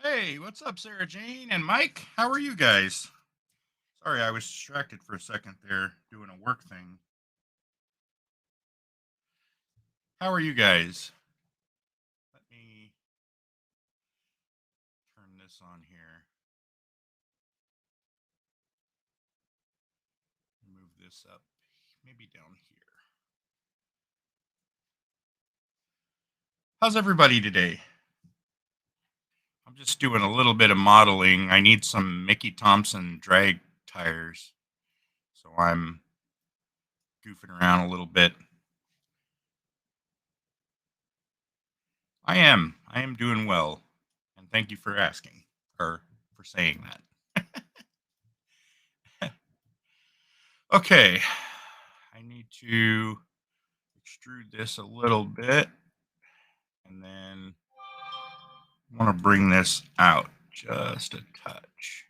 Hey, what's up, Sarah Jane and Mike? How are you guys? Sorry, I was distracted for a second there doing a work thing. How are you guys? Let me turn this on here. Move this up, maybe down here. How's everybody today? I'm just doing a little bit of modeling. I need some Mickey Thompson drag tires, so I'm goofing around a little bit. I am doing well, and thank you for asking, or for saying that. Okay, I need to extrude this a little bit, and then I want to bring this out just a touch.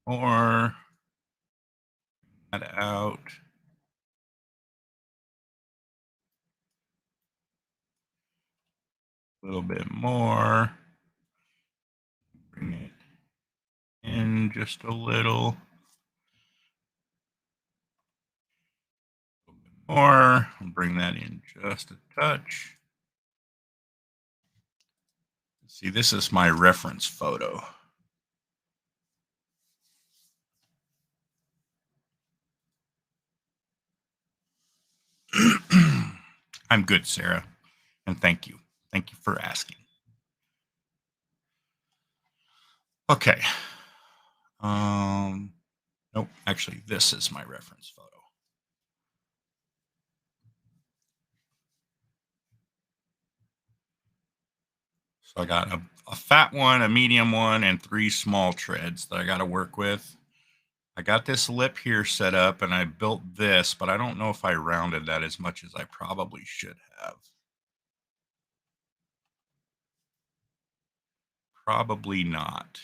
Or that out. A little bit more. Bring it in just a little. A little bit more. I'll bring that in just a touch. See, this is my reference photo. I'm good, Sarah, and thank you. Thank you for asking. Okay. Nope, actually, this is my reference photo. So I got a fat one, a medium one, and 3 small treads that I got to work with. I got this lip here set up and I built this, but I don't know if I rounded that as much as I probably should have. Probably not.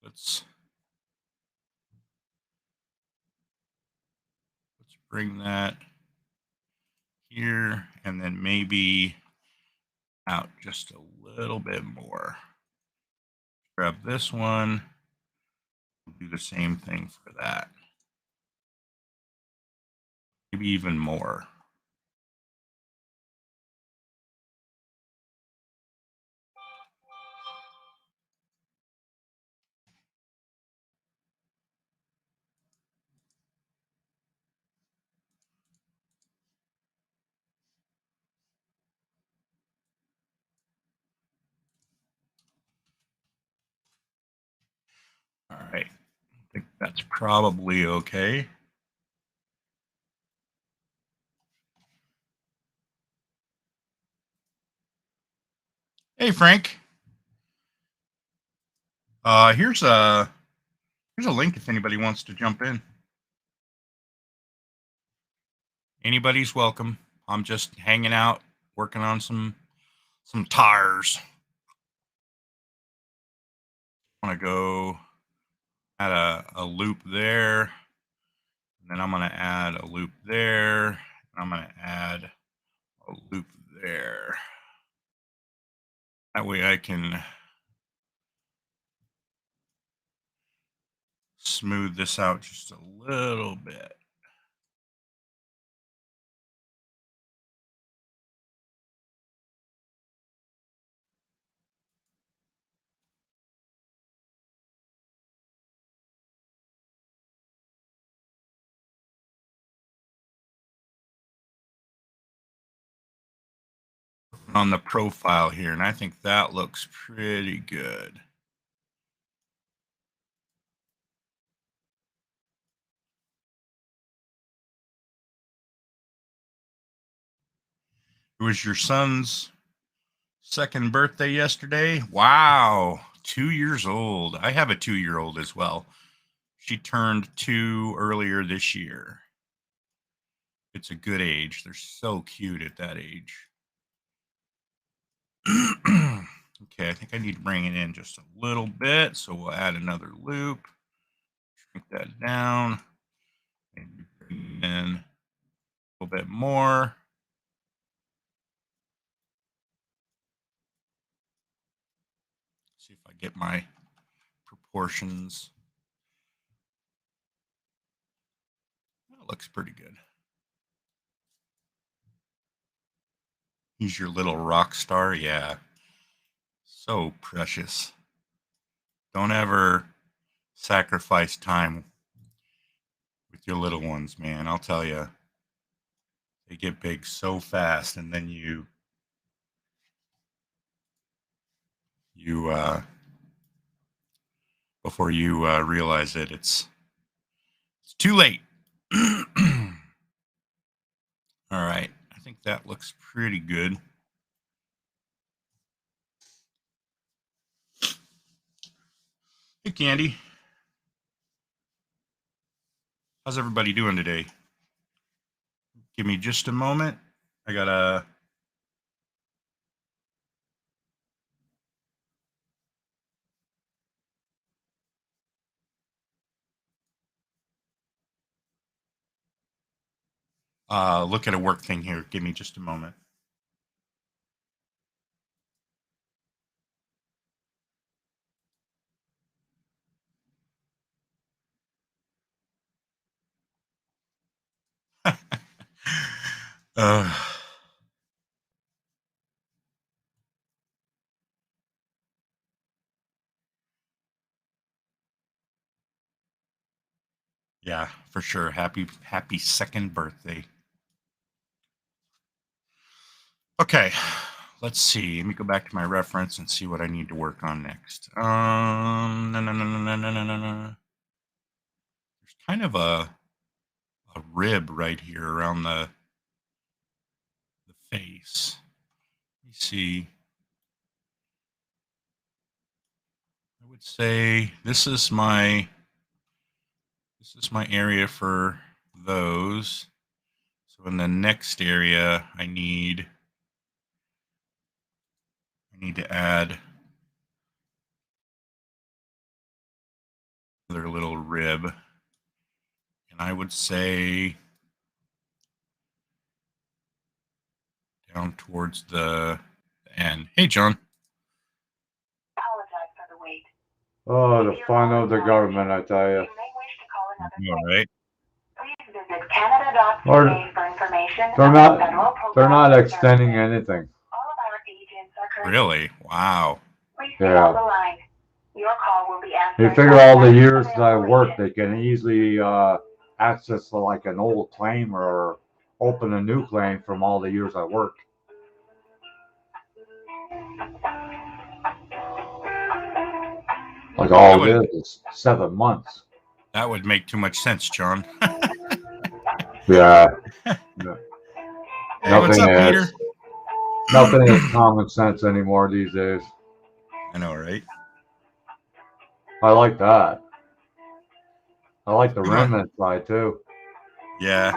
Let's bring that here and then maybe out just a little bit more. Grab this one. Do the same thing for that. Maybe even more. All right. I think that's probably okay. Hey, Frank. Here's a link if anybody wants to jump in. Anybody's welcome. I'm just hanging out, working on some tires. I want to go add a loop there, and then I'm going to add a loop there, and I'm going to add a loop there. That way I can smooth this out just a little bit. On the profile here, and I think that looks pretty good. It was your son's second birthday yesterday. Wow, 2 years old. I have a 2-year-old as well. She turned 2 earlier this year. It's a good age. They're so cute at that age. Okay, I think I need to bring it in just a little bit, so we'll add another loop. Shrink that down. Maybe bring in a little bit more. See if I get my proportions. That looks pretty good. He's your little rock star. Yeah. So precious. Don't ever sacrifice time with your little ones, man. I'll tell you, they get big so fast, and then you before you realize it, it's too late. All right, I think that looks pretty good. Hey, Candy. How's everybody doing today? Give me just a moment. I gotta look at a work thing here. Give me just a moment. uh, yeah, for sure. Happy second birthday. Okay, let's see. Let me go back to my reference and see what I need to work on next. No. There's kind of a rib right here around the face. Let me see. I would say this is my area for those. So in the next area, I need to add another little rib. And I would say down towards the end. Hey, John. Apologize for the wait. Oh, the fun of the government, I tell you. All right. Please visit Canada.ca for information about federal programs. They're not extending anything. All of our agents are currently. Really? Wow. Please stay on the line. Your call will be answered. You figure all the years that I worked, they can easily access like an old claim or open a new claim from all the years I worked. Like all it is 7 months. That would make too much sense, John. Yeah. Hey, what's up, Peter? Nothing is common sense anymore these days. I know, right? I like that. I like the remnant side too. Yeah.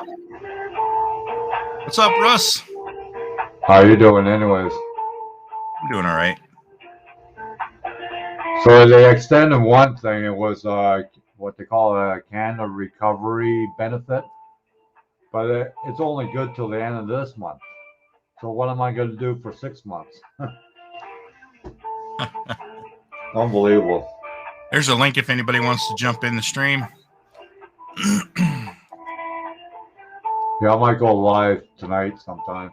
What's up, Russ? How you doing anyways? I'm doing all right. So they extended one thing. It was what they call a Canada recovery benefit. But it's only good till the end of this month. So what am I going to do for 6 months? Unbelievable. There's a link if anybody wants to jump in the stream. Yeah, I might go live tonight sometime.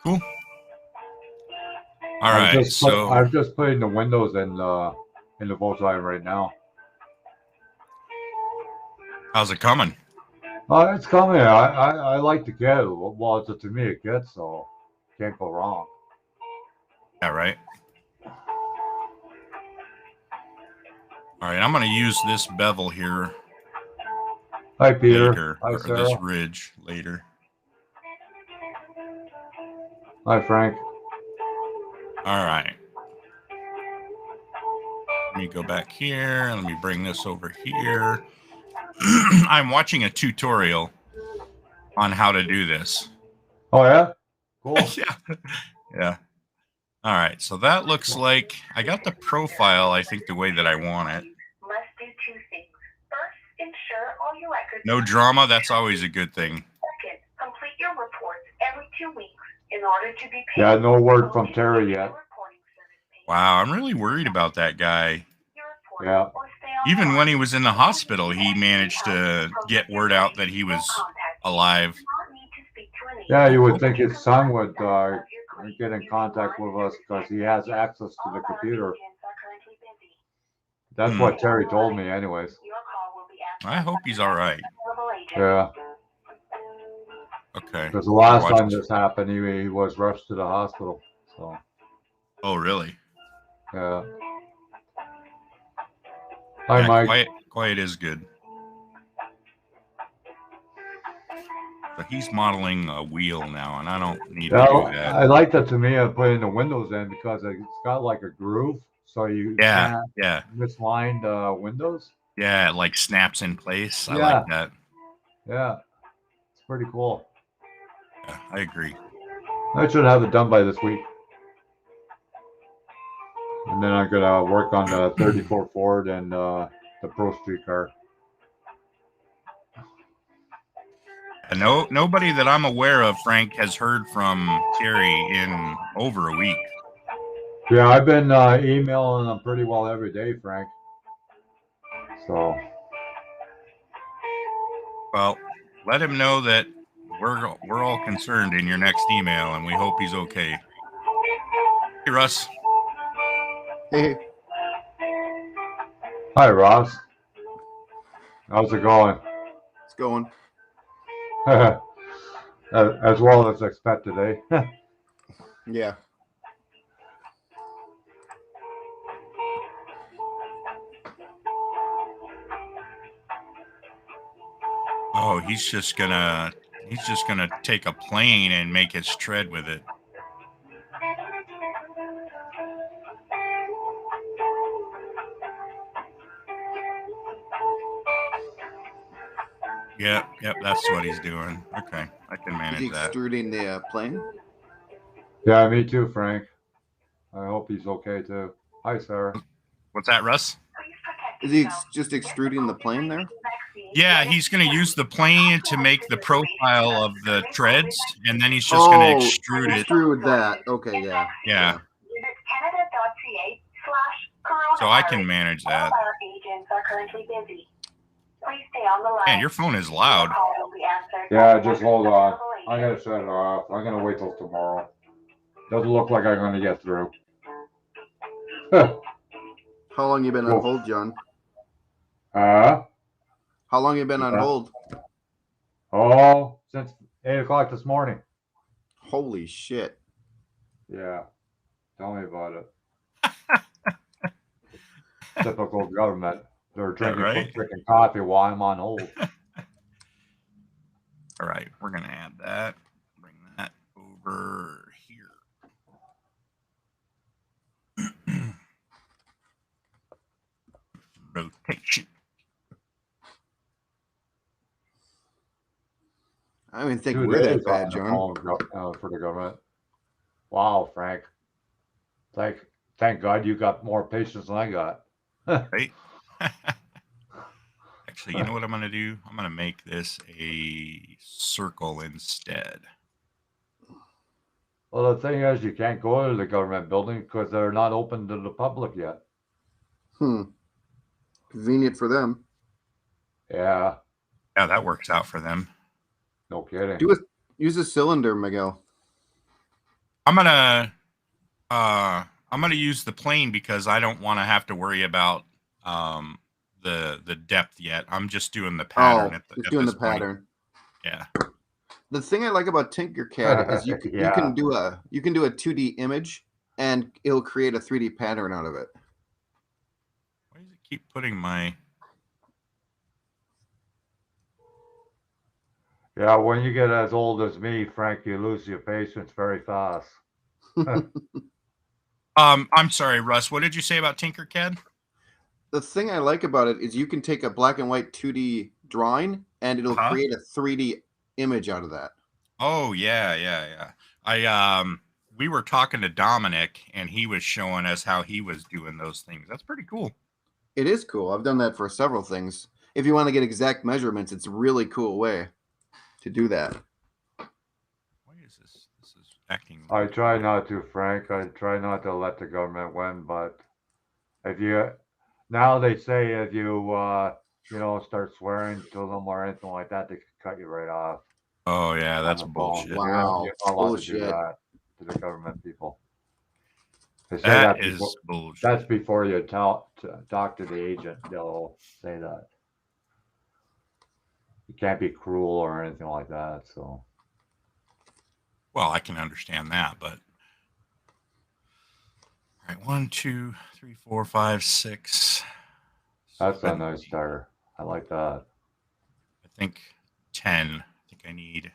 Cool. All right. I'm just putting the windows in the Volkswagen right now. How's it coming? It's coming. I like the kit. Well, it's a Tamiya kit, so can't go wrong. Yeah, right. All right, I'm going to use this bevel here. Hi, Peter. Later, Hi, or Sarah. this ridge later. Hi, Frank. All right. Let me go back here. Let me bring this over here. I'm watching a tutorial on how to do this. Oh, yeah? Cool. Yeah. All right, so that looks like I got the profile, I think, the way that I want it. Must do two things. First, ensure all your records. No drama, that's always a good thing. Second, complete your reports every 2 weeks in order to be paid. Yeah, no word from Terry yet. Wow, I'm really worried about that guy. Yeah. Even when he was in the hospital, he managed to get word out that he was alive. Yeah, you would think his son would get in contact with us because he has access to the computer. That's Hmm. what Terry told me, anyways. I hope he's all right. Yeah, Okay. because the I'm gonna last watch time this. this happened, he was rushed to the hospital. So, Oh, really? yeah. Hi, Yeah, Mike. quiet is good. So he's modeling a wheel now, and I don't need to Yeah, do that. I like that to me of putting the windows in because it's got like a groove, so you Yeah, can't yeah, misline the windows. yeah. It like snaps in place. I like Yeah, that. yeah, it's pretty cool. Yeah, I agree. I should have it done by this week, and then I'm gonna work on the 34 Ford and the Pro Street car. And nobody that I'm aware of, Frank, has heard from Terry in over a week. Yeah, I've been emailing them pretty well every day, Frank. So Well, let him know that we're all concerned in your next email, and we hope he's okay. Hey, Russ. Hey, hi, Ross. How's it going? it's going. As well as expected, eh? Yeah. Oh, he's just gonna take a plane and make his tread with it. Yep, that's what he's doing. Okay, I can Is manage he that. extruding the plane? Yeah, me too, Frank. I hope he's okay too. Hi, Sarah. What's that, Russ? Is he just extruding the plane there? Yeah, he's going to use the plane to make the profile of the treads, and then he's just going to Oh, extrude it. extrude that. Okay, yeah. Yeah, so I can manage that. Man, your phone is loud. Yeah, just hold on. I'm gonna shut it off. I'm gonna wait till tomorrow. Doesn't look like I'm gonna get through. How long you been on Cool. hold, John? Huh? How long you been on Yeah. hold? Oh, since 8 o'clock this morning. Holy shit. Yeah. Tell me about it. Typical government. They're drinking right? drinking coffee while I'm on hold. All right, we're going to add that. Bring that over here. Rotation. I don't even think 2 we're days that bad, on the John. phone for the government. Wow, Frank. Thank God you got more patience than I got. Right? Actually, you know what I'm going to do? I'm going to make this a circle instead. Well, the thing is, you can't go to the government building because they're not open to the public yet. Convenient for them. Yeah, Yeah, that works out for them. no kidding. Use a cylinder, Miguel. I'm gonna use the plane because I don't want to have to worry about the depth yet. I'm just doing the pattern at just doing this the point. pattern. Yeah. The thing I like about Tinkercad is you Yeah. can do a 2D image and it'll create a 3D pattern out of it. Why does it keep putting my? Yeah, when you get as old as me, Frank, you lose your patience very fast. I'm sorry, Russ. What did you say about Tinkercad? The thing I like about it is you can take a black and white 2D drawing and it'll create a 3D image out of that. Oh yeah. We were talking to Dominic and he was showing us how he was doing those things. That's pretty cool. It is cool. I've done that for several things. If you want to get exact measurements, it's a really cool way to do that. Why is this? This is acting. I try not to, Frank. I try not to let the government win, but if you now they say if you start swearing to them or anything like that, they can cut you right off Oh yeah, on that's the phone. bullshit. Wow. You're not allowed to do Bullshit. that to the government people. They say That that before. is bullshit. That's before you talk to the agent. They'll say that you can't be cruel or anything like that. So Well, I can understand that, but all right, 1, 2, 3, 4, 5, 6, that's a 7. nice tire. I like that. I think 10. I think I need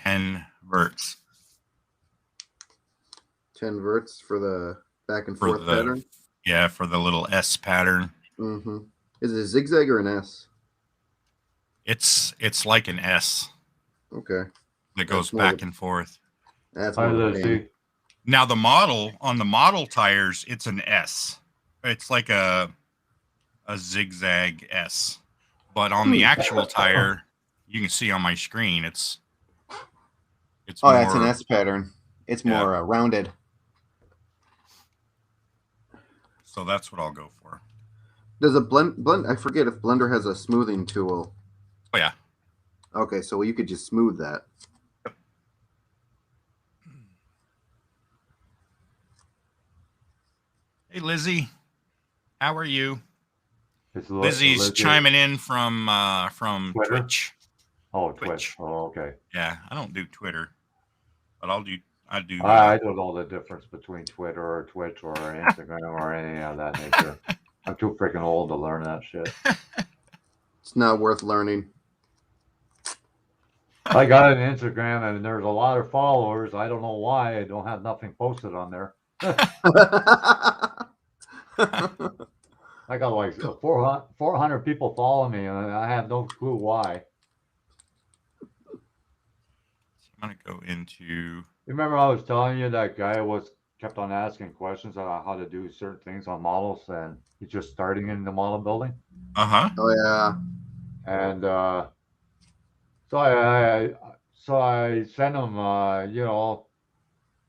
10 verts 10 verts for the back and for forth the pattern. for the little S pattern. Mm-hmm. Is it a zigzag or an S? It's like an S Okay. that goes That's more back of a- and forth. That's Hi, more of a pain. Lizzie. Now the model on the model tires, it's an S. It's like a zigzag S. But on the actual tire, you can see on my screen, it's Oh, that's an more. S pattern. It's Yeah. more rounded. So that's what I'll go for. Does a blend? I forget if Blender has a smoothing tool. Oh yeah. Okay, so you could just smooth that. Hey Lizzie, how are you? It's Lizzie's Lizzie. chiming in from Twitter? Twitch. Oh, Twitch. Twitch. Oh, okay. Yeah, I don't do Twitter, but I do. I don't know the difference between Twitter or Twitch or Instagram or any of that nature. I'm too freaking old to learn that shit. It's not worth learning. I got an Instagram and there's a lot of followers. I don't know why. I don't have nothing posted on there. I got like 400 people following me, and I have no clue why. I'm gonna go into. Remember, I was telling you that guy kept on asking questions about how to do certain things on models, and he's just starting in the model building. Uh-huh. Oh yeah. And so I sent him,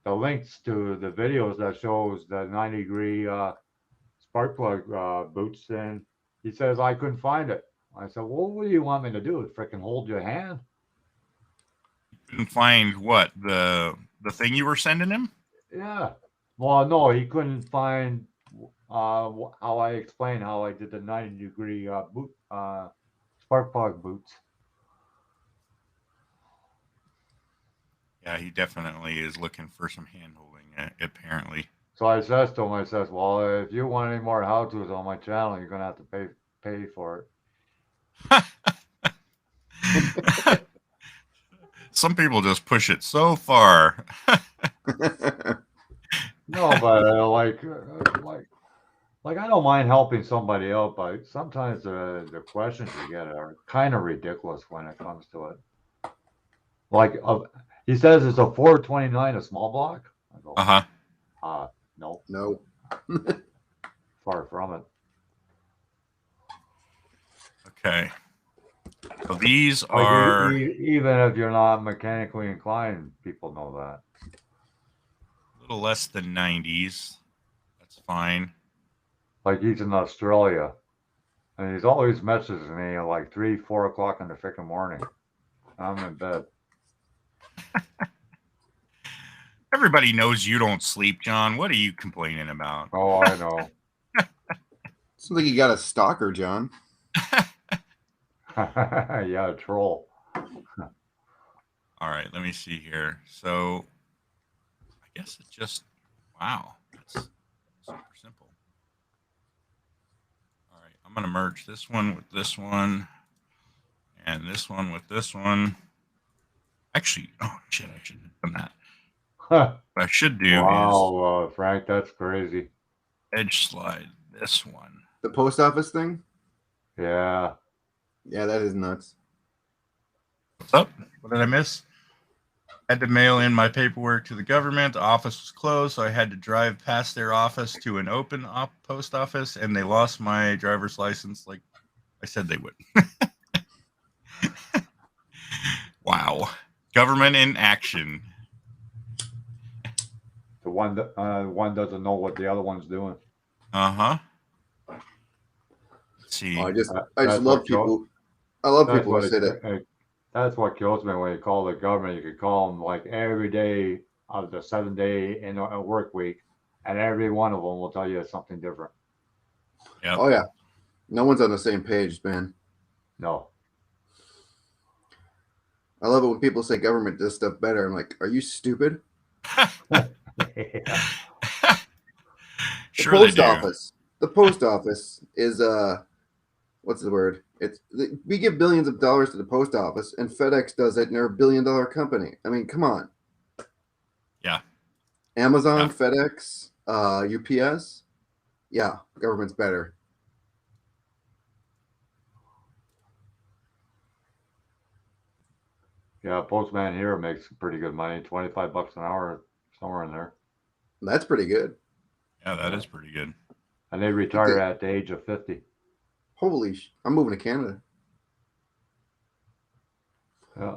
the links to the videos that shows the 90-degree spark plug boots, and he says I couldn't find it. I said, well, what do you want me to do? Freaking hold your hand? Couldn't find what the thing you were sending him. Yeah. Well, no, he couldn't find how I explained how I did the 90-degree boot spark plug boots. Yeah, he definitely is looking for some hand holding. Apparently. So I says to him, well, if you want any more how-tos on my channel, you're gonna have to pay for it. Some people just push it so far. No, but I don't mind helping somebody out, but sometimes the questions you get are kind of ridiculous when it comes to it. Like he says it's a 429 a small block. I go, no, No. far from it. Okay. So these Like are even if you're not mechanically inclined, people know that. a little less than 90s. That's fine. Like he's in Australia, and he's always messaging me at like 3, 4 o'clock in the freaking morning. I'm in bed. Everybody knows you don't sleep, John. What are you complaining about? Oh, I know. Sounds like you got a stalker, John. Yeah, a troll. All right, let me see here. So I guess it's just wow. That's super simple. All right, I'm gonna merge this one with this one, and this one with this one. Actually, oh shit, I should have done that. What I should do Wow, Frank, that's crazy. is edge slide this one. The post office thing? Yeah. Yeah, that is nuts. What's up? What did I miss? I had to mail in my paperwork to the government. The office was closed, so I had to drive past their office to an open post office, and they lost my driver's license like I said they would. Wow. Government in action. one doesn't know what the other one's doing. Uh-huh. Let's see. I just That's love what kills. people. I love That's people who say that. That's what kills me when you call the government. You could call them like every day out of the 7 day in a work week, and every one of them will tell you something different. Yep. Oh yeah, no one's on the same page, man. No. I love it when people say government does stuff better. I'm like, are you stupid? Yeah. Sure they do. The post office is what's the word? We give billions of dollars to the post office, and FedEx does it, and they're $1 billion company. I mean, come on. Yeah. Amazon, Yeah. FedEx, UPS. Yeah, government's better. Yeah, postman here makes pretty good money, $25 an hour, somewhere in there. That's pretty good. Yeah, that is pretty good. And they retire at the age of 50. Holy I'm moving to Canada. Yeah.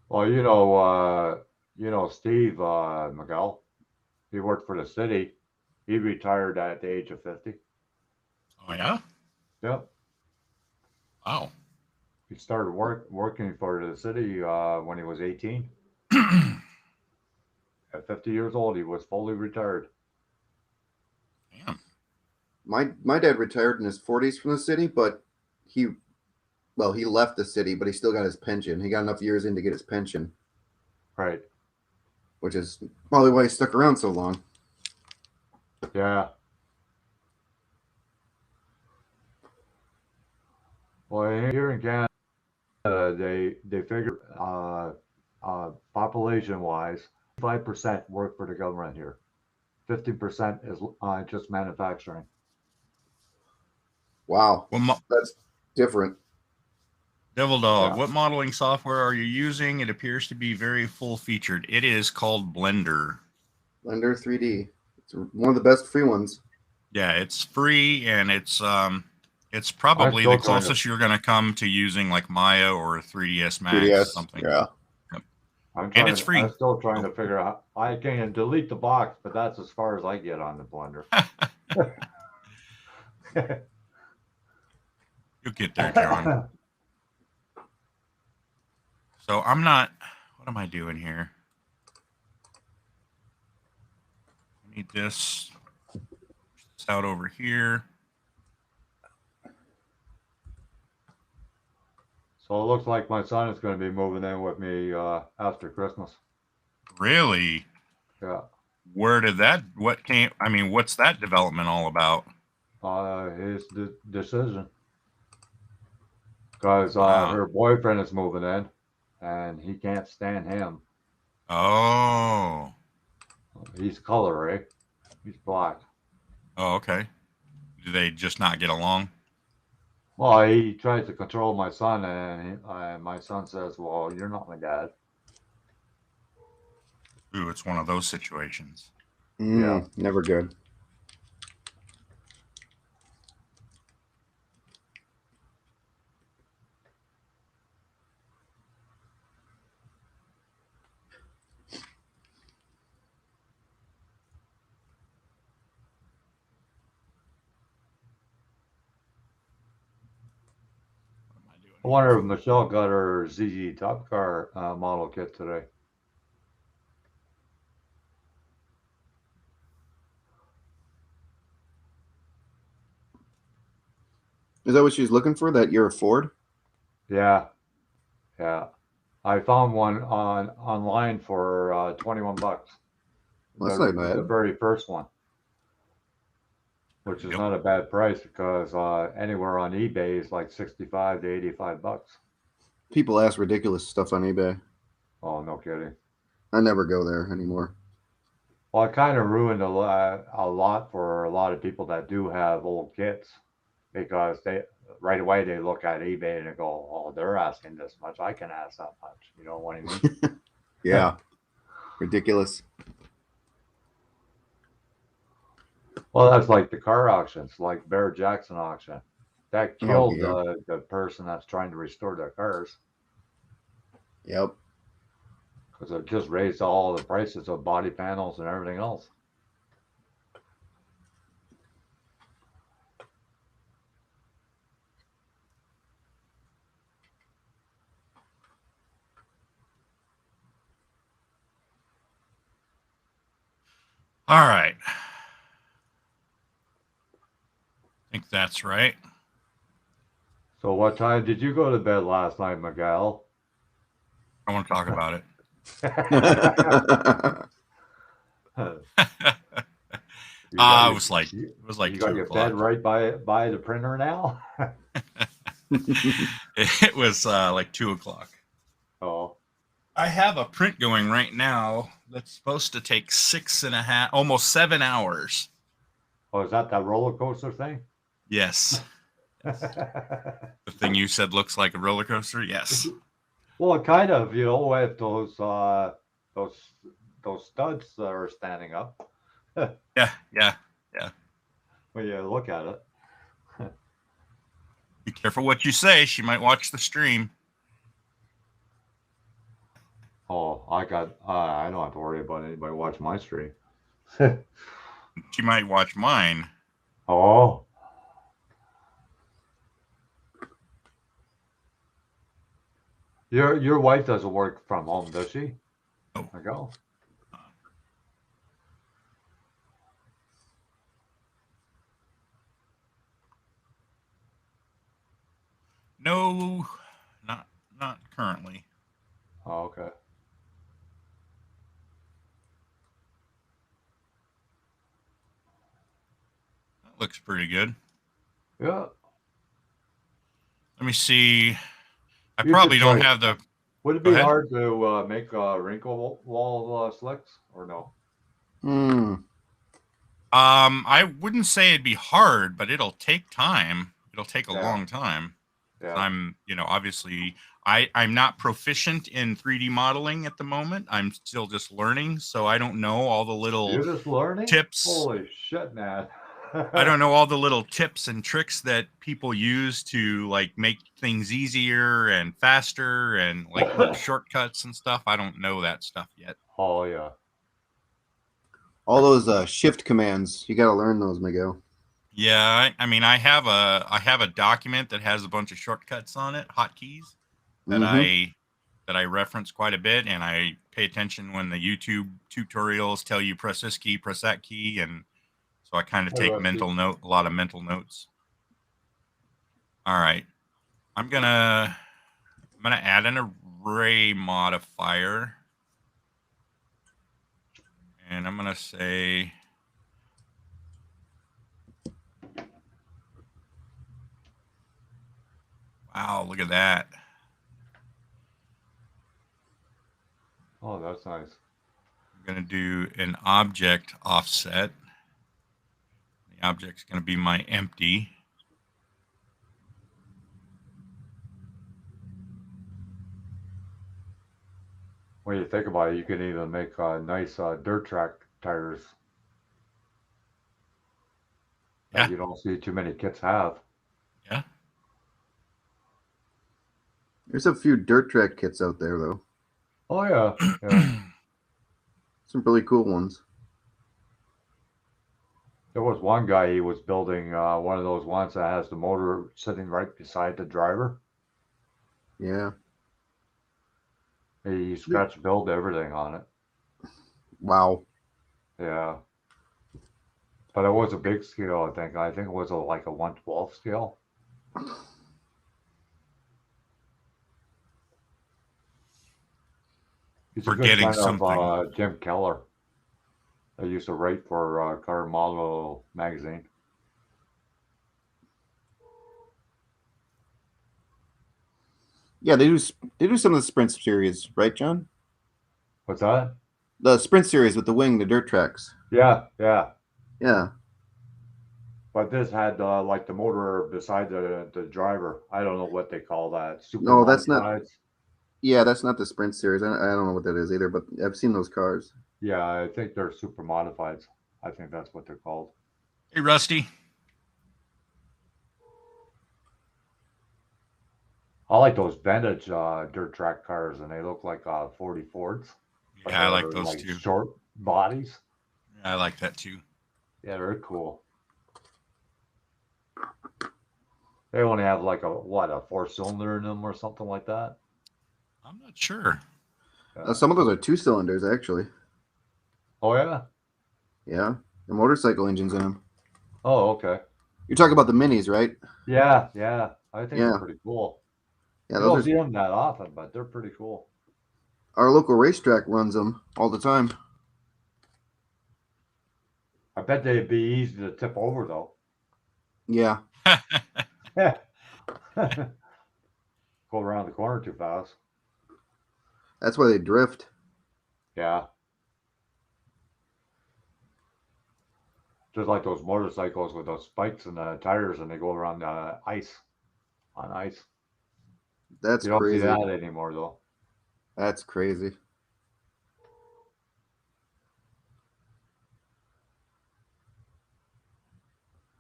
Well, Steve Miguel. He worked for the city. He retired at the age of 50. Oh yeah? Yep. Wow. He started working for the city when he was 18. At 50 years old, he was fully retired. Damn. My dad retired in his 40s from the city, but he left the city, but he still got his pension. He got enough years in to get his pension. Right. Which is probably why he stuck around so long. Yeah. Well, here in Canada, they figure population wise, 5% work for the government here. 50% is just manufacturing. Wow. Well, that's different. Devil Dog, Yeah. what modeling software are you using? It appears to be very full featured. It is called Blender. Blender 3D. It's one of the best free ones. Yeah, it's free, and it's probably the closest you're going to come to using like Maya or 3ds Max 3DS, something. Yeah. Yep. And it's free. I'm still trying to figure out. I can delete the box, but that's as far as I get on the Blender. You'll get there, John. So I'm not. What am I doing here? I need this. Push this out over here. So it looks like my son is going to be moving in with me after Christmas. Really? Yeah. Where did that? What came? I mean, what's that development all about? His decision. Because her boyfriend is moving in, and he can't stand him. Oh. He's color, eh? He's black. Oh, okay. Do they just not get along? Well, he tries to control my son, and my son says, "Well, you're not my dad." Ooh, it's one of those situations. Yeah. Never good. I wonder if Michelle got her ZZ Top Car model kit today. Is that what she's looking for? That you're a Ford? Yeah, yeah. I found one online for $21. Well, that's not bad. The very first one, which is not a bad price because anywhere on eBay is like $65 to $85. People ask ridiculous stuff on eBay. Oh, no kidding. I never go there anymore. Well, it kind of ruined a lot for a lot of people that do have old kits because they right away they look at eBay and they go, "Oh, they're asking this much. I can ask that much." You know what I mean? Yeah. Ridiculous. Well, that's like the car auctions, like Bear Jackson auction. That killed the person that's trying to restore their cars. Yep. because it just raised all the prices of body panels and everything else. All right. I think that's right. So what time did you go to bed last night, Miguel? I want to talk about it. You got It your, was like you, 2 your o'clock. bed right by the printer now? It was like 2 o'clock. Oh, I have a print going right now that's supposed to take 6.5, almost 7 hours. oh, is that roller coaster thing? Yes. The thing you said looks like a roller coaster. Yes. Well, kind of, with those those studs that are standing up. Yeah. Yeah. When you look at it. Be careful what you say. She might watch the stream. Oh, I don't have to worry about anybody watching my stream. She might watch mine. Oh. Your wife doesn't work from home, does she? Oh. I go. No, not currently. Oh, okay. That looks pretty good. Yeah. Let me see. I You probably could don't try. have the. Would it Go be ahead. hard to make wrinkle wall slicks or no? I wouldn't say it'd be hard, but it'll take time. It'll take a Yeah. long time. Yeah. I'm, obviously I'm not proficient in 3D modeling at the moment. I'm still just learning, so I don't know all the little You're just learning? tips. Holy shit, man. I don't know all the little tips and tricks that people use to like make things easier and faster and like little shortcuts and stuff. I don't know that stuff yet. Oh yeah. All those shift commands, you got to learn those, Miguel. Yeah, I mean, I have a document that has a bunch of shortcuts on it, hotkeys that I reference quite a bit, and I pay attention when the YouTube tutorials tell you press this key, press that key, and so I kind of take a lot of mental notes. All right, I'm gonna add an array modifier, and I'm gonna say. Wow, look at that. Oh, that's nice. I'm going to do an object offset. The object's going to be my empty. When you think about it, you can even make nice dirt track tires that you don't see too many kits have. Yeah. There's a few dirt track kits out there, though. Oh, yeah. Yeah. Some really cool ones. There was one guy, he was building one of those ones that has the motor sitting right beside the driver. Yeah. He scratch built everything on it. Wow. Yeah. But it was a big scale, I think. I think it was like a 1/12 scale. He's a good Forgetting friend something. of Jim Keller. I used to write for Car Model magazine. Yeah, they do some of the sprint series, right, John? What's that? The sprint series with the wing, the dirt tracks. Yeah, yeah. Yeah. But this had like the motor beside the driver. I don't know what they call that. Super No, that's not. modifieds. Yeah, that's not the sprint series. I don't know what that is either, but I've seen those cars. Yeah, I think they're super modifieds. I think that's what they're called. Hey, Rusty. I like those vintage dirt track cars, and they look like 40 Fords. But Yeah, I like they're those like too. short bodies. I like that too. Yeah, they're cool. They only have like a 4-cylinder in them or something like that. I'm not sure. Some of those are 2 cylinders, actually. Oh yeah. Yeah, the motorcycle engines in them. Oh okay. You're talking about the minis, right? Yeah, yeah. I think they're Yeah, pretty cool. yeah. You don't Those see are them that often, but they're pretty cool. our local racetrack runs them all the time. I bet they'd be easy to tip over though. Yeah, Go around the corner too fast. that's why they drift. Yeah. Just like those motorcycles with those spikes and the tires and they go around ice on ice. That's You don't see crazy. that anymore though. That's crazy.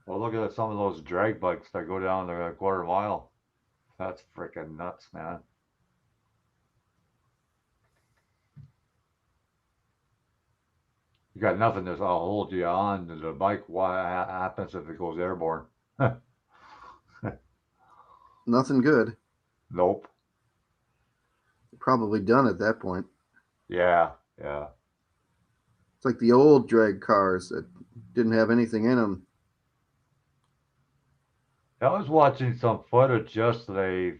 Well, look at some of those drag bikes that go down the quarter mile. That's freaking nuts, man. You got nothing to hold you on to the bike. What happens if it goes airborne? Nothing good. Nope. Probably done at that point. Yeah, yeah. It's like the old drag cars that didn't have anything in them. I was watching some footage yesterday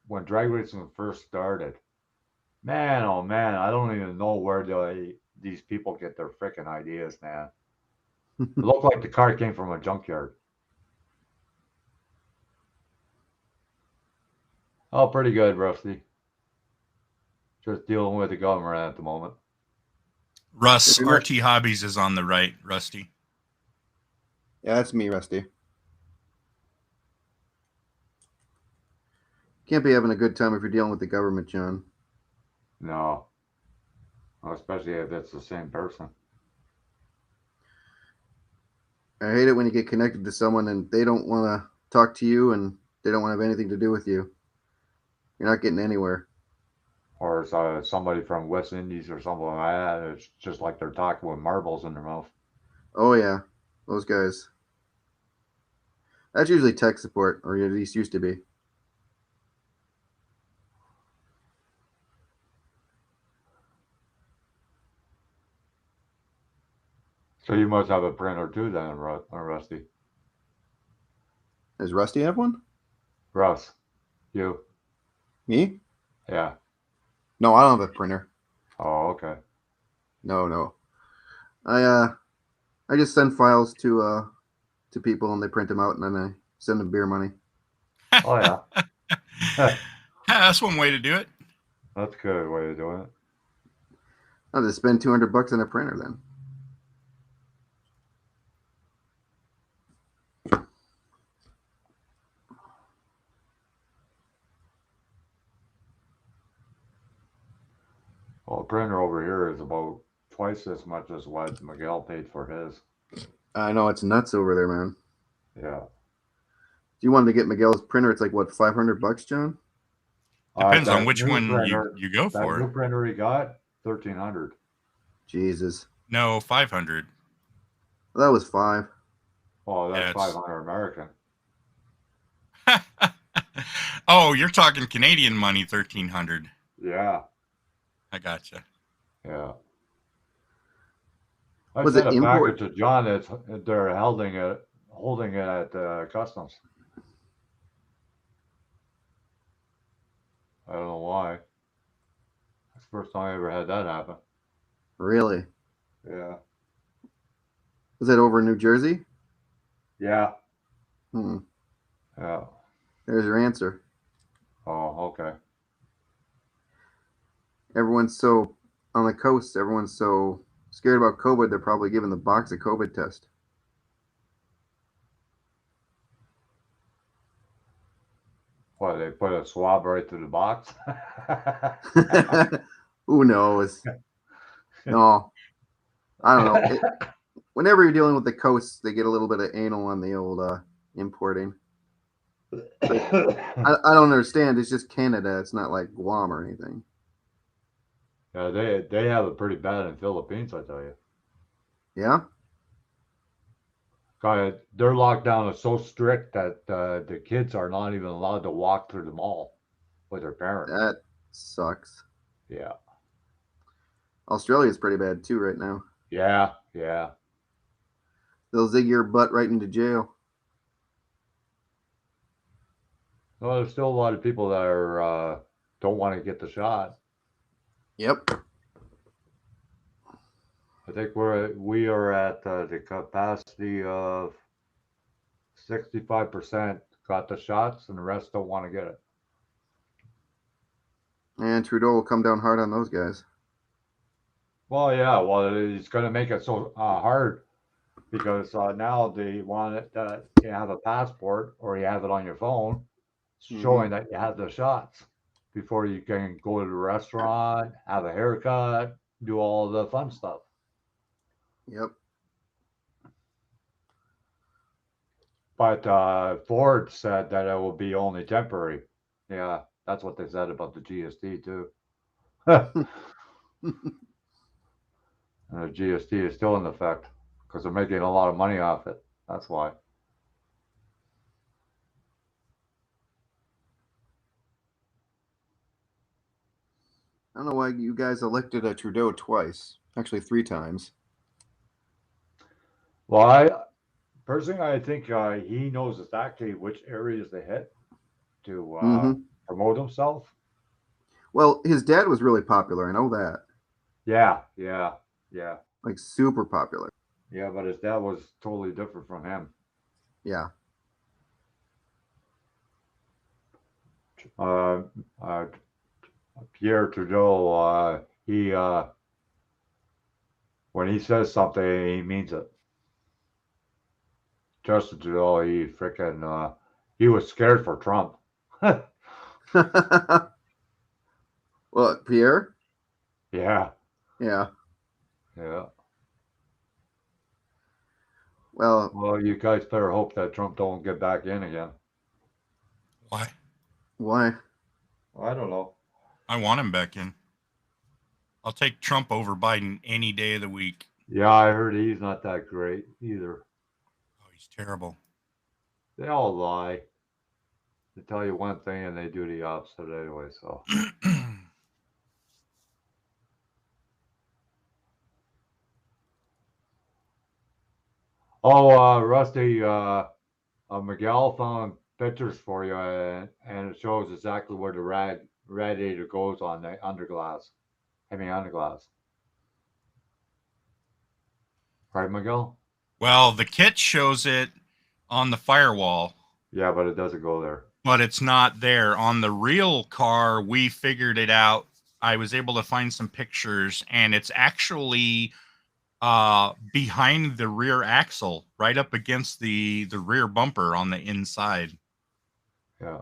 when drag racing first started. Man, oh man, I don't even know where these people get their freaking ideas, man. It looked like the car came from a junkyard. Oh, pretty good, Rusty. Just dealing with the government at the moment. Russ, If you're not, RT Hobbies is on the right, Rusty. yeah, that's me, Rusty. Can't be having a good time if you're dealing with the government, John. No, especially if it's the same person. I hate it when you get connected to someone and they don't want to talk to you and they don't want to have anything to do with you. You're not getting anywhere. Or somebody from West Indies or something like that. It's just like they're talking with marbles in their mouth. Oh yeah, those guys. That's usually tech support, or at least used to be. So you must have a printer too then, Rusty. Does Rusty have one? Russ, you? Me? Yeah. No, I don't have a printer. Oh, okay. No. I just send files to people and they print them out and then I send them beer money. Oh yeah. Yeah, that's one way to do it. That's a good way of doing it. I'll just spend $200 on a printer then. Well, a printer over here is about twice as much as what Miguel paid for his. I know it's nuts over there, man. Yeah. If you wanted to get Miguel's printer, it's like what, $500, John? Depends on That which new one printer, you go that new for. printer he got, 1,300. Jesus, No, 500. well, that was $5. Oh, that's Yeah, it's 500 American. Oh, you're talking Canadian money, 1,300. Yeah, I gotcha. yeah. I Was sent it a package import? to John. They're holding it at customs. I don't know why. It's the first time I ever had that happen. Really? Yeah, Was it over in New Jersey? yeah, Hmm. yeah. There's your answer. Oh, okay. Everyone's so on the coast. Everyone's so scared about COVID. They're probably giving the box a COVID test. What, they put a swab right through the box? Who knows? No, I don't know. Whenever you're dealing with the coast, they get a little bit of anal on the old importing. But I don't understand. It's just Canada. It's not like Guam or anything. Yeah, they have it pretty bad in Philippines, I tell you. Yeah, God, their lockdown is so strict that the kids are not even allowed to walk through the mall with their parents. that sucks. Yeah, Australia's pretty bad too right now. yeah, yeah. They'll zig your butt right into jail. Well, there's still a lot of people that are don't want to get the shot. Yep. I think we are at the capacity of 65% got the shots, and the rest don't want to get it. And Trudeau will come down hard on those guys. Well, yeah, well, he's going to make it so hard because now they want it you have a passport or you have it on your phone showing that you have the shots before you can go to the restaurant, have a haircut, do all the fun stuff. Yep. But Ford said that it will be only temporary. Yeah, that's what they said about the GST too. And the GST is still in effect because they're making a lot of money off it. That's why. I don't know why you guys elected a Trudeau twice. Actually, 3 times. Well, personally, I think he knows exactly which areas to hit to Mm-hmm. promote himself. Well, his dad was really popular. I know that. Yeah, yeah, yeah, Like super popular. yeah. But his dad was totally different from him. Yeah. Uh, uh, Pierre Trudeau, he when he says something, he means it. Justin Trudeau, he freaking he was scared for Trump. Well, Pierre? Yeah, Yeah. yeah. Well, Well, you guys better hope that Trump don't get back in again. Why? why? I don't know. I want him back in. I'll take Trump over Biden any day of the week. Yeah, I heard he's not that great either. Oh, he's terrible. They all lie. They tell you one thing and they do the opposite anyway. So Rusty, Miguel found pictures for you, and it shows exactly where the radiator goes on the underglass. I mean, underglass. Right, Miguel? Well, the kit shows it on the firewall, Yeah, but it doesn't go there. but it's not there. On the real car, we figured it out. I was able to find some pictures, and it's actually behind the rear axle, right up against the rear bumper on the inside, Yeah.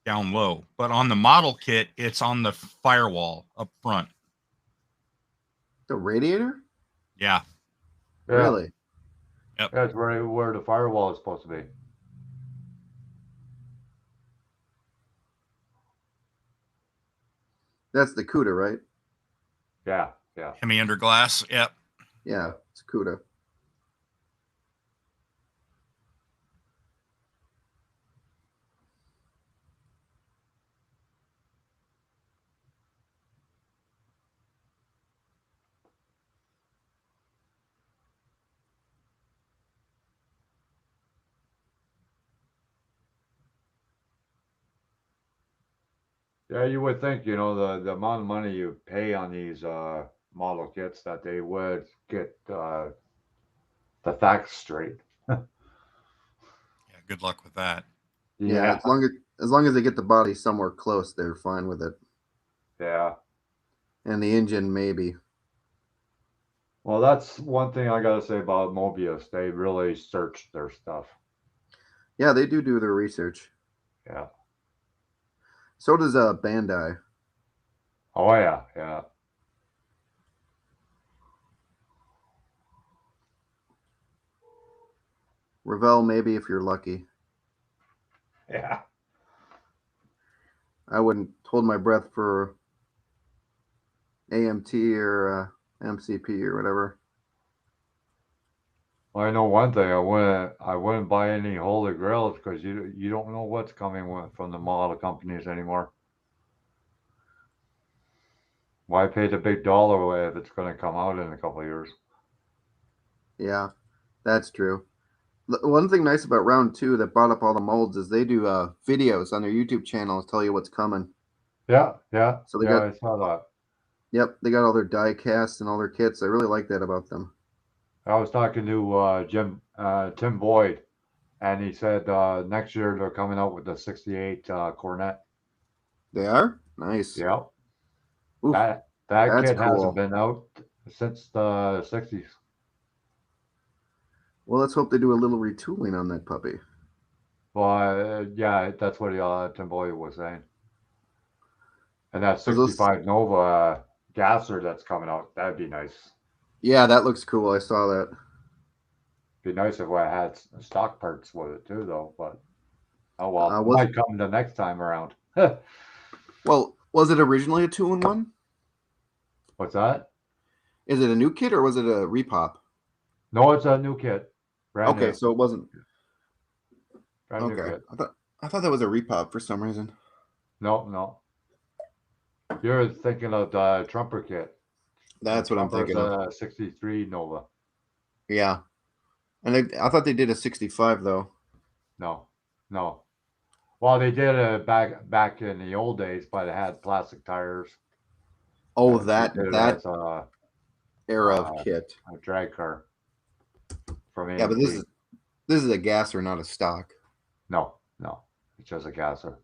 down low. But on the model kit, it's on the firewall up front. The radiator? Yeah. Yeah. Really? Yep. That's where the firewall is supposed to be. That's the CUDA, right? Yeah, yeah. Hemi under glass. Yep. Yeah, it's CUDA. Yeah, you would think, the amount of money you pay on these model kits that they would get the facts straight. Yeah. Good luck with that. Yeah, as long as they get the body somewhere close, they're fine with it. Yeah. And the engine, maybe. Well, that's one thing I gotta say about Mobius. They really searched their stuff. Yeah, they do their research. Yeah. So does Bandai. Oh yeah, yeah. Revell, maybe if you're lucky. Yeah. I wouldn't hold my breath for AMT or MCP or whatever. I know one thing. I wouldn't buy any Holy Grails because you don't know what's coming from the model companies anymore. Why pay the big dollar if it's going to come out in a couple of years? Yeah, that's true. One thing nice about Round 2 that brought up all the molds is they do videos on their YouTube channel to tell you what's coming. Yeah, So they I saw that. Yep, they got all their die casts and all their kits. I really like that about them. I was talking to Tim Boyd, and he said next year they're coming out with the '68 Cornet. They are nice. Yep, Oof, that that's kit cool. hasn't been out since the '60s. Well, let's hope they do a little retooling on that puppy. Well, yeah, that's what Tim Boyd was saying. And that 'Cause those- 65 Nova gasser that's coming out, that'd be nice. yeah, that looks cool. I saw that. Be nice if I had stock parts with it too, though. But oh well, it Was might come the next time around. well, was it originally a 2-in-1? What's that? Is it a new kit or was it a repop? No, it's a new kit. Brand Okay, new. so it wasn't. Brand new Okay, kit. I thought that was a repop for some reason. No. You're thinking of the Trumper kit. That's what I'm thinking of. 63 Nova. Yeah, and I thought they did a 65 though. No. Well, they did it back in the old days, but it had plastic tires. Oh, They that did it that as a era of kit. drag car from Yeah, but AMT. this is a gasser, not a stock. No, it's just a gasser.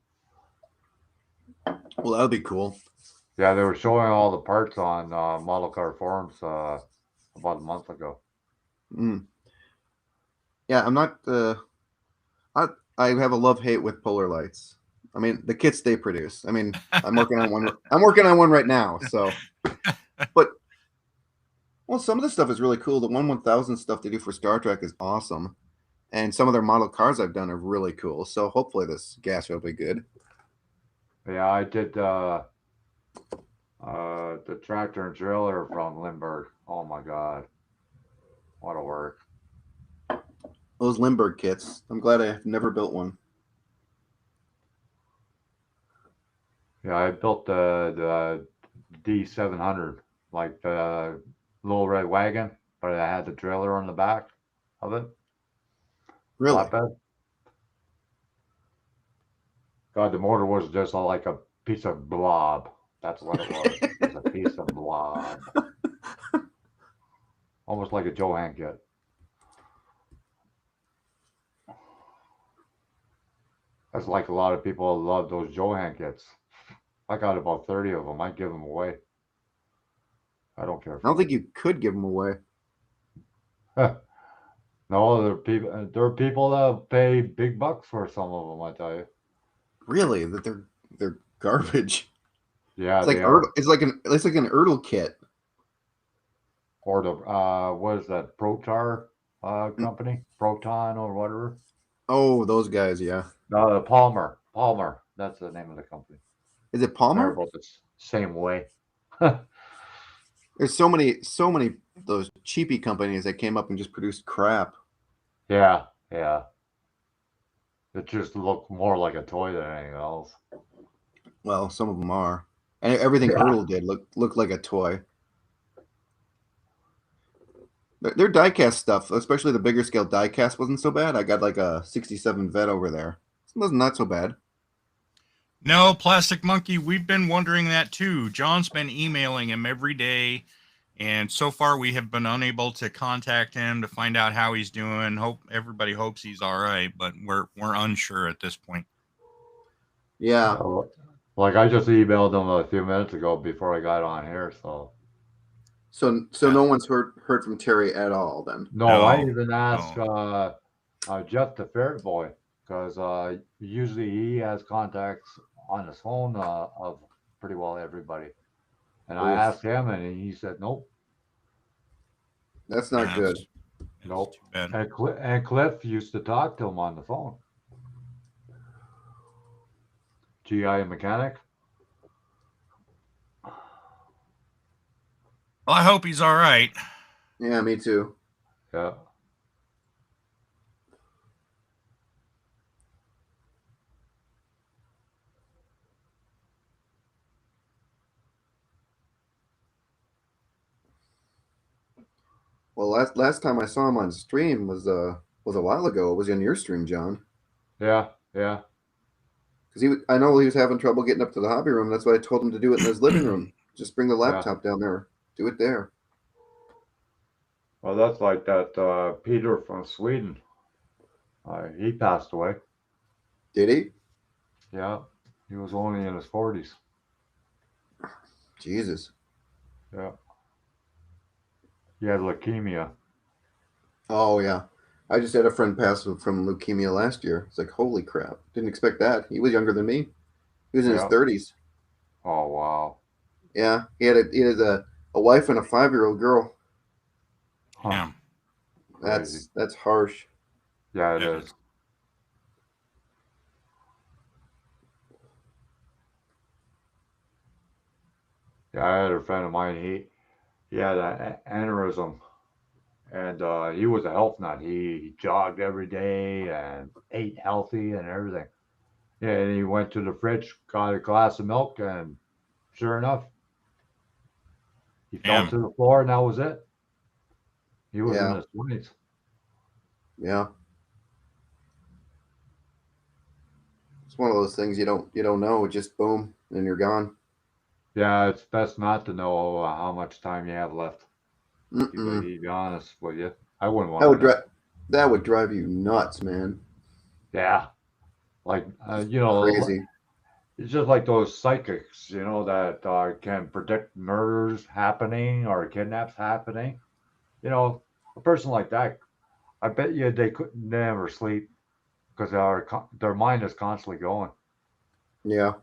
Well, that'll be cool. Yeah, they were showing all the parts on model car forums about a month ago. Mm. Yeah, I'm not. I have a love hate with Polar Lights. I mean, the kits they produce. I mean, I'm working on one. I'm working on one right now. So, but well, some of the stuff is really cool. The 1000 stuff they do for Star Trek is awesome, and some of their model cars I've done are really cool. So hopefully this gas will be good. Yeah, I did the tractor and trailer from Lindbergh. Oh my God, what a work! Those Lindbergh kits. I'm glad I've never built one. Yeah, I built the D700, like the little red wagon, but it had the trailer on the back of it. Really? Flatbed. God, the motor was just like a piece of blob. That's what it was. It was a piece of blob. Almost like a Johan kit. That's like a lot of people love those Johan kits. I got about 30 of them. I give them away. I don't care. I don't think you could give them away. No, there are people that pay big bucks for some of them. I tell you. Really? That they're garbage. Yeah, It's like they are. it's like an Ertl kit. Or the what is that Protar company? Proton or whatever. Oh, those guys, yeah. No, Palmer. That's the name of the company. Is it They're Palmer? about the same way. There's so many those cheapy companies that came up and just produced crap. Yeah. It just looked more like a toy than anything else. Well, some of them are, and everything Yeah. Ertl did looked like a toy. Their diecast stuff, especially the bigger scale diecast, wasn't so bad. I got like a '67 Vet over there. It wasn't not so bad. No, Plastic Monkey, we've been wondering that too. John's been emailing him every day, and so far we have been unable to contact him to find out how he's doing. Everybody hopes he's all right, but we're unsure at this point. Yeah. Like I just emailed them a few minutes ago before I got on here, so. So no one's heard from Terry at all then. No, I even asked Jeff the Ferret Boy because usually he has contacts on his phone of pretty well everybody, and I asked him, and he said nope. That's not good. Nope. Too bad. And Cliff used to talk to him on the phone. GI mechanic. Well, I hope he's all right. Yeah, me too. Yeah. Well, last time I saw him on stream was a while ago. It was on your stream, John. Yeah. Yeah. Because I know he was having trouble getting up to the hobby room. That's why I told him to do it in his living room. Just bring the laptop down there, do it there. Well, that's like that Peter from Sweden. He passed away. Did he? Yeah. He was only in his 40s. Jesus. Yeah. He had leukemia. Oh yeah. I just had a friend pass from leukemia last year. It's like, holy crap! Didn't expect that. He was younger than me. He was in his Yeah. 30s. Oh, wow. Yeah, he had a wife and a 5-year-old girl. Huh. Yeah. Crazy. That's harsh. Yeah, it Yeah. is. Yeah, I had a friend of mine. He had an aneurysm, and he was a health nut. He jogged every day and ate healthy and everything. Yeah, and he went to the fridge, got a glass of milk, and sure enough, he fell Damn. to the floor, and that was it. He was in Yeah, his 20s. yeah. It's one of those things you don't know. It just boom, and you're gone. Yeah, it's best not to know how much time you have left. Mm-mm. To be honest with you, I wouldn't That want to would know. that would drive you nuts, man. Yeah, like you know, Crazy. it's just like those psychics, that can predict murders happening or kidnaps happening. A person like that, I bet you they could never sleep because their mind is constantly going. Yeah.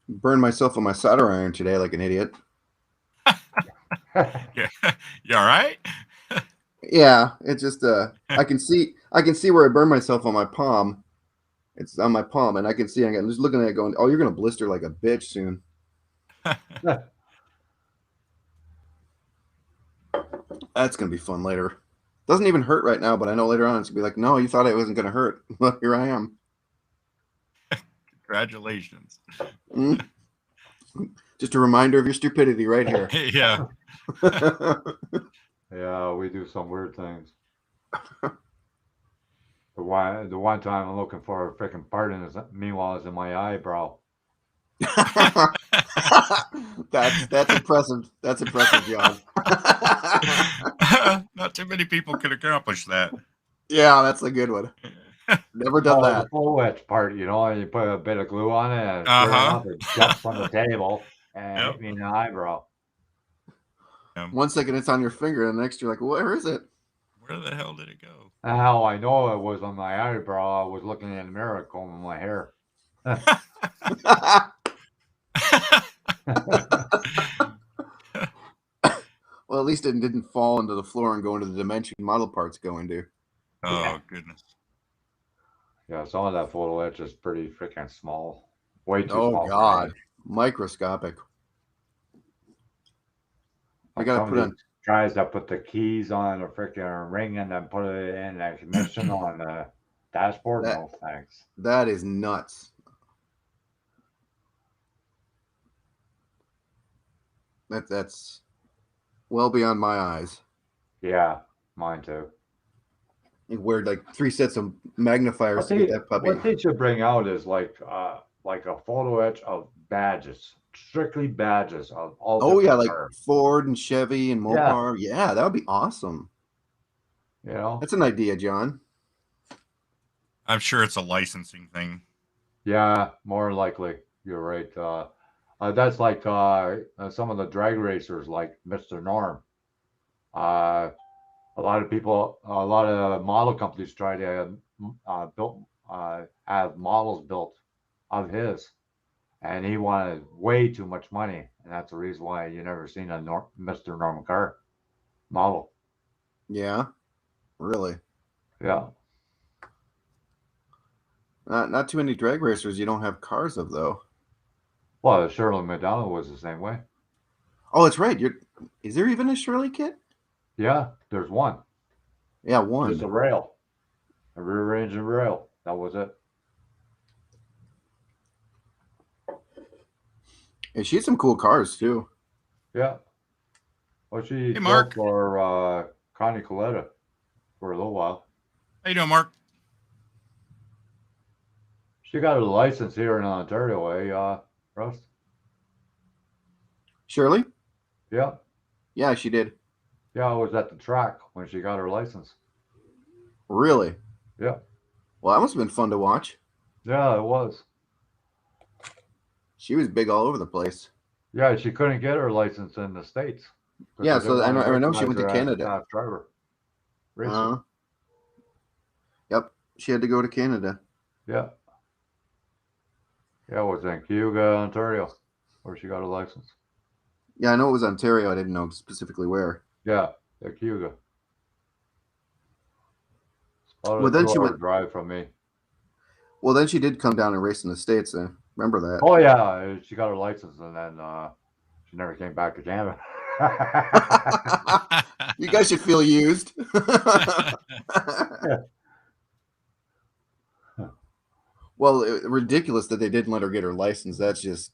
Burned myself on my solder iron today like an idiot. Yeah. You all right? Yeah, it just I can see where I burned myself on my palm. It's on my palm, and I can see. I'm just looking at it, going, "Oh, you're gonna blister like a bitch soon." That's gonna be fun later. Doesn't even hurt right now, but I know later on it's gonna be like, "No, you thought it wasn't gonna hurt." Well, here I am. Congratulations. Mm. Just a reminder of your stupidity right here. Yeah. Yeah, we do some weird things. The one time I'm looking for a freaking part in is meanwhile it's in my eyebrow. That's impressive. That's impressive, John. Not too many people could accomplish that. Yeah, that's a good one. Never done Oh, the that. full edge part, and you put a bit of glue on it, and sure Uh-huh. enough, it jumps on the table and Yep. hit me in the eyebrow. One second it's on your finger, and the next you're like, "Where is it?" Where the hell did it go? How I know it was on my eyebrow, I was looking in the mirror combing my hair. Well, at least it didn't fall into the floor and go into the dimension model parts go into. Oh, goodness. Yeah, some of that photo etch is pretty freaking small. Way too Oh small for me. God, microscopic. We Like got to some of put on. these guys that put the keys on a freaking ring and then put it in the ignition on the dashboard. That No thanks. that is nuts. That's well beyond my eyes. Yeah, mine too. You wear like 3 sets of magnifiers to get that puppy. What they should bring out is like a photo etch of badges, strictly badges of all Oh yeah, different like cars. Ford and Chevy and Yeah, Mopar. Yeah, that would be awesome. That's an idea, John. I'm sure it's a licensing thing. Yeah, more likely. You're right. That's like some of the drag racers, like Mr. Norm. Uh, a lot of model companies try to have models built of his, and he wanted way too much money, and that's the reason why you never seen a Mr. Norman car model. Yeah. Really? Yeah. Not too many drag racers you don't have cars of though. Well, Shirley McDonald was the same way. Oh, that's right. Is there even a Shirley kit? Yeah, there's one. Yeah, Just a one. rail. A rear engine rail. That was it. And she had some cool cars too. Yeah. Well, she Hey, drove Mark. for Connie Coletta for a little while. How you doing, Mark? She got her license here in Ontario, Russ? Shirley? Yeah. Yeah, she did. Yeah, I was at the track when she got her license. Really? Yeah. Well, that must have been fun to watch. Yeah, it was. She was big all over the place. Yeah, she couldn't get her license in the States because Yeah, they didn't so want to I know she recognize went to her as a Canada. fast driver. Racer. Uh, yep, she had to go to Canada. Yeah. Yeah, it was in Cayuga, Ontario, where she got her license. Yeah, I know it was Ontario. I didn't know specifically where. Yeah, at Cayuga. It's about Well, a then she 2-hour went. drive from me. Well, then she did come down and race in the States. I remember that. Oh yeah, she got her license and then she never came back to Canada. You guys should feel used. Well, ridiculous that they didn't let her get her license. That's just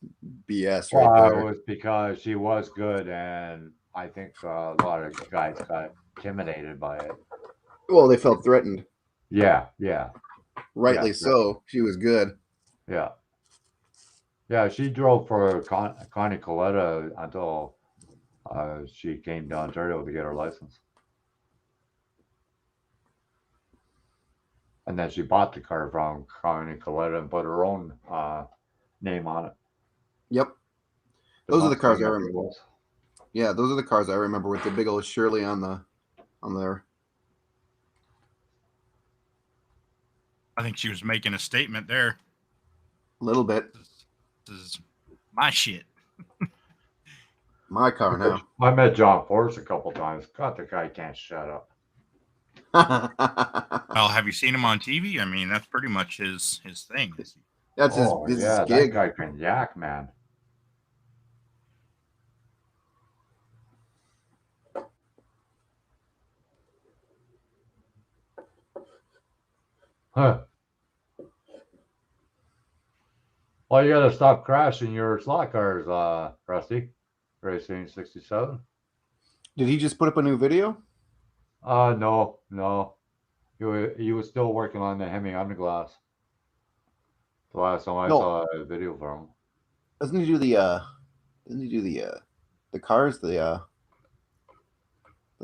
BS right Well, there. it was because she was good, and I think a lot of guys got intimidated by it. Well, they felt threatened. Yeah. Rightly Yeah. so. She was good. Yeah. Yeah, she drove for Connie Coletta until she came to Ontario to get her license. And then she bought the car from Connie Coletta and put her own name on it. Yep. Those are the cars I Mustang, remember. Yeah, those are the cars I remember with the big old Shirley on there. I think she was making a statement there. A little bit. This is my shit. My car now. I met John Force a couple times. God, the guy can't shut up. Well, have you seen him on TV? I mean, that's pretty much his thing. That's his, Oh, his yeah, gig. that guy can yak, man. Huh. Well, you gotta stop crashing your slot cars, Rusty. Racing 67. Did he just put up a new video? No. He was still working on the Hemi underglass. The last time I No. saw a video from him. Doesn't he do the cars, the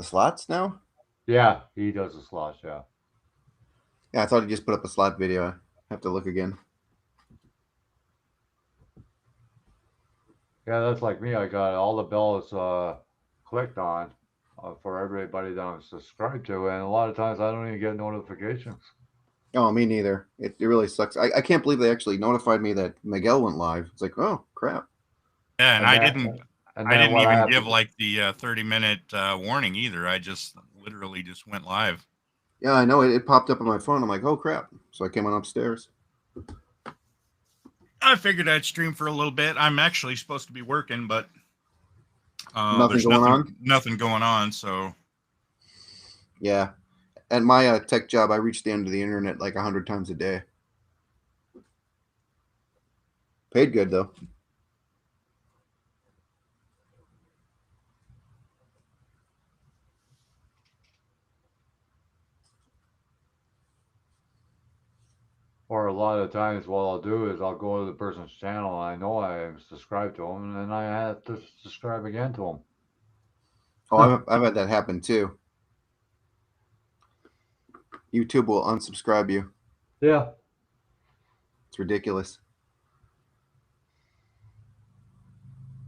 slots now? Yeah, he does the slots, yeah. Yeah, I thought he just put up a slot video. I have to look again. Yeah, that's like me. I got all the bells clicked on for everybody that I'm subscribed to, and a lot of times I don't even get notifications. Oh, me neither. It really sucks. I can't believe they actually notified me that Miguel went live. It's like, oh crap. Yeah, and I that- didn't And I then didn't what even have give to- like the 30-minute warning either. I just literally just went live. Yeah, I know it popped up on my phone. I'm like, oh crap. So I came on upstairs. I figured I'd stream for a little bit. I'm actually supposed to be working, but Nothing there's going on? nothing going on. So Yeah. At my tech job, I reached the end of the internet like 100 times a day. Paid good though. Or a lot of times, what I'll do is I'll go to the person's channel. And I know I am subscribed to them, and then I have to subscribe again to them. Oh, I've had that happen too. YouTube will unsubscribe you. Yeah. It's ridiculous.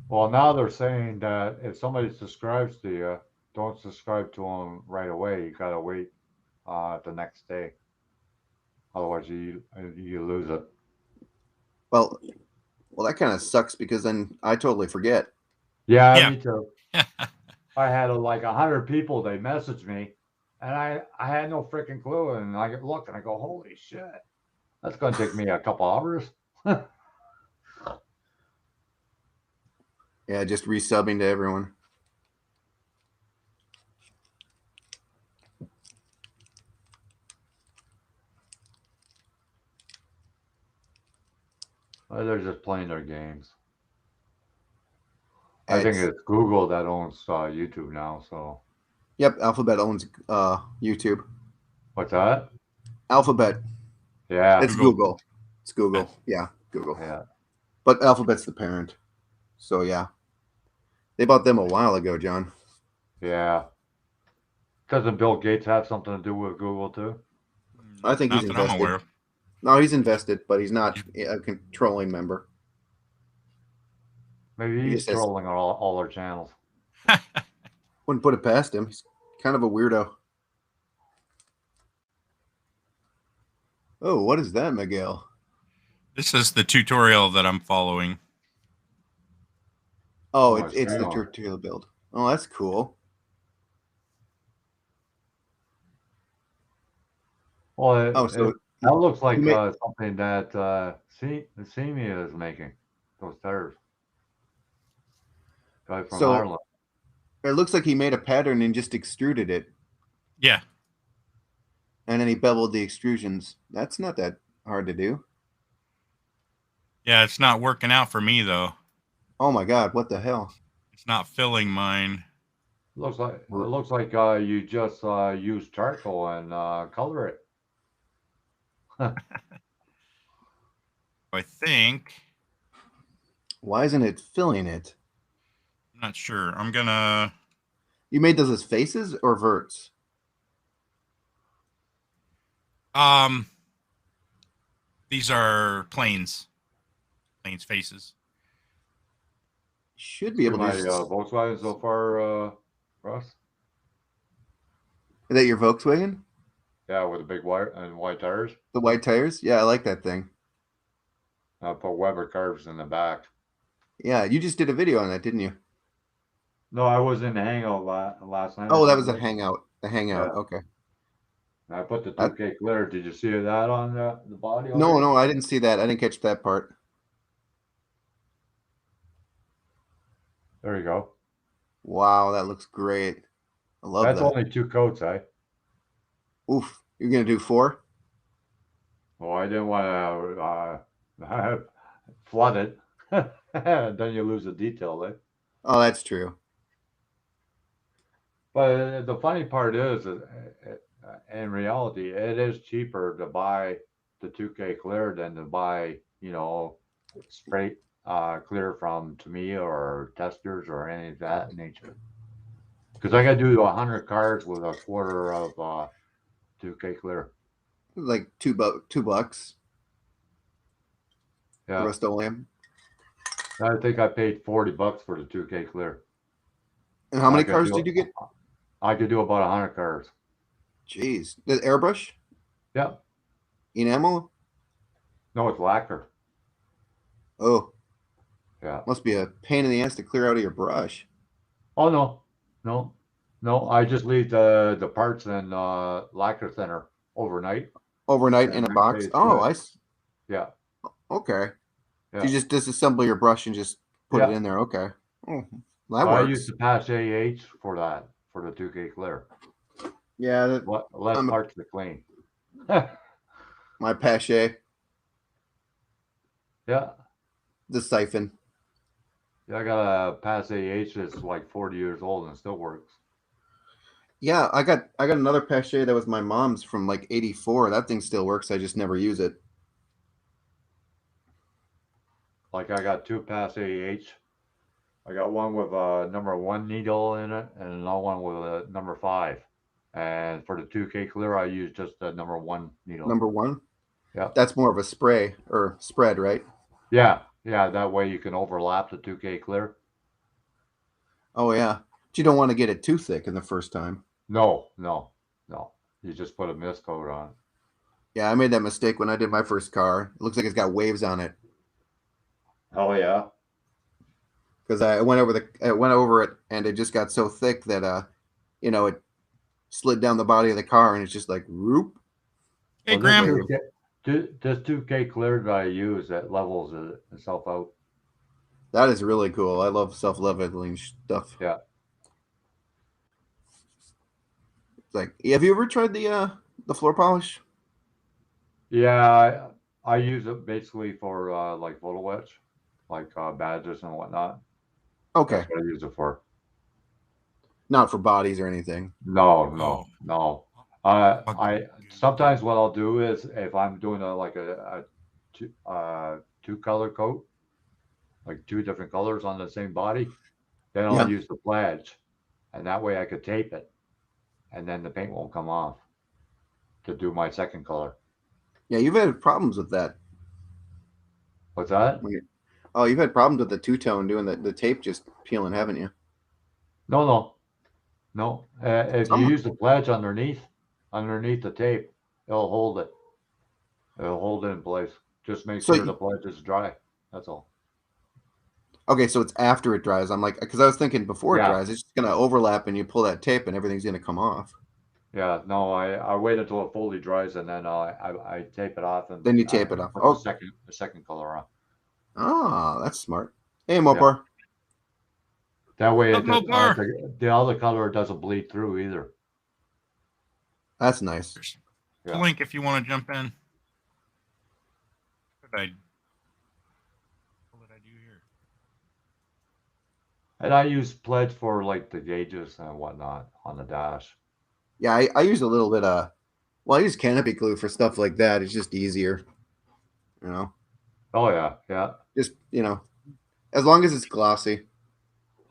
Well, now they're saying that if somebody subscribes to you, don't subscribe to them right away. You gotta wait the next day. Otherwise, you lose it. Well, that kind of sucks because then I totally forget. Yeah, Yeah. me too. I had like 100 people. They messaged me, and I had no freaking clue. And I look and I go, holy shit, that's gonna take me a couple hours. Yeah, just resubbing to everyone. They're just playing their games. I think It's, it's Google that owns YouTube now. So yep, Alphabet owns YouTube. what's that? Alphabet. Yeah, It's Google. It's Google. Yeah, Google. yeah. But Alphabet's the parent. So yeah. They bought them a while ago, John. Yeah. Doesn't Bill Gates have something to do with Google too? I think he's Not that I'm invested. aware of. No, he's invested, but he's not a controlling member. Maybe He he's just has, trolling all our channels. wouldn't put it past him. He's kind of a weirdo. Oh, what is that, Miguel? This is the tutorial that I'm following. Oh, Oh, it's the Sam. tutorial build. Oh, that's cool. Well, Oh, so that looks like you made, something that Semia is making. Those tires. Guy from so Ireland. it looks like he made a pattern and just extruded it, Yeah. and then he beveled the extrusions. That's not that hard to do. Yeah, it's not working out for me though. Oh my God, what the hell? It's not filling mine. Looks like you just use charcoal and color it. I think. Why isn't it filling it? I'm not sure. I'm gonna. You made those as faces or verts? These are planes. Planes faces. Should be See able my to. Volkswagen so far, Russ? Is that your Volkswagen? Yeah, with the big white tires. The white tires? Yeah, I like that thing. I put Weber curves in the back. Yeah, you just did a video on that, didn't you? No, I was in the hangout last night. Oh, that was a hangout. The hangout. Yeah. Okay. I put the That, 2K clear. Did you see that on the body? no, no, I didn't see that. I didn't catch that part. There you go. Wow, that looks great. I love That's that. only 2 coats, eh? Oof. You're gonna do 4? Well, I didn't want to flood it. Then you lose the detail, eh? Oh, that's true. But the funny part is, in reality, it is cheaper to buy the 2K clear than to buy, straight clear from Tamiya or Testers or any of that nature. Because I got to do 100 cars with a quarter of 2K clear. Like $2. Yeah, Rust-Oleum. I think I paid $40 for the 2K clear. And how many I could cars do- did you get? I could do about 100 cars. Jeez. The airbrush? Yeah. Enamel? No, it's lacquer. Oh, Yeah. must be a pain in the ass to clear out of your brush. Oh no. I just leave the parts in lacquer thinner overnight. Overnight And in a then box? phase Oh, two. Yeah. okay. Yeah. So you just disassemble your brush and just put it Yeah. in there. Okay. Oh, that I works. used to pass AH for that, for the 2K clear. Yeah, Less I'm a- parts to clean. my Pache, Yeah. the siphon. Yeah, I got a pass AH that's like 40 years old and it still works. Yeah, I got another Pache that was my mom's from like '84. That thing still works. I just never use it. Like I got 2 pass AH. I got one with a number 1 needle in it and another one with a number 5. And for the 2K clear, I use just the number 1 needle. Number 1. Yeah. That's more of a spray or spread, right? Yeah. That way you can overlap the 2K clear. Oh yeah, but you don't want to get it too thick in the first time. No. You just put a mist coat on. Yeah, I made that mistake when I did my first car. It looks like it's got waves on it Oh yeah. because I went over it and it just got so thick that it slid down the body of the car, and it's just like whoop. Hey, Well, Graham. this 2K clear that I use that levels itself out. That is really cool. I love self-leveling stuff. Yeah. It's like, have you ever tried the floor polish? Yeah, I use it basically for like photo etch, like badges and whatnot. Okay, That's what I use it for. not for bodies or anything. No, Oh. no. Bug I goo. sometimes what I'll do is if I'm doing a two color coat, like two different colors on the same body, then I'll Yeah. use the pledge, and that way I could tape it, and then the paint won't come off to do my second color. Yeah, you've had problems with that. What's that? Oh, you've had problems with the two-tone doing the tape just peeling, haven't you? No. If you Some- use the pledge underneath the tape, it'll hold it. It'll hold it in place. Just make So sure the pledge is dry. That's all. Okay, so it's after it dries. I'm like, because I was thinking before it Yeah. dries, it's just gonna overlap, and you pull that tape, and everything's gonna come off. Yeah, no, I wait until it fully dries and then I tape it off and Then you tape it off. put Oh. the second color on. Oh, that's smart. Hey, Mopar. That way Up, Mopar. the other color doesn't bleed through either. That's nice. There's Yeah. a link if you want to jump in. What did I do here? And I use pledge for like the gauges and whatnot on the dash. Yeah, I use a little bit of. Well, I use canopy glue for stuff like that. It's just easier. You know, Oh yeah. just as long as it's glossy.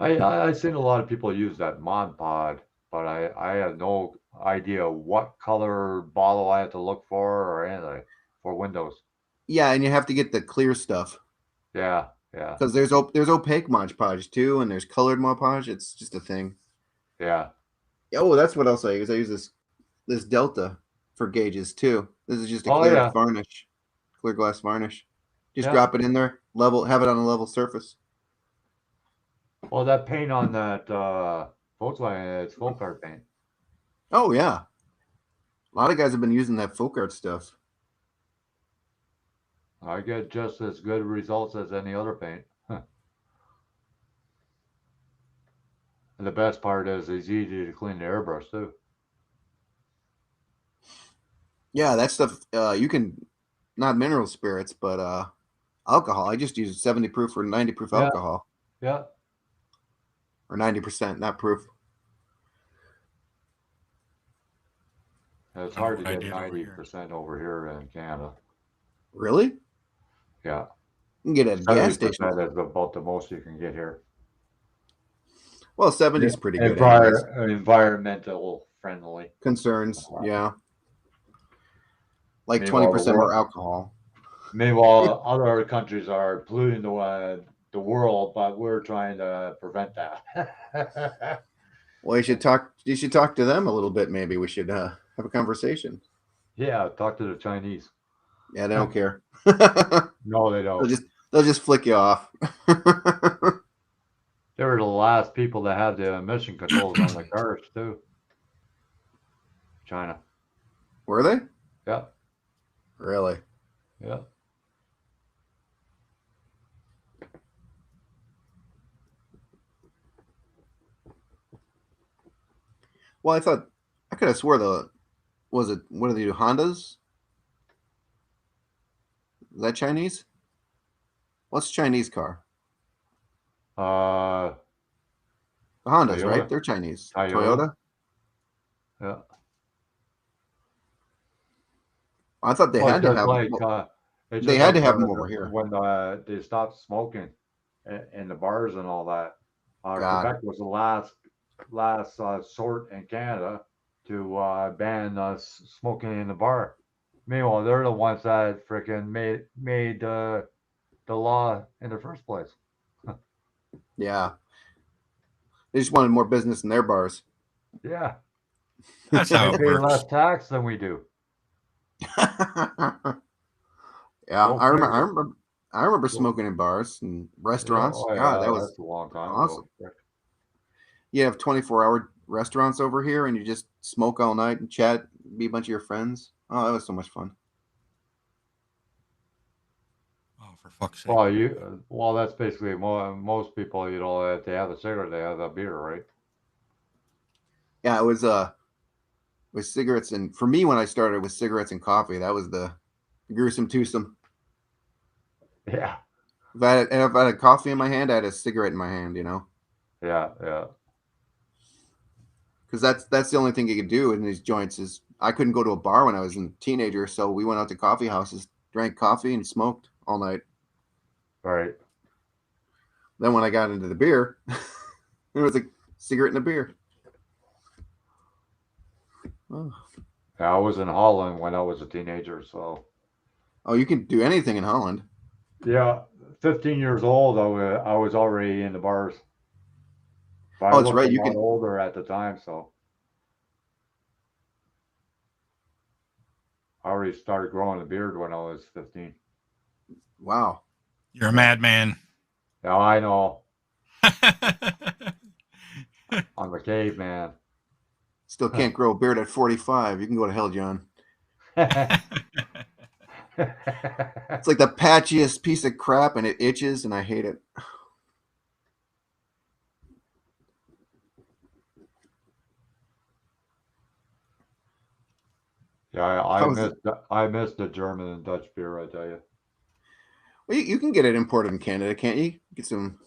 I've seen a lot of people use that Mod Pod, but I have no idea what color bottle I have to look for or anything for windows. Yeah, and you have to get the clear stuff Yeah. because there's opaque Mod Podge too, and there's colored Mod Podge. It's just a thing. Yeah. Oh, that's what else I use. I use this Delta for gauges too. This is just a Oh, clear yeah. varnish, clear glass varnish. Just Yeah. drop it in there, have it on a level surface. Well, that paint on that Volkswagen, it's folk art paint. Oh yeah, a lot of guys have been using that folk art stuff. I get just as good results as any other paint. And the best part is it's easy to clean the airbrush too. Yeah, that stuff. You can not mineral spirits, but alcohol. I just use 70 proof or 90 proof Yeah. alcohol, Yeah. or 90%, not proof. It's I hard know to what I get did over here. 90% over here in Canada. Really? Yeah. You can get it at a gas 70% station. is about the most you can get here. Well, 70 is pretty good. Anyways. Environmental friendly. Concerns, yeah. Like Meanwhile, 20% more alcohol. Meanwhile, other countries are polluting the world, but we're trying to prevent that. Well, you should talk to them a little bit. Maybe we should have a conversation. Yeah, talk to the Chinese. Yeah, they don't care. No, they don't. They'll just flick you off. They were the last people that had the emission controls on the cars too. China. Were they? Yeah. Really? Yeah. Well, I could have swore what do they do? Hondas? Is that Chinese? What's Chinese car? Uh, The Hondas, Toyota. right? They're Chinese. Toyota. Yeah. I thought they Well, had to it's have. like, They it's just had to like have them over here. when they stopped smoking in the bars and all that. God. Quebec was the last sort in Canada to ban smoking in the bar. Meanwhile, they're the ones that freaking made the law in the first place. Yeah. They just wanted more business in their bars. Yeah, That's how they it pay works. less tax than we do. Yeah, Go I figure. remember smoking in bars and restaurants. Oh, God, yeah, that was that's a long time awesome. ago. you have 24-hour restaurants over here, and you just smoke all night and chat, be a bunch of your friends. Oh, that was so much fun. Oh, for fuck's sake. Well, that's basically most people. If they have a cigarette, they have a beer, right? Yeah, it was with cigarettes, and for me when I started with cigarettes and coffee, that was the gruesome twosome. Yeah, If I had coffee in my hand, I had a cigarette in my hand, yeah. because that's the only thing you could do in these joints. Is I couldn't go to a bar when I was a teenager, so we went out to coffee houses, drank coffee, and smoked all night. Right. Then when I got into the beer, it was a cigarette and a beer. Oh. Yeah, I was in Holland when I was a teenager, so Oh, you can do anything in Holland. yeah, 15 years old, I was already in the bars. But I Oh, that's looked right. a You lot can. older at the time, so I already started growing a beard when I was 15. Wow. You're a madman. Yeah, I know. I'm a caveman. Still can't grow a beard at 45. You can go to hell, John. It's like the patchiest piece of crap, and it itches, and I hate it. Yeah, How is it? I miss the German and Dutch beer, I tell you. Well, you can get it imported in Canada, can't you? Get some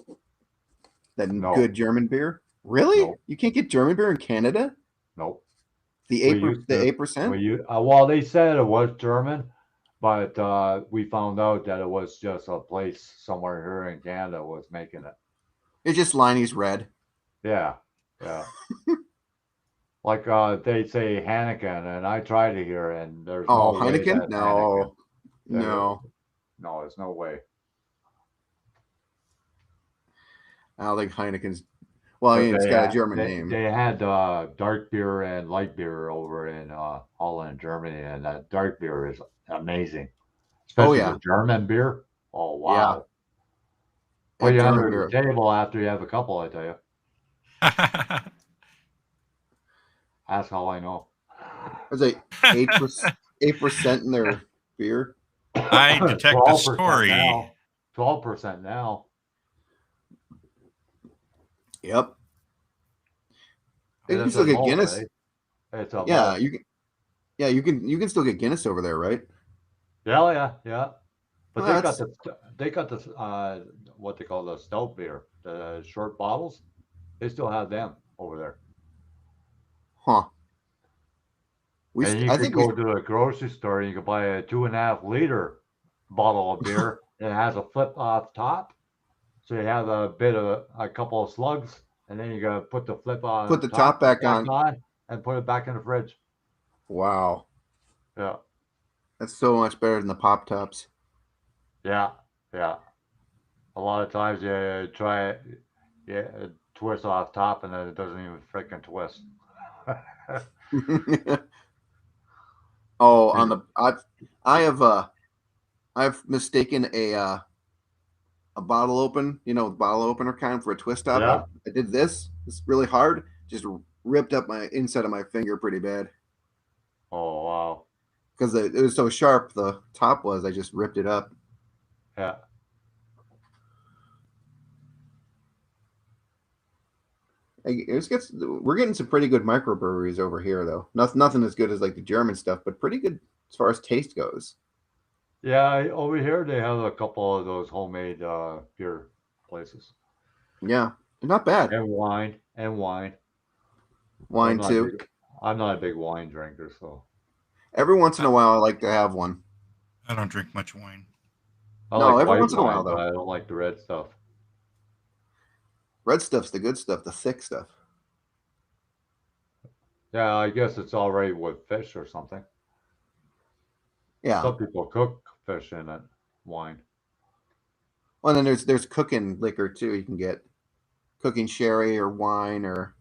that No, good German beer. Really? no, You can't get German beer in Canada? no. The We eight used the to. 8%? Well, they said it was German, but we found out that it was just a place somewhere here in Canada was making it. It's just Liney's red. Yeah, yeah. Like they say Hanneken, and I tried it here, and there's Oh, no way Heineken? that's Hanneken. No, There, no. no, there's no way. I don't think Heineken's. Well, I But mean, it's got a German name. they had dark beer and light beer over in Holland, Germany, and that dark beer is amazing, Oh especially yeah, the German beer. Oh yeah. wow! Put Yeah, you German under the beer. table after you have a couple, I tell you. That's how I know. There's a 8% in their beer. I detect a 12% story. now. 12% now. Yep. You And can it's a still get malt, Guinness. eh? It's a Yeah, malt. you can. Yeah, you can still get Guinness over there, right? Yeah, yeah, yeah. But Well, that's they got the what they call the stout beer, the short bottles. They still have them over there. huh. And you I could think we. go to a grocery store and you could buy a 2.5 liter bottle of beer. It has a flip off top. So you have a couple of slugs, and then you gotta put the flip Put on the top top back back on. on and put it back in the fridge. Wow, Yeah. that's so much better than the pop tops. Yeah. Yeah. A lot of times you try it, yeah, twist off top and then it doesn't even freaking twist. Oh, on the I've mistaken a bottle the bottle opener kind for a twist top. I Yeah. did this. It's really hard. Just ripped up my inside of my finger pretty bad Oh wow. because it was so sharp. The top was. I just ripped it up. Yeah. We're getting some pretty good microbreweries over here, though. Nothing as good as like the German stuff, but pretty good as far as taste goes. Yeah, over here they have a couple of those homemade beer places. Yeah, they're not bad. And wine. But Wine too. I'm not a big wine drinker, so Every once in I a while, I like to have one. I don't drink much wine. I No, like every white once in a while wine, but though. I don't like the red stuff. Red stuff's the good stuff, the thick stuff. Yeah, I guess it's all right with fish or something. Yeah. Some people cook fish in it, wine. Well, and then there's cooking liquor too. You can get cooking sherry or wine, or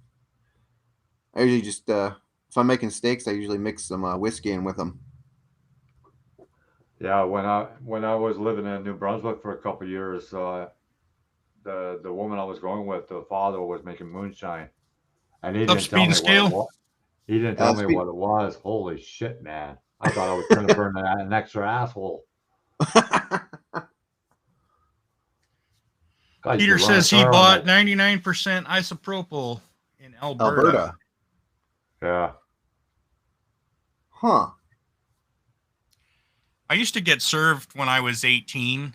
I usually just if I'm making steaks, I usually mix some whiskey in with them. Yeah, when I was living in New Brunswick for a couple of years, the woman I was going with, the father was making moonshine, And he What's up, didn't Speed tell and me what it Scale? was. He didn't tell me Speed- what it was. Holy shit, man! I thought I was going to burn an extra asshole. Guys, Peter you run a says he car on bought that. 99% isopropyl in Alberta. Yeah. Huh. I used to get served when I was 18.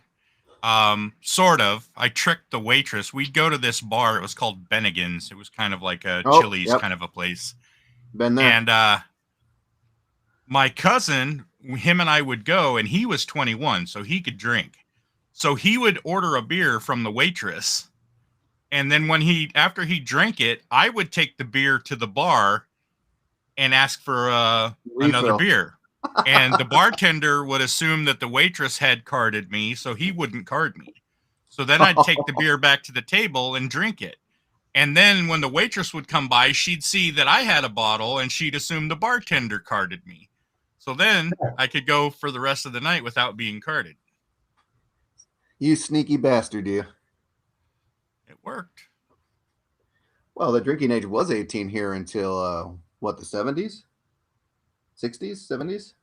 Sort of. I tricked the waitress. We'd go to this bar. It was called Bennigan's. It was kind of like a Oh, Chili's yep. kind of a place. Been there. And my cousin, him and I would go, and he was 21, so he could drink. So he would order a beer from the waitress. And then after he drank it, I would take the beer to the bar and ask for another Refill. beer. And the bartender would assume that the waitress had carded me, so he wouldn't card me. So then I'd take the beer back to the table and drink it. And then when the waitress would come by, she'd see that I had a bottle and she'd assume the bartender carded me. So then I could go for the rest of the night without being carded. You sneaky bastard, you. It worked. Well, the drinking age was 18 here until what, the 70s? 60s? 70s?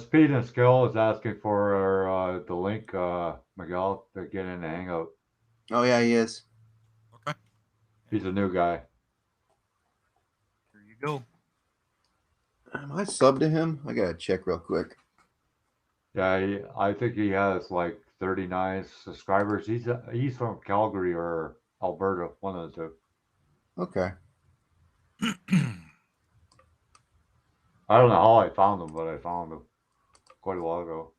Speed and Skill is asking for the link, Miguel, to get in the hangout. Oh, yeah, he is. Okay. He's a new guy. Here you go. Am I subbed to him? I gotta check real quick. Yeah, I think he has like 39 subscribers. He's from Calgary or Alberta, one of the two. Okay. I don't know how I found him, but I found him quite a while ago.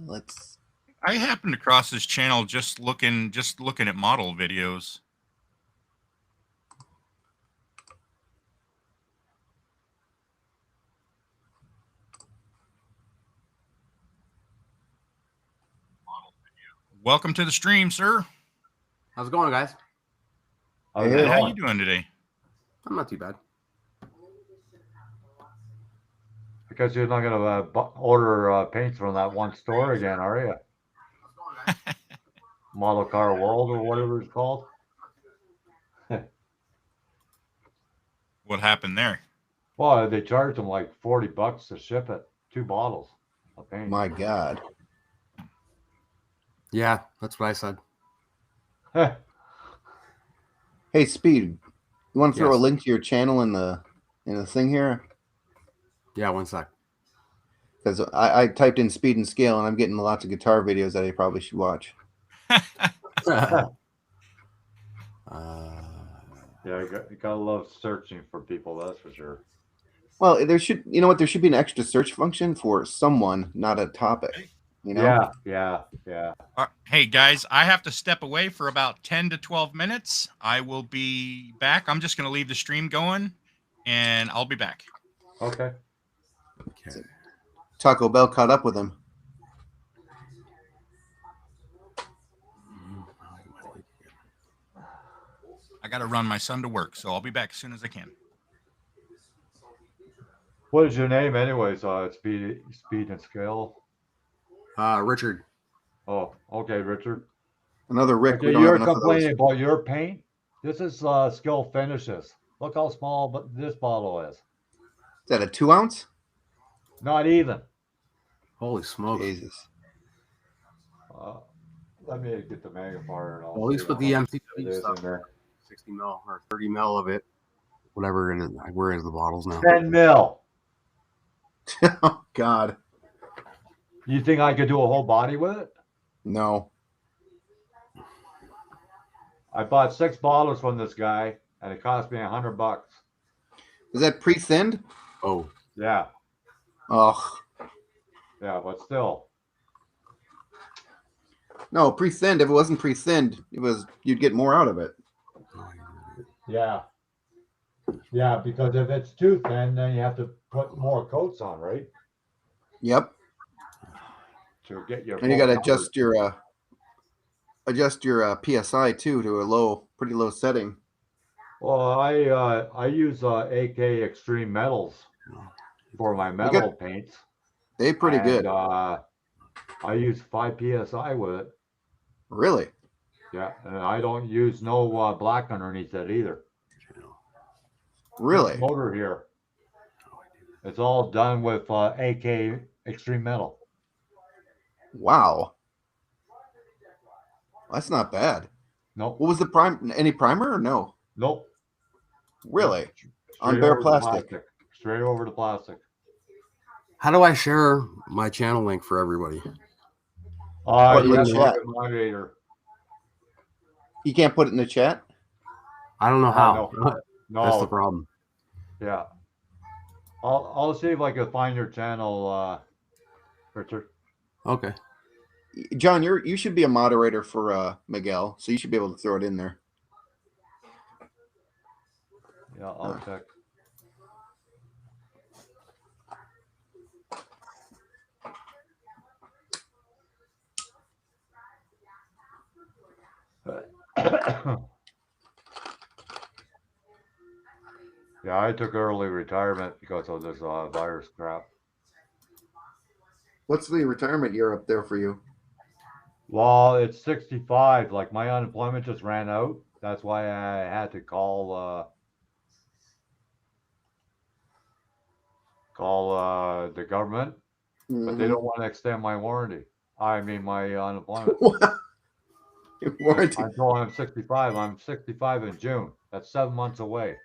Let's. I happened across this channel just looking at model videos. Welcome to the stream, sir. How's it going, guys? How's it Hey, How going? you doing today? I'm not too bad. Because you're not going to order paints from that one store again, are you? Model Car World or whatever it's called. What happened there? Well, they charged them like $40 to ship it. 2 bottles of paint. My God. Yeah, that's what I said. Hey, Speed. You want to throw Yes. a link to your channel in the thing here? Yeah, one sec. Because I typed in Speed and Scale, and I'm getting lots of guitar videos that I probably should watch. Yeah, you gotta love searching for people, that's for sure. Well, there should, you know what? There should be an extra search function for someone, not a topic. You know? Yeah. Hey, guys, I have to step away for about 10 to 12 minutes. I will be back. I'm just going to leave the stream going, and I'll be back. Okay. Okay. Taco Bell caught up with him. I got to run my son to work, so I'll be back as soon as I can. What is your name anyways? Speed and Scale. Richard. Oh, okay, Richard. Another Rick. Okay, We don't have you're enough of those. complaining about your paint. This is Skill Finishes. Look how small but this bottle is. Is that a 2 ounce? Not even. Holy smokes. Jesus. Let me get the magnifier and all. Well, at least with the MCW stuff, there. 60 mil or 30 mil of it, whatever. And where is the bottles now? 10 mil. Oh, God. You think I could do a whole body with it? No. I bought 6 bottles from this guy, and it cost me $100. Is that pre-thinned? Oh, Yeah, Oh, but still. no, pre-thinned. If it wasn't pre-thinned, you'd get more out of it. Yeah, because if it's too thin, then you have to put more coats on, right? Yep. To get your. And you got to full adjust your PSI too to a pretty low setting. Well, I use AK Extreme Metals for my metal paints. They're pretty good. I use 5 PSI with it. Really? Yeah, and I don't use no black underneath it either. Really? motor here. It's all done with AK Extreme Metal. Wow. That's not bad. Nope. What was the prime? Any primer or no? Nope. Really? Nope. On Straight bare over to plastic. Straight over to plastic. How do I share my channel link for everybody? Put You in have the to chat. be a moderator. You can't put it in the chat? I don't know how. No. That's the problem. Yeah. I'll see if I can find your channel, Richard. Okay. John, you should be a moderator for Miguel, so you should be able to throw it in there. Yeah, I'll check. Yeah, I took early retirement because of this virus crap. What's the retirement year up there for you? Well, it's 65. Like my unemployment just ran out. That's why I had to call the government, but they don't want to extend my warranty. I mean my unemployment. Warranty. Until I'm 65. I'm 65 in June. That's 7 months away.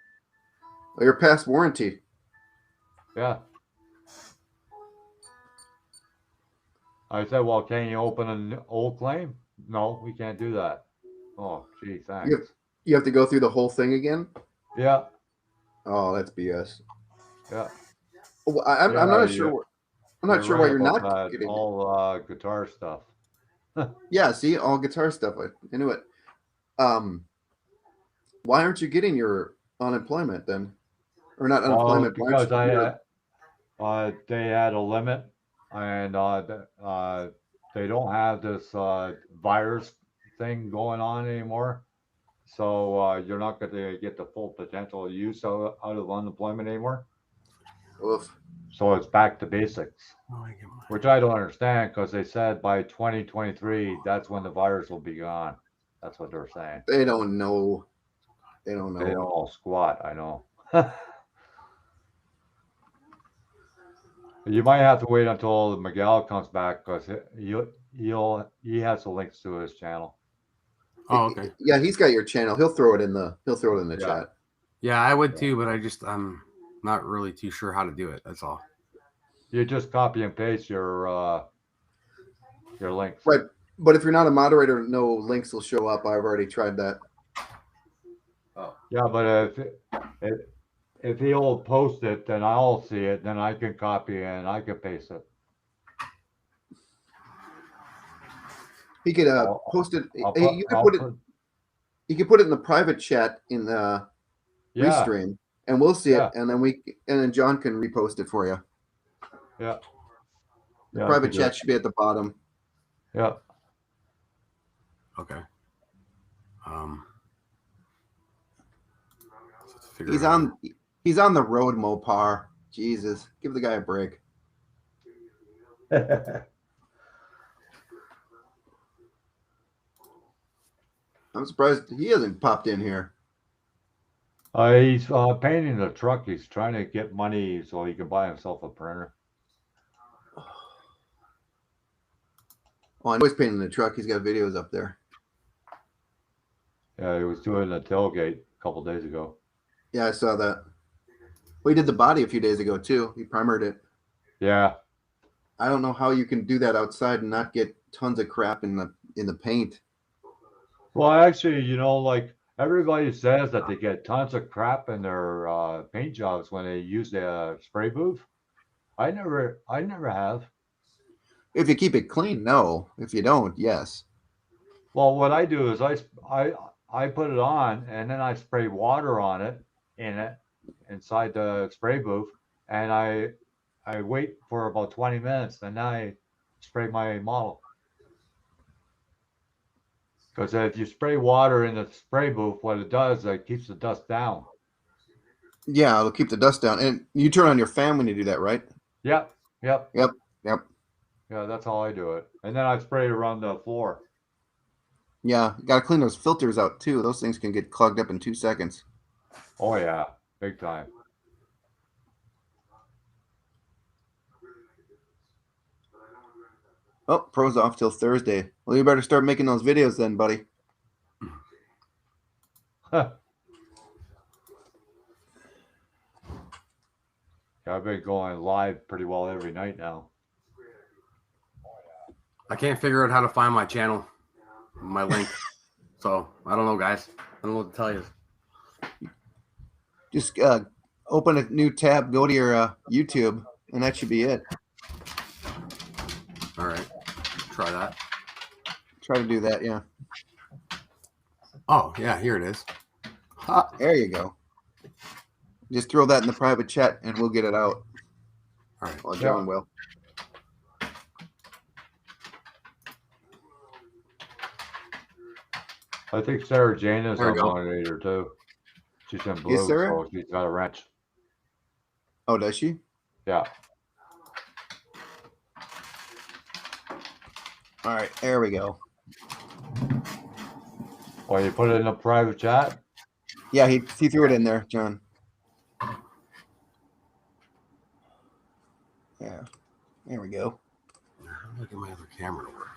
Oh, you're past warranty. Yeah. I said, well, can you open an old claim? No, we can't do that. Oh, gee, thanks. You have to go through the whole thing again? Yeah. Oh, that's BS. Yeah. Well, I'm not sure. I'm not sure why you're not getting all guitar stuff. Yeah, see, all guitar stuff. I knew it. Why aren't you getting your unemployment then? Or not unemployment? Because they had a limit, and they don't have this virus thing going on anymore. So you're not going to get the full potential use out of unemployment anymore. Oof. So it's back to basics, which I don't understand because they said by 2023, that's when the virus will be gone. That's what they're saying. They don't know. They don't know. They don't know squat, I know. You might have to wait until Miguel comes back because he has the links to his channel. Oh, okay. Yeah, he's got your channel. He'll throw it in the chat. Yeah, I would too, but I'm not really too sure how to do it. That's all. You just copy and paste your links. Right. But if you're not a moderator, no links will show up. I've already tried that. Oh. Yeah, but if he'll post it, then I'll see it. Then I can copy and I can paste it. He could post it. You could put it. You could put it in the private chat in the restream, and we'll see it, and then John can repost it for you. Yeah. The private chat should be at the bottom. Yeah. Okay. He's on the road, Mopar. Jesus, give the guy a break. I'm surprised he hasn't popped in here. He's painting the truck. He's trying to get money so he can buy himself a printer. Oh, I know he's painting the truck. He's got videos up there. Yeah, he was doing a tailgate a couple days ago. Yeah, I saw that. Well, he did the body a few days ago too. He primered it. Yeah. I don't know how you can do that outside and not get tons of crap in the paint. Well, actually, like everybody says that they get tons of crap in their paint jobs when they use the spray booth. I never have. If you keep it clean, no. If you don't, yes. Well, what I do is I put it on and then I spray water on it inside the spray booth, and I wait for about 20 minutes, and then I spray my model. Because if you spray water in the spray booth, what it does, it keeps the dust down. Yeah, it'll keep the dust down. And you turn on your fan when you do that, right? Yep. Yeah, that's how I do it. And then I spray it around the floor. Yeah, you got to clean those filters out too. Those things can get clogged up in 2 seconds. Oh, yeah. Big time. Oh, pro's off till Thursday. Well, you better start making those videos then, buddy. I've been going live pretty well every night now. I can't figure out how to find my channel, my link. So I don't know, guys. I don't know what to tell you. Just open a new tab, go to your YouTube, and that should be it. All right, try that. Try to do that, yeah. Oh yeah, here it is. Ha. There you go. Just throw that in the private chat, and we'll get it out. All right. Well, John will. I think Sarah Jane is There our we go. moderator too. She's in blue, Sarah? so she's got a wrench. Oh, does she? Yeah. All right, there we go. Oh, you put it in a private chat? Yeah, he threw it in there, John. Yeah, there we go. How do I get my other camera to work?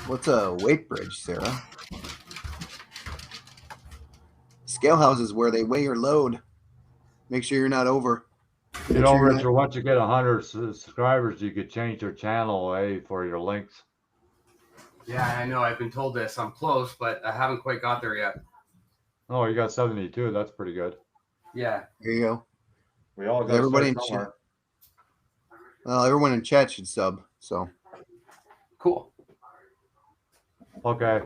What's a weight bridge, Sarah? Scale houses where they weigh your load. Make sure you're not over. You Make know, sure you're Richard, once you get 100 subscribers, you could change your channel for your links. Yeah, I know. I've been told this. I'm close, but I haven't quite got there yet. Oh, you got 72. That's pretty good. Yeah. There you go. We all got Everybody everybody in somewhere. chat. Well, everyone in chat should sub. So Cool. Okay,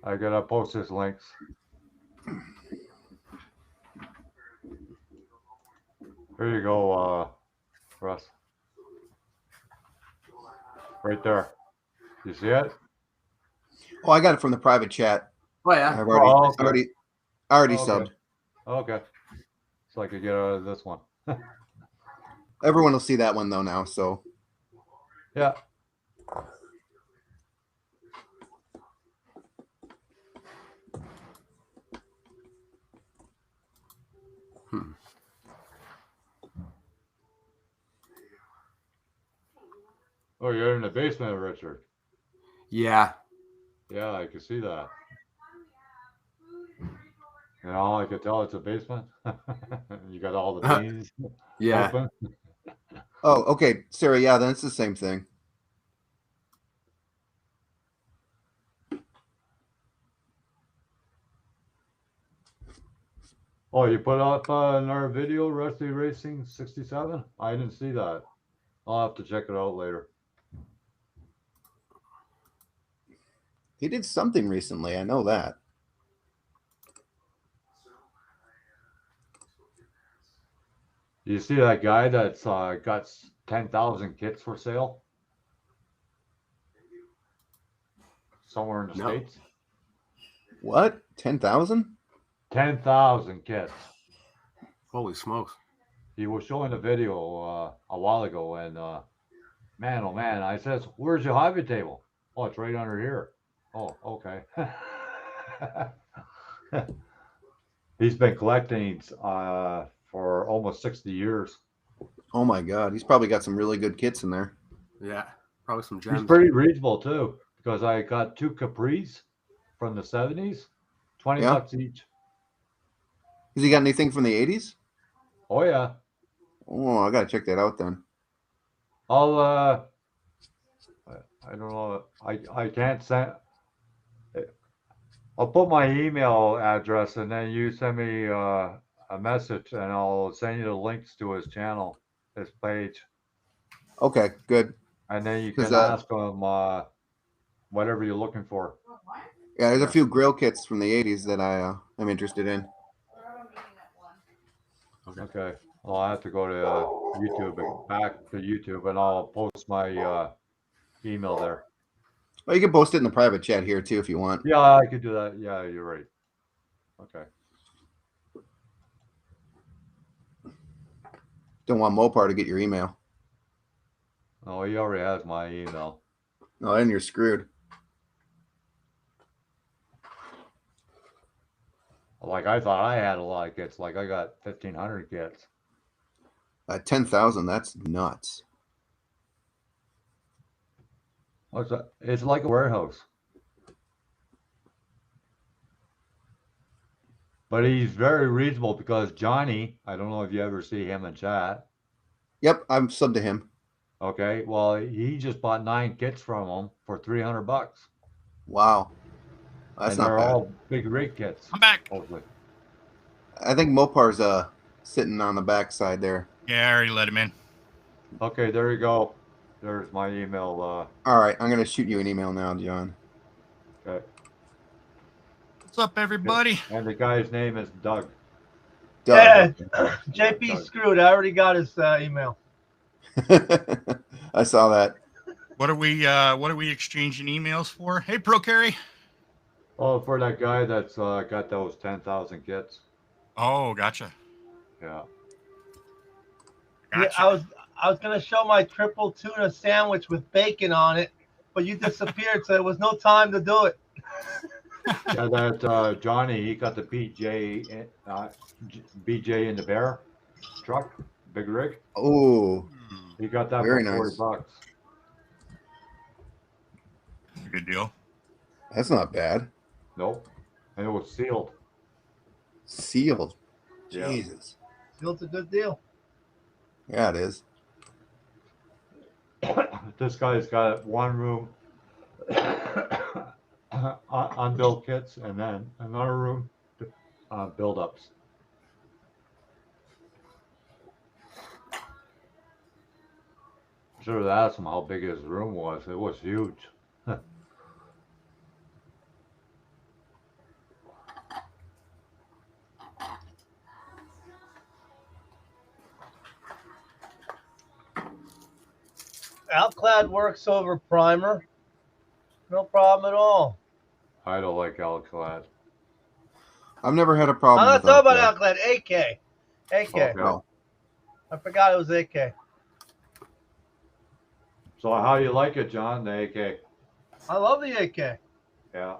I gotta post his links. Here you go, Russ. Right there. You see it? oh, I got it from the private chat. Oh yeah. I've already, Oh, okay. already Okay. subbed. Okay. So I could get out of this one. Everyone will see that one though now. So Yeah. Oh, you're in the basement, Richard. Yeah. Yeah, I can see that. You know, I could tell it's a basement. You got all the beans Yeah. open. oh, okay, Sarah. Yeah, then it's the same thing. Oh, you put up another video, Rusty Racing 67? I didn't see that. I'll have to check it out later. He did something recently. I know that. You see that guy that's got 10,000 kits for sale? Somewhere in the No. States? What? 10,000? 10,000 kits. Holy smokes. He was showing a video a while ago, and man, oh man, I says, "Where's your hobby table?" Oh, it's right under here. Oh, okay. He's been collecting for almost 60 years. Oh my God, he's probably got some really good kits in there. Yeah. Probably some He's gems. pretty reasonable too, because I got 2 Capris from the 70s, 20 Yeah. bucks each. Has he got anything from the 80s? Oh yeah. Oh, I gotta check that out then. I'll I don't know. I can't send. I'll put my email address, and then you send me a message, and I'll send you the links to his channel, his page, Okay, good. and then you 'Cause, can ask him whatever you're looking for. Yeah, there's a few grill kits from the 80s that I am interested in. Okay. I'll have to go to YouTube, back to YouTube, and I'll post my email there. Well, you can post it in the private chat here too if you want. Yeah, I could do that. Yeah, you're right. Okay. Don't want Mopar to get your email. Oh, he already has my email. Oh, and you're screwed. Like I thought I had a lot of kits. Like I got 1,500 kits. At 10,000, that's nuts. What's that? It's like a warehouse. But he's very reasonable because Johnny, I don't know if you ever see him in chat. Yep, I'm subbed to him. Okay, well, he just bought 9 kits from him for $300. Wow. That's And not they're bad. all big rig kits. I'm back. Hopefully. I think Mopar's sitting on the backside there. Yeah, I already let him in. Okay, there you go. There's my email. All right, I'm gonna shoot you an email now, John. Okay. What's up, everybody? And the guy's name is Doug. Doug. Yeah, JP Doug. screwed. I already got his email. I saw that. What are we exchanging emails for? Hey, Pro Carry. Oh, for that guy that's got those 10,000 kits. Oh, gotcha. Yeah. Yeah, Gotcha. I was gonna show my triple tuna sandwich with bacon on it, but you disappeared, so there was no time to do it. Yeah, that Johnny, he got the BJ in the bear truck, big rig. Oh, He got that Very for nice. $40. That's a good deal. that's not bad. Nope. And it was sealed. Sealed. Yeah. Jesus. Still, it's a good deal. Yeah, it is. This guy's got one room unbuilt kits and then another room build-ups. Should have asked him how big his room was. It was huge. Outclad works over primer. No problem at all. I don't like Alcalad. I've never had a I'm problem not with talking about Outclad. Outclad. AK. Okay. Oh, I forgot it was AK. So how do you like it, John? The AK? I love the AK. Yeah.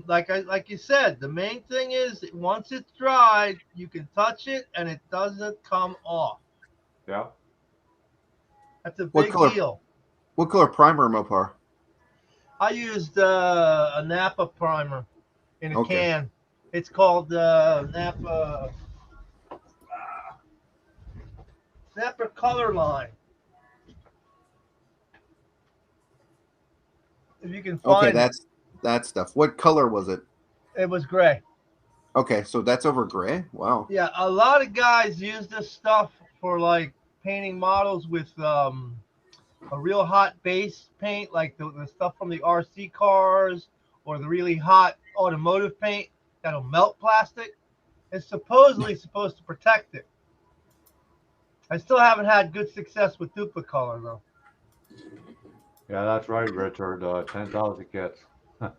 Like you said, the main thing is once it's dried, you can touch it and it doesn't come off. Yeah. That's a What big color? deal. what color primer, Mopar? I used a Napa primer in a Okay. can. It's called Napa Color Line. If you can Okay, find that's that stuff. What color was it? it was gray. Okay, so that's over gray. Wow. Yeah, a lot of guys use this stuff for like painting models with a real hot base paint, like the stuff from the RC cars or the really hot automotive paint that'll melt plastic. It's supposedly supposed to protect it. I still haven't had good success with Duplicolor though. Yeah, that's right, Richard. 10,000 kits.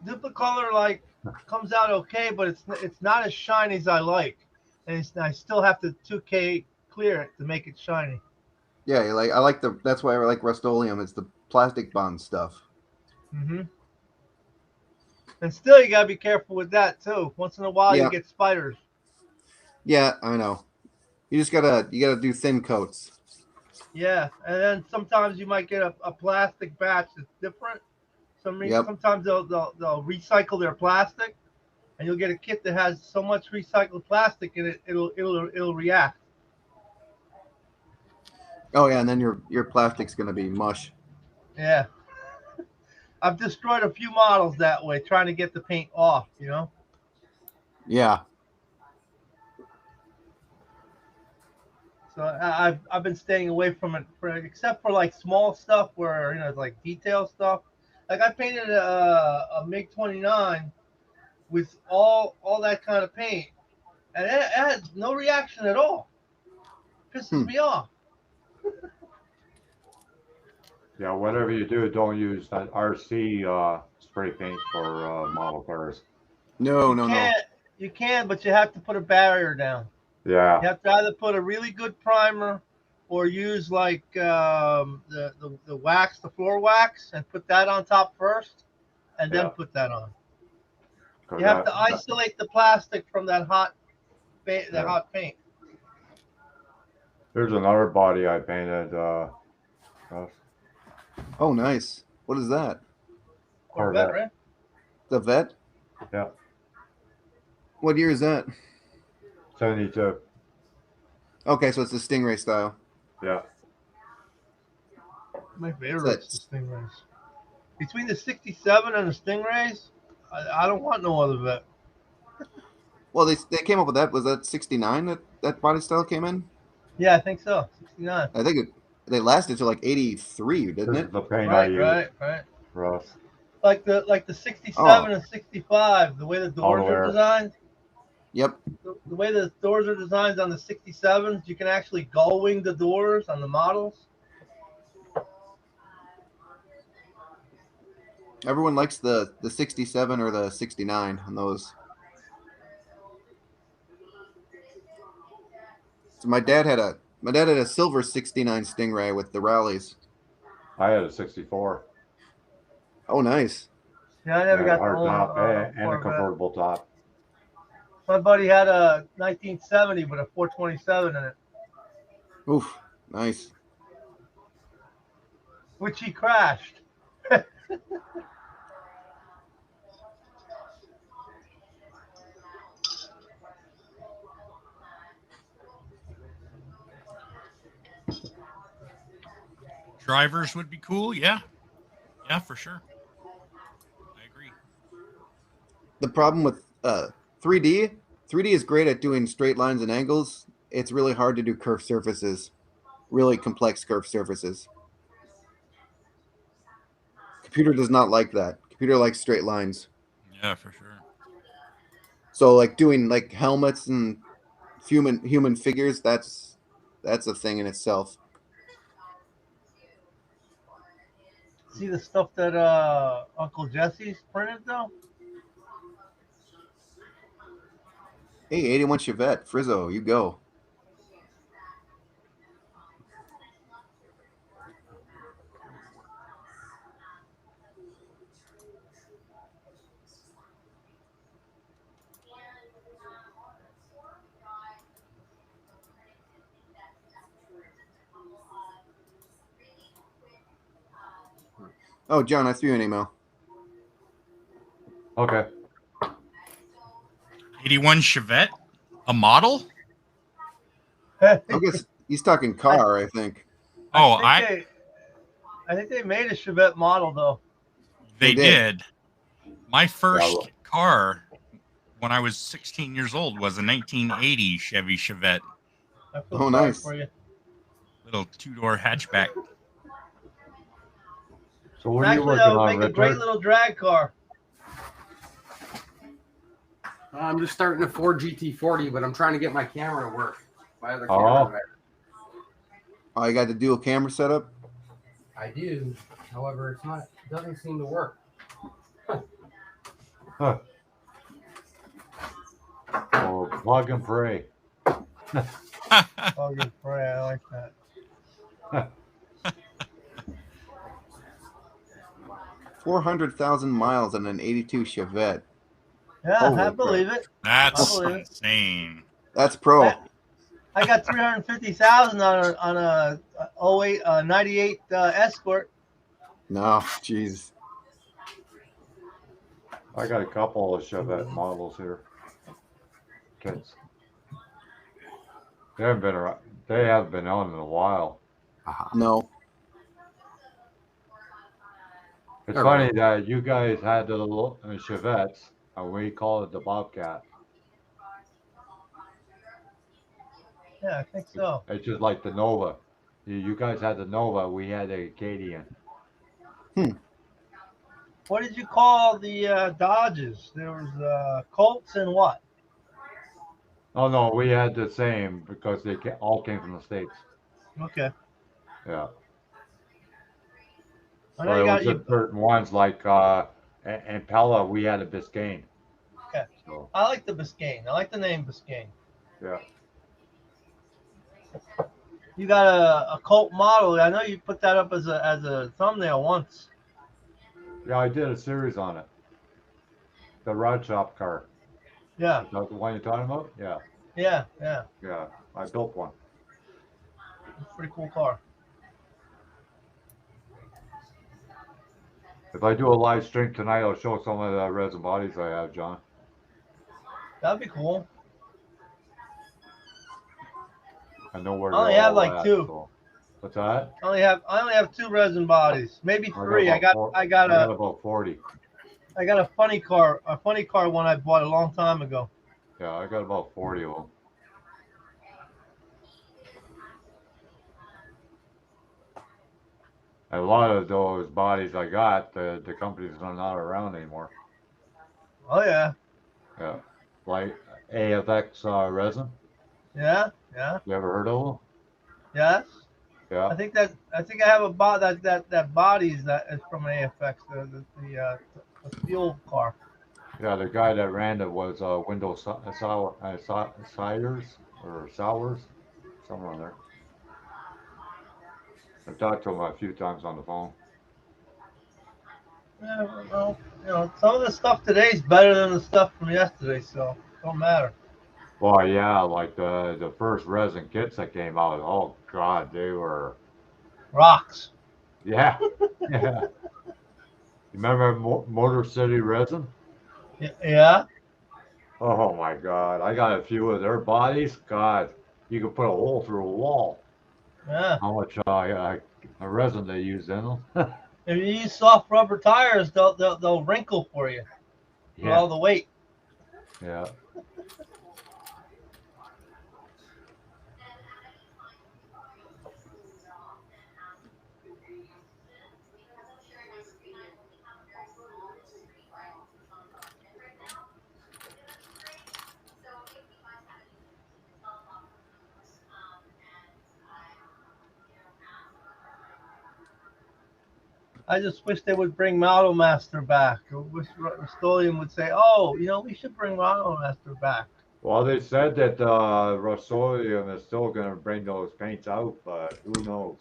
Duplicolor like comes out okay, but it's not as shiny as I like, and I still have to 2K clear it to make it shiny. Yeah, I like that's why I like Rust-Oleum. It's the plastic bond stuff. Mm-hmm. And still, you gotta be careful with that too. Once in a while, Yeah. you get spiders. Yeah, I know. You gotta do thin coats. Yeah, and then sometimes you might get a plastic batch that's different. Yep. Sometimes they'll recycle their plastic, and you'll get a kit that has so much recycled plastic in it, it'll react. Oh yeah, and then your plastic's gonna be mush. Yeah. I've destroyed a few models that way, trying to get the paint off, you know? Yeah. So I've been staying away from it, except for like small stuff where, like detail stuff. Like I painted a MiG 29 with all that kind of paint, and it had no reaction at all. Pisses me off. Yeah, whatever you do, don't use that RC spray paint for model cars. No. You can, but you have to put a barrier down. Yeah. You have to either put a really good primer or use like the wax, the floor wax, and put that on top first, and then Yeah. put that on. 'Cause You have to that- isolate the plastic from that hot, the Yeah. hot paint. Here's another body I painted. Russ. Oh, nice. What is that? Corvette, Corvette. right? The vet? Yeah, What year is that? 72. Okay, so it's the Stingray style. Yeah. My So favorite's that's the Stingrays. Between the 67 and the Stingrays, I don't want no other vet. well, they came up with that. Was that 69 that body style came in? Yeah, I think so. 69. I think they lasted till like 83, didn't This it? is the paint I use, Right. Russ. Like the 67 Oh. and 65, the way the All the doors way are up. designed. Yep. The way the doors are designed on the 67s, you can actually gull wing the doors on the models. Everyone likes the 67 or the 69 on those. So my dad had a silver 69 Stingray with the rallies. I had a 64. Oh, nice. Yeah, I never Yeah, got the hard whole top and a Corvette. convertible top. My buddy had a 1970 with a 427 in it, Oof, nice. which he crashed. Drivers would be cool. Yeah. Yeah, for sure. I agree. The problem with 3D, 3D is great at doing straight lines and angles. It's really hard to do curved surfaces, really complex curved surfaces. Computer does not like that. Computer likes straight lines. Yeah, for sure. So like doing like helmets and human figures, that's a thing in itself. See the stuff that Uncle Jesse's printed though? Hey, 81 Chevette, Frizzo, you go. Oh, John, I threw you an email. Okay. 81 Chevette, a model? I guess he's talking car, I think. Oh, I think they made a Chevette model though. they They did. did. My first well- car when I was 16 years old was a 1980 Chevy Chevette, I feel Oh, sorry nice. for you. little two-door hatchback. So what are you Actually, working that would on, make a great Richard? little drag car. I'm just starting a Ford GT40, but I'm trying to get my camera to work. My other Oh. camera. Oh, you got the dual camera setup? I do. However, it doesn't seem to work. Huh. Oh, plug and pray. Oh, good pray. I like that. 400,000 miles on an 82 Chevette. Yeah, Holy I crap. believe it. That's I believe it. insane. That's pro. I got 350,000 on a 08 98 Escort. No, jeez. I got a couple of Chevette models here. Kids. They haven't been around. They haven't been on in a while. No. It's All funny right. that you guys had the little Chevettes, and we call it the Bobcat. Yeah, I think so. It's just like the Nova. You guys had the Nova, we had the Acadian. What did you call the Dodges? There was Colts and what? Oh no, we had the same because they all came from the States. Okay. Yeah. I But know it you got was you. just certain ones like and Pella, we had a Biscayne. Okay. So I like the Biscayne. I like the name Biscayne. yeah. You got a cult model. I know you put that up as a thumbnail once. Yeah, I did a series on it. The rod shop car. Yeah, Is that the one you're talking about? Yeah, yeah. yeah. I built one. It's a pretty cool car. If I do a live stream tonight, I'll show some of the resin bodies I have, John. That'd be cool. I know where I only they're have all like at. two. So. What's that? I only have 2 resin bodies, maybe 3. I got about 40. a funny car one I bought a long time ago. Yeah, I got about 40 of them. And a lot of those bodies I got, the companies are not around anymore. Oh yeah, Yeah, like AFX resin. yeah. You ever heard of them? Yes. Yeah, I think I have a bot that bodies that is from AFX, the fuel car. yeah. The guy that ran it was Windows Siders or Sours, somewhere on there. I've talked to him a few times on the phone. Yeah, well, some of the stuff today is better than the stuff from yesterday, so it don't matter. Well, yeah, like the first resin kits that came out. Oh God, they were. Rocks. Yeah, yeah. You remember Motor City Resin? Yeah. Oh my God, I got a few of their bodies. God, you could put a hole through a wall. Yeah. How much resin they use in them? If you use soft rubber tires, they'll wrinkle for you with Yeah, all the weight. yeah. I just wish they would bring Model Master back. I wish Rust-Oleum would say, "Oh, we should bring Model Master back." Well, they said that Rust-Oleum is still going to bring those paints out, but who knows?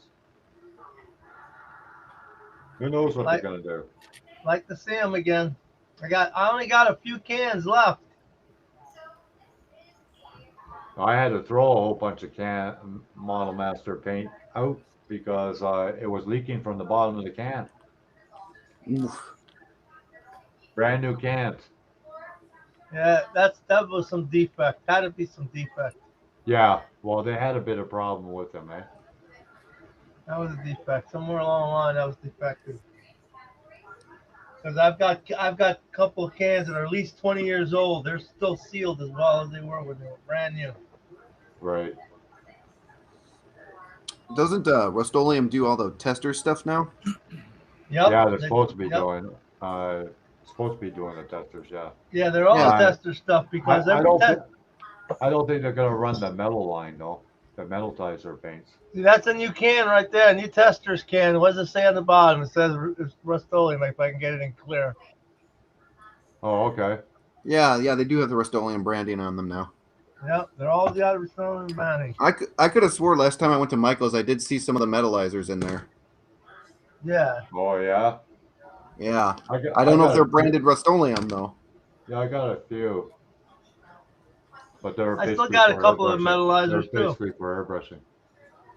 Who knows what they're Like, going to do? like to see them again. I only got a few cans left. I had to throw a whole bunch of Model Master paint out because it was leaking from the bottom of the can. Oof. Brand new cans. Yeah, that was some defect. Had to be some defect. Yeah, well, they had a bit of problem with them, eh? That was a defect. Somewhere along the line, that was defective. Because I've got a couple of cans that are at least 20 years old. They're still sealed as well as they were when they were brand new. Right. Doesn't Rust-Oleum do all the tester stuff now? Yep. Yeah, they're supposed to be yep. doing the testers, yeah. Yeah, they're all Yeah. tester stuff because I every don't test. I don't think they're gonna run the metal line though. The metalizer paints. See, that's a new can right there, a new tester's can. What does it say on the bottom? It says it's Rust-Oleum. If I can get it in clear. Oh, okay. Yeah, they do have the Rust-Oleum branding on them now. Yep, they're all got Rust-Oleum branding. I could have swore last time I went to Michael's, I did see some of the metalizers in there. Yeah. Oh yeah. Yeah. I don't know if they're branded. branded Rust-Oleum though. Yeah, I got a few. But they're I still basically got a for couple of airbrushing. metalizers They're too. basically for airbrushing.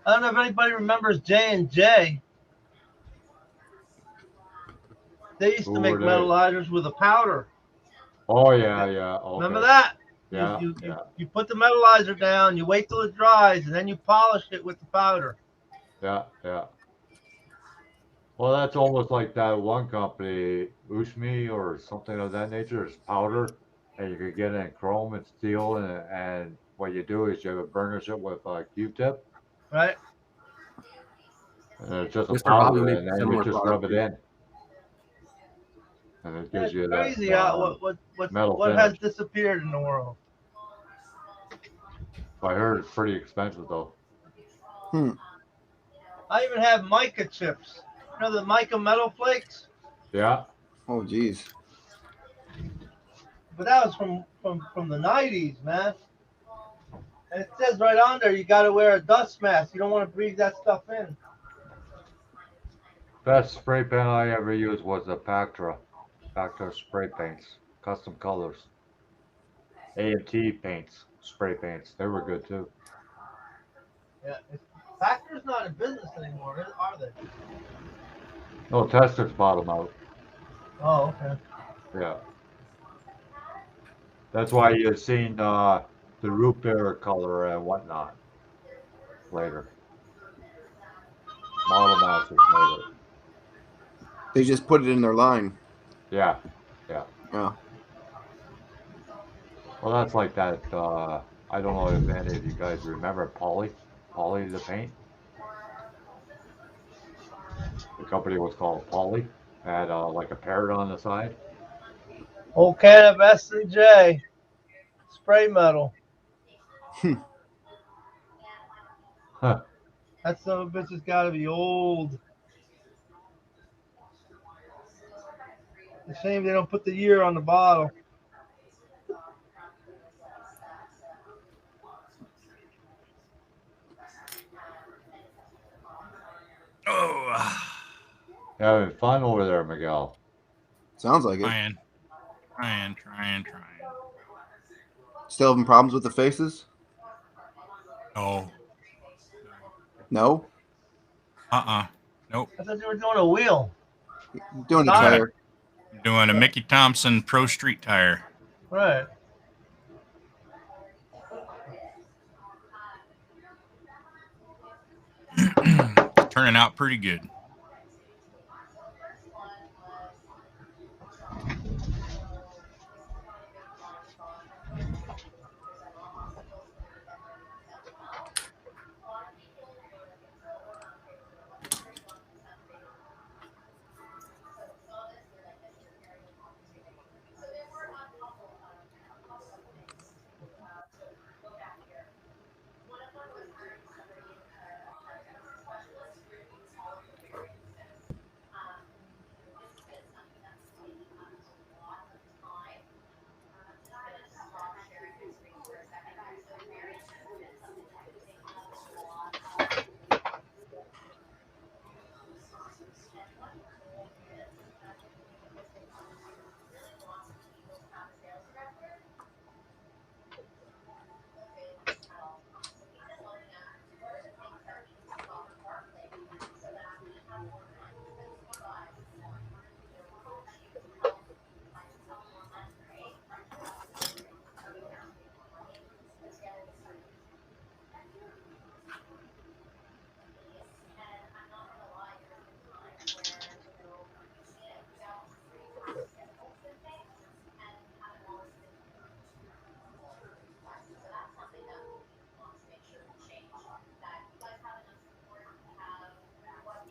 I don't know if anybody remembers J&J. They used Who to make were they? metalizers with a powder. Oh yeah, yeah. Okay. Remember that? Yeah, You put the metalizer down, you wait till it dries, and then you polish it with the powder. yeah. Well, that's almost like that one company, Ushmi or something of that nature. It's powder, and you could get it in chrome and steel, and what you do is you burnish it with a Q-tip, Right? and it's just a Mr. Bobby powder, made and then you similar just product rub it too. in, and it gives It's you crazy that how metal what has finish. disappeared in the world. I heard it's pretty expensive though. I even have mica chips. You know the mica metal flakes? Yeah. Oh geez. But that was from the 90s, man. And it says right on there, you got to wear a dust mask. You don't want to breathe that stuff in. Best spray paint I ever used was the Pactra spray paints, custom colors. A&T paints, spray paints. They were good too. Yeah, Factor's not in business anymore, are they? No, testers bought them out. Oh, okay. Yeah. That's why you've seen the root beer color and whatnot later. Model Masters made it. They just put it in their line. Yeah, yeah. Yeah. Well, that's like that. I don't know if any of you guys remember Polly the paint. The company was called Polly. Had like a parrot on the side. Whole can of S&J spray metal. Huh. That son of a bitch has got to be old. It's a shame they don't put the year on the bottle. Oh, Having fun over there, Miguel. Sounds like it. trying. Still having problems with the faces? Oh, No? nope. I thought you were doing a wheel. Doing the Tire. tire. I'm doing a Mickey Thompson Pro Street tire. Right. Turning out pretty good.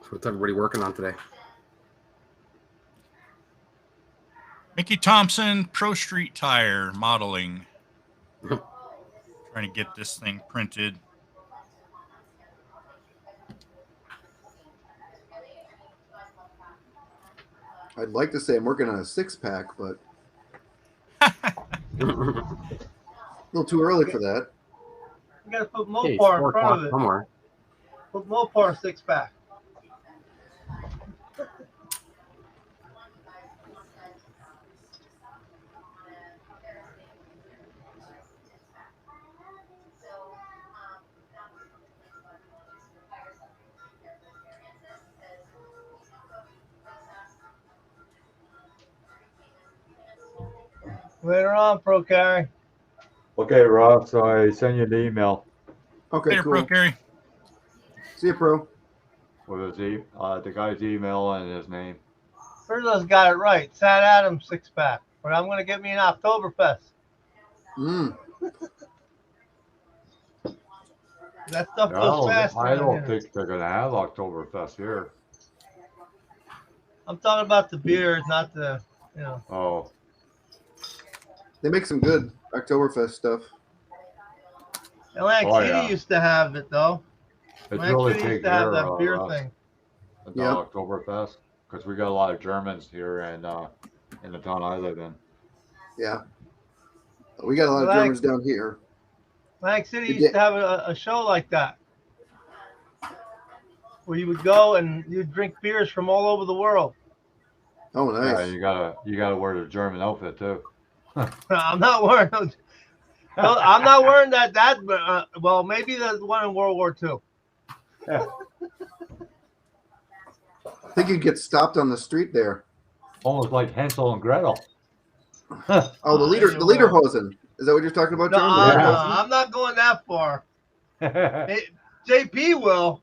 So what's everybody working on today? Mickey Thompson Pro Street tire modeling. Trying to get this thing printed. I'd like to say I'm working on a 6-pack, but a little too early for that. You got to put Hey, Mopar in 4 front o'clock of it. somewhere. Put Mopar 6-pack. Later on, Pro Carry. Okay, Rob. So I sent you the email Okay, Later, cool. Pro Gary. See you, Pro. with the guy's email and his name. Rizzo's got it right. Sad Adams 6-pack. But I'm going to get me an Oktoberfest. That stuff goes fast. I around don't here. think they're gonna have Oktoberfest here. I'm talking about the beers, not the, Oh, They make some good Oktoberfest stuff. Atlantic Oh, City yeah. used to have it, though. it's Atlantic really City big used to have here, that beer Russ, thing. at Yeah. Oktoberfest, because we got a lot of Germans here and in the town I live in. Yeah. We got a lot of Atlantic- Germans down here. Atlantic City You used get- to have a show like that, where you would go and you'd drink beers from all over the world. Oh, Yeah, nice. you gotta wear the German outfit too. I'm not wearing those. I'm not wearing that. Well, maybe the one in World War II. Yeah. I think you'd get stopped on the street there. Almost like Hansel and Gretel. Oh, the you will. lederhosen. Is that what you're talking about, No, John? The Yeah. no, lederhosen? I'm not going that far. JP will.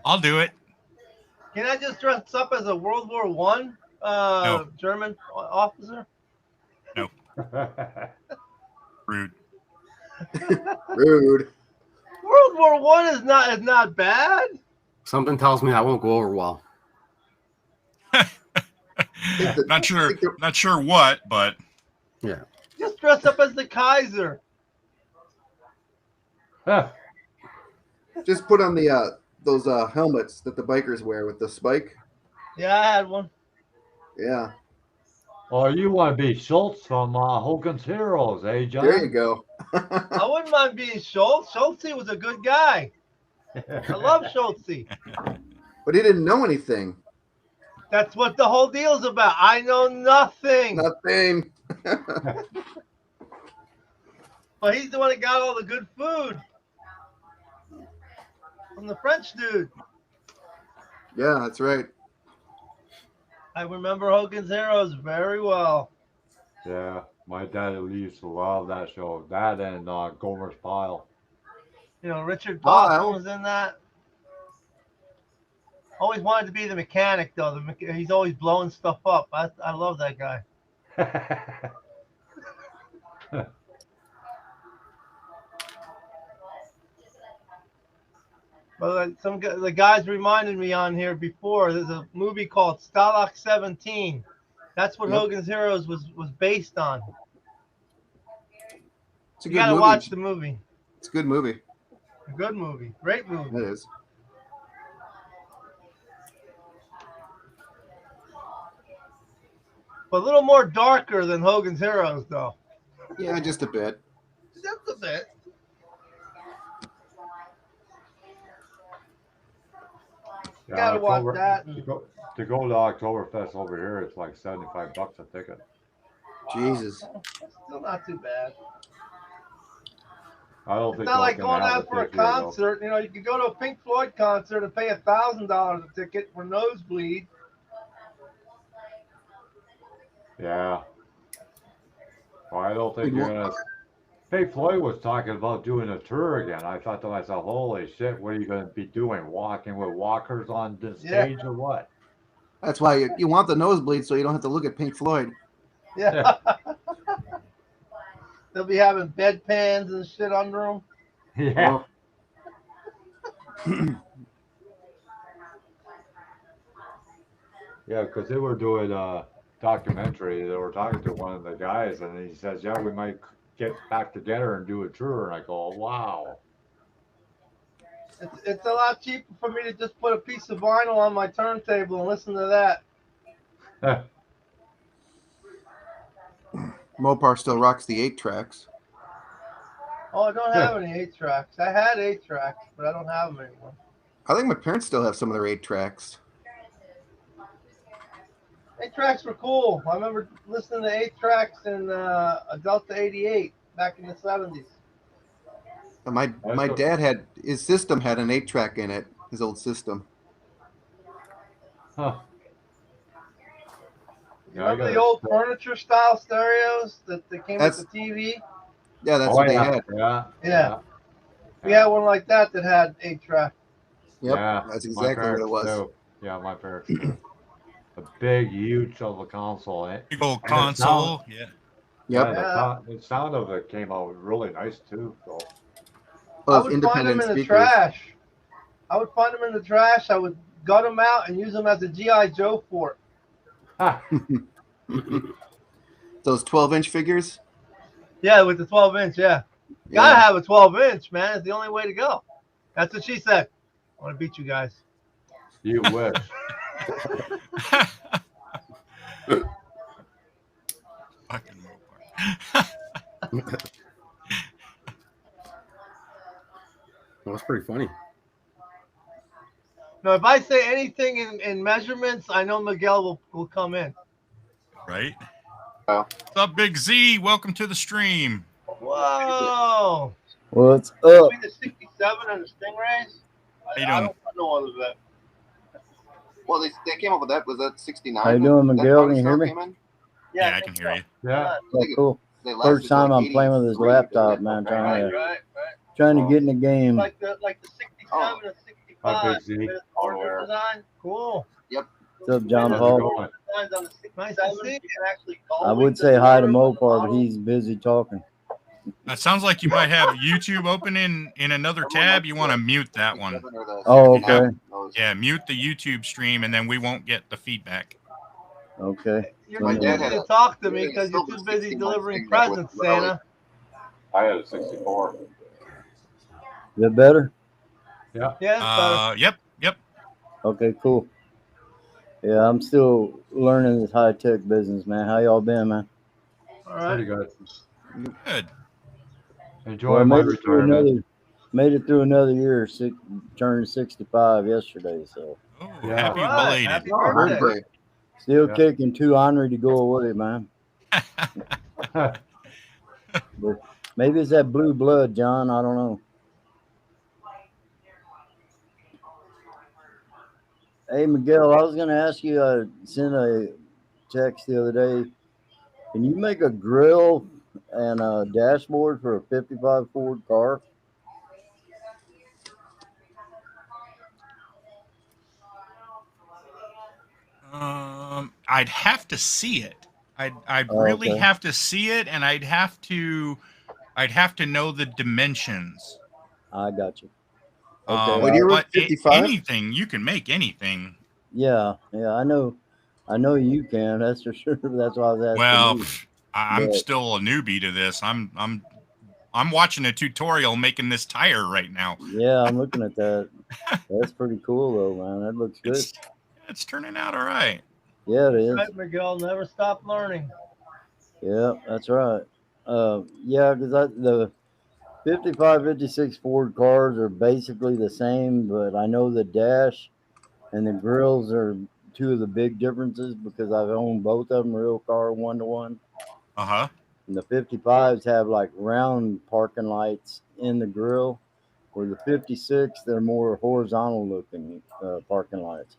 I'll do it. Can I just dress up as a World War One No. German officer? Rude. Rude. World War One is not bad. Something tells me I won't go over well. Not sure. think the- Not sure what, but Yeah. Just dress up as the Kaiser. Just put on the those helmets that the bikers wear with the spike. Yeah, I had one. Yeah, Or you want to be Schultz from Hogan's Heroes, eh, John? there you go. I wouldn't mind being Schultz. Schultz was a good guy. I love Schultz. But he didn't know anything. That's what the whole deal's about. I know nothing. Nothing. But he's the one that got all the good food from the French dude. Yeah, that's right. I remember Hogan's Heroes very well. Yeah, my dad used to love that show. That and Gomer's Pile. You know, Richard Wow. Dawson was in that. Always wanted to be the mechanic, though. He's always blowing stuff up. I love that guy. But the guys reminded me on here before. There's a movie called Stalag 17. That's what Yep. Hogan's Heroes was based on. It's a You good gotta movie. watch the movie. It's a good movie. A good movie. Great movie. It is. But a little more darker than Hogan's Heroes, though. Yeah, just a bit. Just a bit. Yeah, Gotta watch October- that. To go to Oktoberfest over here, it's like $75 a ticket. Jesus. It's still not too bad. I don't It's think not they'll like gonna going have out it for a this year, though. concert. You know, you could go to a Pink Floyd concert and pay $1,000 a ticket for nosebleed. Yeah. Well, I don't think Well, you're gonna. Pink Floyd was talking about doing a tour again. I thought to myself, "Holy shit! What are you gonna be doing? Walking with walkers on the Yeah. stage or what?" That's why you want the nosebleed so you don't have to look at Pink Floyd. Yeah. They'll be having bedpans and shit under them. Yeah. Yeah, because they were doing a documentary. They were talking to one of the guys, and he says, "Yeah, we might get back together and do a tour." And I go, "Wow." It's a lot cheaper for me to just put a piece of vinyl on my turntable and listen to that. Mopar still rocks the 8 tracks. Oh, I don't have any 8 tracks. I had 8 tracks, but I don't have them anymore. I think my parents still have some of their 8 tracks. 8 tracks were cool. I remember listening to 8 tracks in a Delta 88 back in the 70s. And my dad had his system had an 8 track in it. His old system. Huh. You Yeah, I remember gotta- the old furniture style stereos that came That's- with the TV? Yeah, that's Oh, what they yeah, had. yeah, Yeah. We had one like that had 8 tracks. Yep, yeah. that's My exactly what it parents was. too. Yeah, my parents too. A big, huge of a console. big old And it console. Yeah. Yep. Yeah, Yeah. the sound of it came out really nice too. So. I Those would find independent them in the speakers. trash. I would find them in the trash. I would gut them out and use them as a G.I. Joe fort. Those 12-inch figures. Yeah, with the 12-inch, yeah. Gotta have a 12-inch, man. It's the only way to go. That's what she said. I want to beat you guys. You wish. Well, that's pretty funny. Now, if I say anything in measurements, I know Miguel will come in. Right? Oh. What's up, Big Z? Welcome to the stream. Whoa! What's up? Between the 67 and the Stingrays, How you I doing? don't know other than that. Well, they came up with that. Was that 69? How you doing, that Miguel? Counter Can you hear Star me? came in? Yeah, I can hear you. Yeah. Oh, cool. They lasted First time till, I'm playing with his 83, laptop, didn't man. it? Trying to get in the game. Like the 67 Oh. and Hi, 65. Big Z. with hardware design. Cool. What's up, John How's it Paul? going? Designs on the 67. You can actually I would say hi to Mopar, but he's busy talking. That sounds like you might have YouTube open in another tab. You want to mute that one. Oh, Yeah. okay. Yeah, mute the YouTube stream, and then we won't get the feedback. Okay. You're My too dad busy had to a- talk to me he had a because you're silver too busy 61 delivering Stingray with presents, Raleigh. Santa. I had a 64. Is that better? Yeah. Yeah, it's better. Yep. Okay, cool. Yeah, I'm still learning this high-tech business, man. How y'all been, man? All right. Pretty good. Good. Enjoying my retirement. Made it through another year. Turned 65 yesterday, so Oh, Yeah. happy All right. belated. Happy Oh, birthday. birthday. still Yeah. kicking, too ornery to go away, man. But maybe it's that blue blood, John. I don't know. Hey, Miguel, I was going to ask you, I sent a text the other day. Can you make a grill and a dashboard for a 55 Ford car? I'd have to see it. I'd Oh, really okay. have to see it, and I'd have to know the dimensions. I got you. Okay. When you're with But 55? anything, you can make anything. Yeah, I know you can. That's for sure. That's why I was asking Well, you. I'm But- still a newbie to this. I'm watching a tutorial making this tire right now. Yeah, I'm looking at that. That's pretty cool, though, man. That looks good. It's turning out all right. Yeah, it is. Right, Miguel. Never stop learning. Yeah, that's right. Yeah, because the 55, 56 Ford cars are basically the same, but I know the dash and the grills are two of the big differences because I've owned both of them real car 1-to-1. Uh-huh. And the 55s have like round parking lights in the grill, where the 56 they're more horizontal looking parking lights.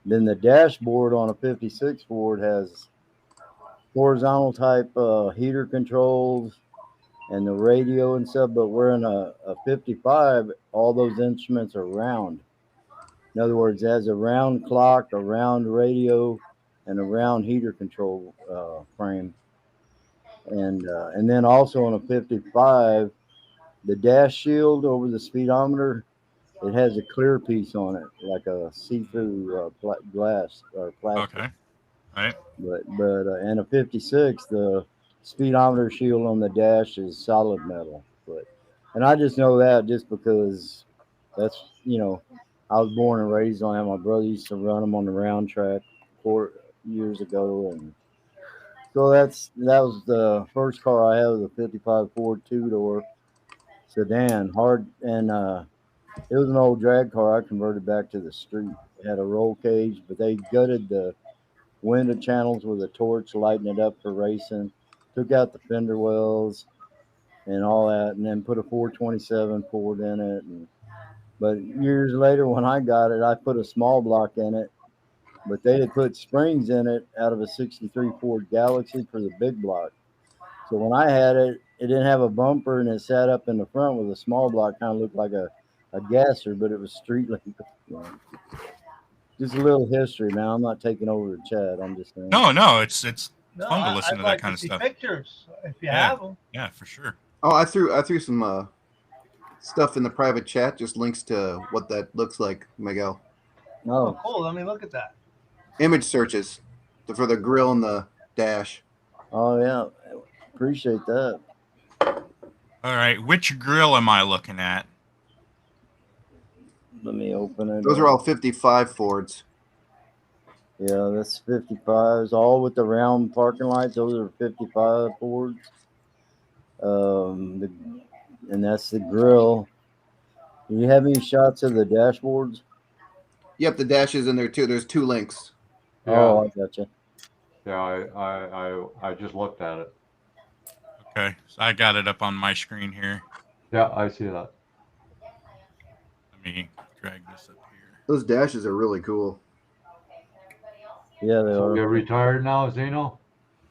Then the dashboard on a 56 Ford has horizontal type heater controls and the radio and stuff, but we're in a 55, all those instruments are round. In other words, it has a round clock, a round radio, and a round heater control frame. And then also on a 55, the dash shield over the speedometer, it has a clear piece on it, like a see-through glass or plastic. Okay. All right. But and a 56, the speedometer shield on the dash is solid metal. And I just know that just because that's I was born and raised on it. My brother used to run them on the round track 4 years ago, and so that was the first car I had, was a 55 Ford 2-door sedan, hard, and it was an old drag car. I converted back to the street. It had a roll cage, but they gutted the window channels with a torch, lighting it up for racing. Took out the fender wells and all that, and then put a 427 Ford in it. But years later, when I got it, I put a small block in it, but they had put springs in it out of a 63 Ford Galaxy for the big block. So when I had it, it didn't have a bumper, and it sat up in the front with a small block, kind of looked like a gasser, but it was street legal. Just a little history, man. I'm not taking over the chat. I'm just saying. No, it's No, fun to listen I'd to like that kind of see stuff. Pictures if you Yeah. have them. Yeah, for sure. Oh, I threw some stuff in the private chat, just links to what that looks like, Miguel. Oh, Oh, cool. Let me look at that. Image searches for the grill and the dash. oh yeah. Appreciate that. All right, which grill am I looking at? Let me open it. Those are all 55 Fords. Yeah, that's 55s, all with the round parking lights. Those are 55 Fords. The, and that's the grill. Do you have any shots of the dashboards? Yep, the dash is in there too. There's 2 links. Yeah, Oh, I gotcha. yeah. I just looked at it. Okay, so I got it up on my screen here. Yeah, I see that. Let me drag this up here. Those dashes are really cool. Yeah, they So are. you're retired now, Zeno?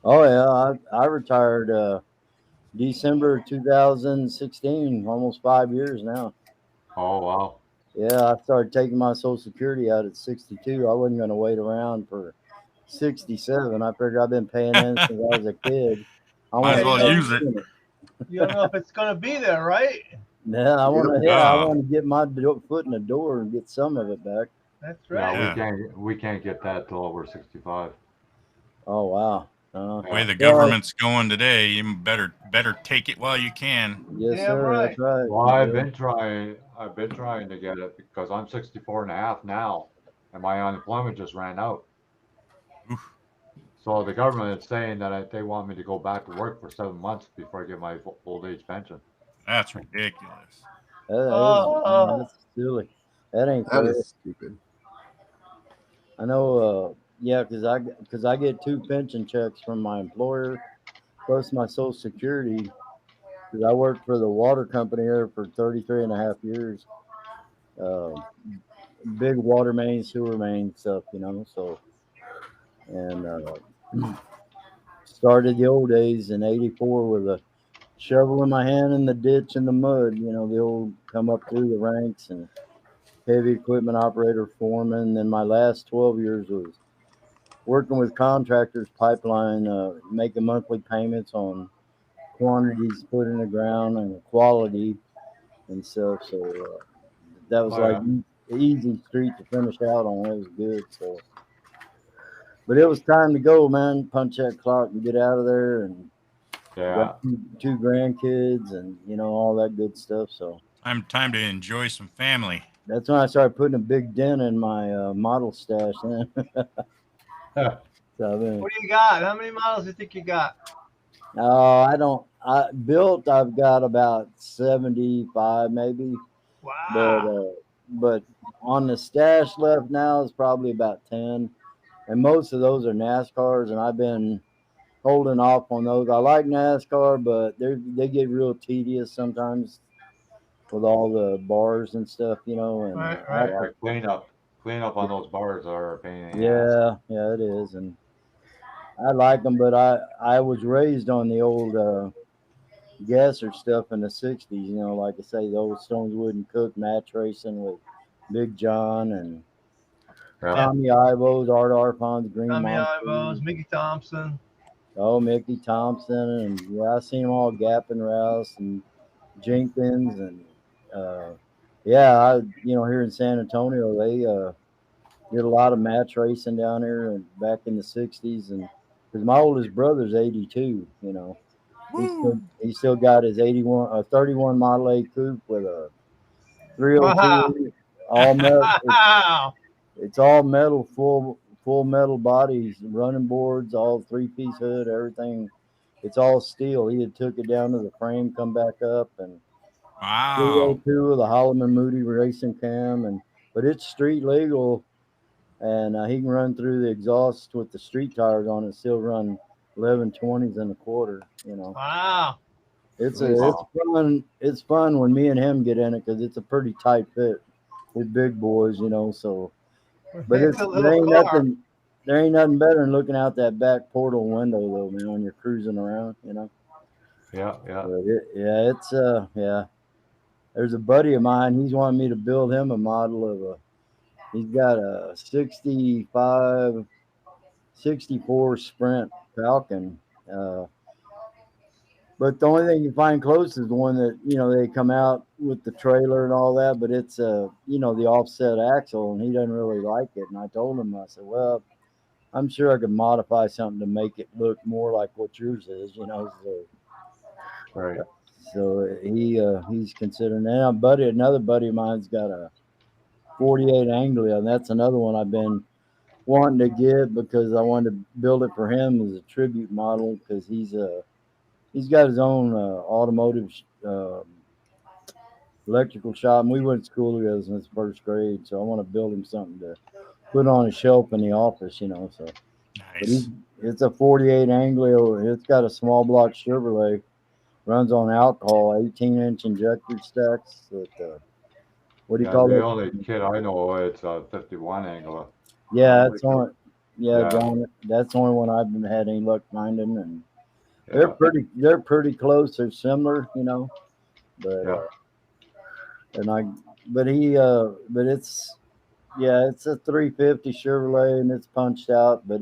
Oh yeah, I retired December 2016, almost 5 years now. Oh wow. Yeah, I started taking my Social Security out at 62. I wasn't going to wait around for 67. I figured I've been paying in since I was a kid. I Might want as to well start use it. doing it. You don't know if it's gonna be there, right? Yeah, I want to. Yep. Yeah, I Oh. want to get my foot in the door and get some of it back. That's Yeah, right. Yeah. we can't get that till we're 65. Oh wow. The way the Well, government's going today, you better take it while you can. yes, Damn sir. right. That's right. Well, Yeah. I've been trying to get it because I'm 64 and a half now, and my unemployment just ran out. Oof, So the government is saying that they want me to go back to work for 7 months before I get my old age pension. that's ridiculous. That's silly. That ain't That fair. is stupid. I know. Yeah, because I get 2 pension checks from my employer plus my Social Security. Because I worked for the water company here for 33 and a half years. Uh, Big water main, sewer main stuff, So, and started the old days in '84 with a shovel in my hand in the ditch in the mud. The old come up through the ranks and heavy equipment operator foreman. Then my last 12 years was working with contractors, pipeline, making monthly payments on quantities put in the ground and quality and stuff. So that was Oh, like easy street to finish out on. It was good. So, but it was time to go, man. Punch that clock and get out of there. And Yeah. got 2 grandkids and all that good stuff. So Time to enjoy some family. that's when I started putting a big dent in my model stash. Then. Yeah. So I've been, What do you got? How many models do you think you got? I don't. I built. I've got about 75 maybe, but Wow. but on the stash left now is probably about 10, and most of those are NASCARs, and I've been holding off on those. I like NASCAR, but they get real tedious sometimes with all the bars and stuff, and Right, I right. have to, Clean up on those bars are a pain in the ass. yeah, it is, and I like them, but I was raised on the old gasser stuff in the '60s. Like I say, the old Stoneswood and Cook match racing with Big John and Yeah. Tommy Ivos, Art Arpon's Green Tommy Monster. Ivos, Mickey Thompson. Oh, Mickey Thompson, and yeah, I seen them all Gap and Rouse and Jenkins, and yeah, here in San Antonio, they did a lot of match racing down here and back in the '60s, and because my oldest brother's 82, he still got his 31 Model A coupe with a Wow. 302 all metal. Wow. It's all metal, full metal bodies, running boards, all 3-piece hood, everything. It's all steel. He had took it down to the frame, come back up, and Wow. 302 with a Holloman Moody racing cam, but it's street legal, and he can run through the exhaust with the street tires on it, still run 1120s and a quarter. Wow. It's Nice. it's fun. It's fun when me and him get in it because it's a pretty tight fit with big boys, So, but It's a there little ain't car. nothing. There ain't nothing better than looking out that back portal window, though, man. When you're cruising around, Yeah. But yeah. There's a buddy of mine. He's wanting me to build him a model of a. He's got a 65, 64 Sprint Falcon. But the only thing you find close is the one that they come out with the trailer and all that. But it's the offset axle, and he doesn't really like it. And I told him, I said, well, I'm sure I could modify something to make it look more like what yours is, Right. So he's considering that. Another buddy of mine's got a 48 Anglia, and that's another one I've been wanting to get because I wanted to build it for him as a tribute model because he's he's got his own automotive electrical shop, and we went to school together since first grade. So I want to build him something to put on a shelf in the office, you know. So, but Nice. it's a 48 Anglia. It's got a small block Chevrolet. Runs on alcohol, 18-inch injector stacks. With, what do you Yeah, call the it? only kid I know, it's a 51 Angler. Yeah, Oh, it's on. Yeah, Yeah. John. That's the only one I've been had any luck finding, and Yeah, they're pretty close. They're similar, you know. But yeah. and I, but it's yeah, it's a 350 Chevrolet, and it's punched out. But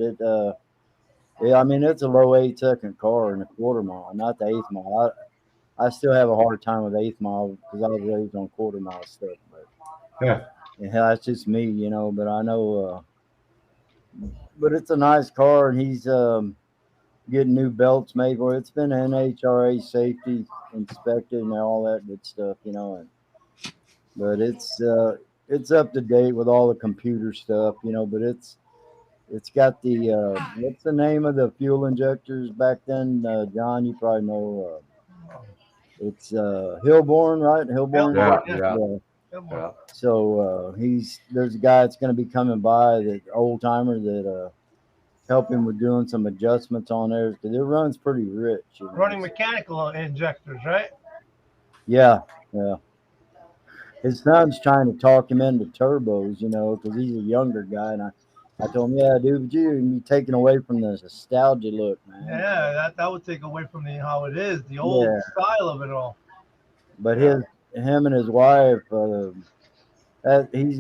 yeah, I mean it's a low 8-second car in a quarter mile, not the eighth mile. I still have a hard time with eighth mile because I was raised on quarter mile stuff. But Yeah. yeah, that's just me, you know. But I know, but it's a nice car, and he's getting new belts made for it. It's been NHRA safety inspected and all that good stuff, you know. And but it's up to date with all the computer stuff, you know. But it's got the what's the name of the fuel injectors back then, John? You probably know. It's Hillborn, right? Hillborn. Yeah, Hillborn, yeah. yeah, Yeah. yeah. So there's a guy that's going to be coming by, that old timer that help him with doing some adjustments on there because it runs pretty rich. You know? Running mechanical injectors, right? Yeah, yeah. His son's trying to talk him into turbos, you know, because he's a younger guy, and I told him, yeah, dude, but you're taking away from the nostalgia look, man. Yeah, that would take away from the how it is, the old Yeah. style of it all. But Yeah. him and his wife, he's